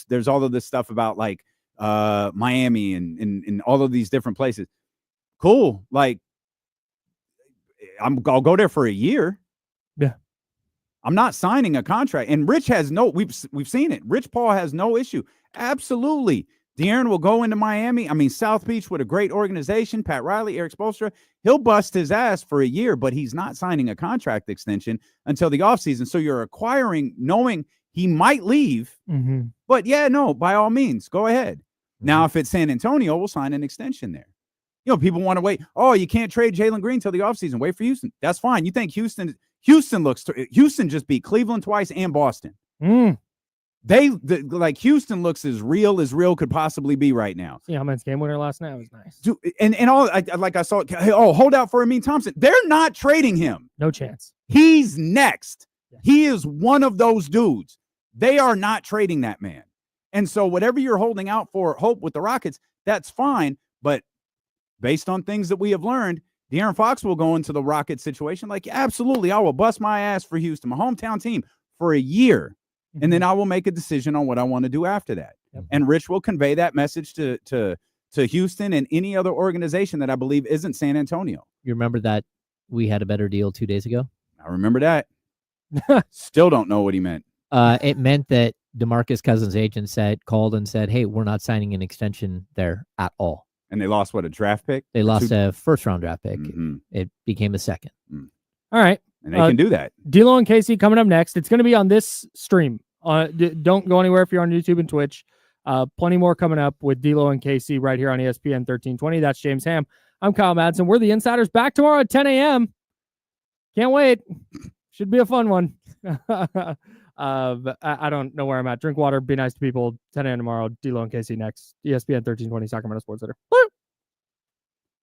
Speaker 5: There's all of this stuff about like Miami and all of these different places. Cool, like I'll go there for a year.
Speaker 2: Yeah.
Speaker 5: I'm not signing a contract. And Rich has we've seen it. Rich Paul has no issue. Absolutely. De'Aaron will go into Miami. I mean, South Beach with a great organization, Pat Riley, Eric Spoelstra. He'll bust his ass for a year, but he's not signing a contract extension until the offseason. So you're acquiring knowing he might leave.
Speaker 2: Mm-hmm.
Speaker 5: But yeah, no, by all means, go ahead. Mm-hmm. Now, if it's San Antonio, we'll sign an extension there. You know, people want to wait. Oh, you can't trade Jalen Green till the offseason. Wait for Houston. That's fine. You think Houston just beat Cleveland twice and Boston. Houston looks as real could possibly be right now.
Speaker 2: Yeah, Men's game winner last night was nice.
Speaker 5: I saw. Hold out for Amin Thompson. They're not trading him.
Speaker 2: No chance.
Speaker 5: He's next.
Speaker 2: Yeah.
Speaker 5: He is one of those dudes. They are not trading that man. And so whatever you're holding out for hope with the Rockets, that's fine. But based on things that we have learned, De'Aaron Fox will go into the Rockets situation like, absolutely, I will bust my ass for Houston, my hometown team, for a year. Mm-hmm. And then I will make a decision on what I want to do after that. Yep. And Rich will convey that message to Houston and any other organization that I believe isn't San Antonio.
Speaker 3: You remember that we had a better deal 2 days ago?
Speaker 5: I remember that. Still don't know what he meant.
Speaker 3: It meant that DeMarcus Cousins' agent called and said, hey, we're not signing an extension there at all.
Speaker 5: And they lost, what, a draft pick?
Speaker 3: They lost a first-round draft pick.
Speaker 5: Mm-hmm.
Speaker 3: It became a second.
Speaker 2: All right.
Speaker 5: and they can do that.
Speaker 2: D'Lo and Casey coming up next. It's going to be on this stream. Don't go anywhere if you're on YouTube and Twitch. Plenty more coming up with D'Lo and Casey right here on ESPN 1320. That's James Ham. I'm Kyle Madsen. We're the Insiders, back tomorrow at 10 a.m. Can't wait. Should be a fun one. I don't know where I'm at. Drink water. Be nice to people. 10 a.m. tomorrow. D'Lo and Casey next. ESPN 1320 Sacramento Sports Center. Woo!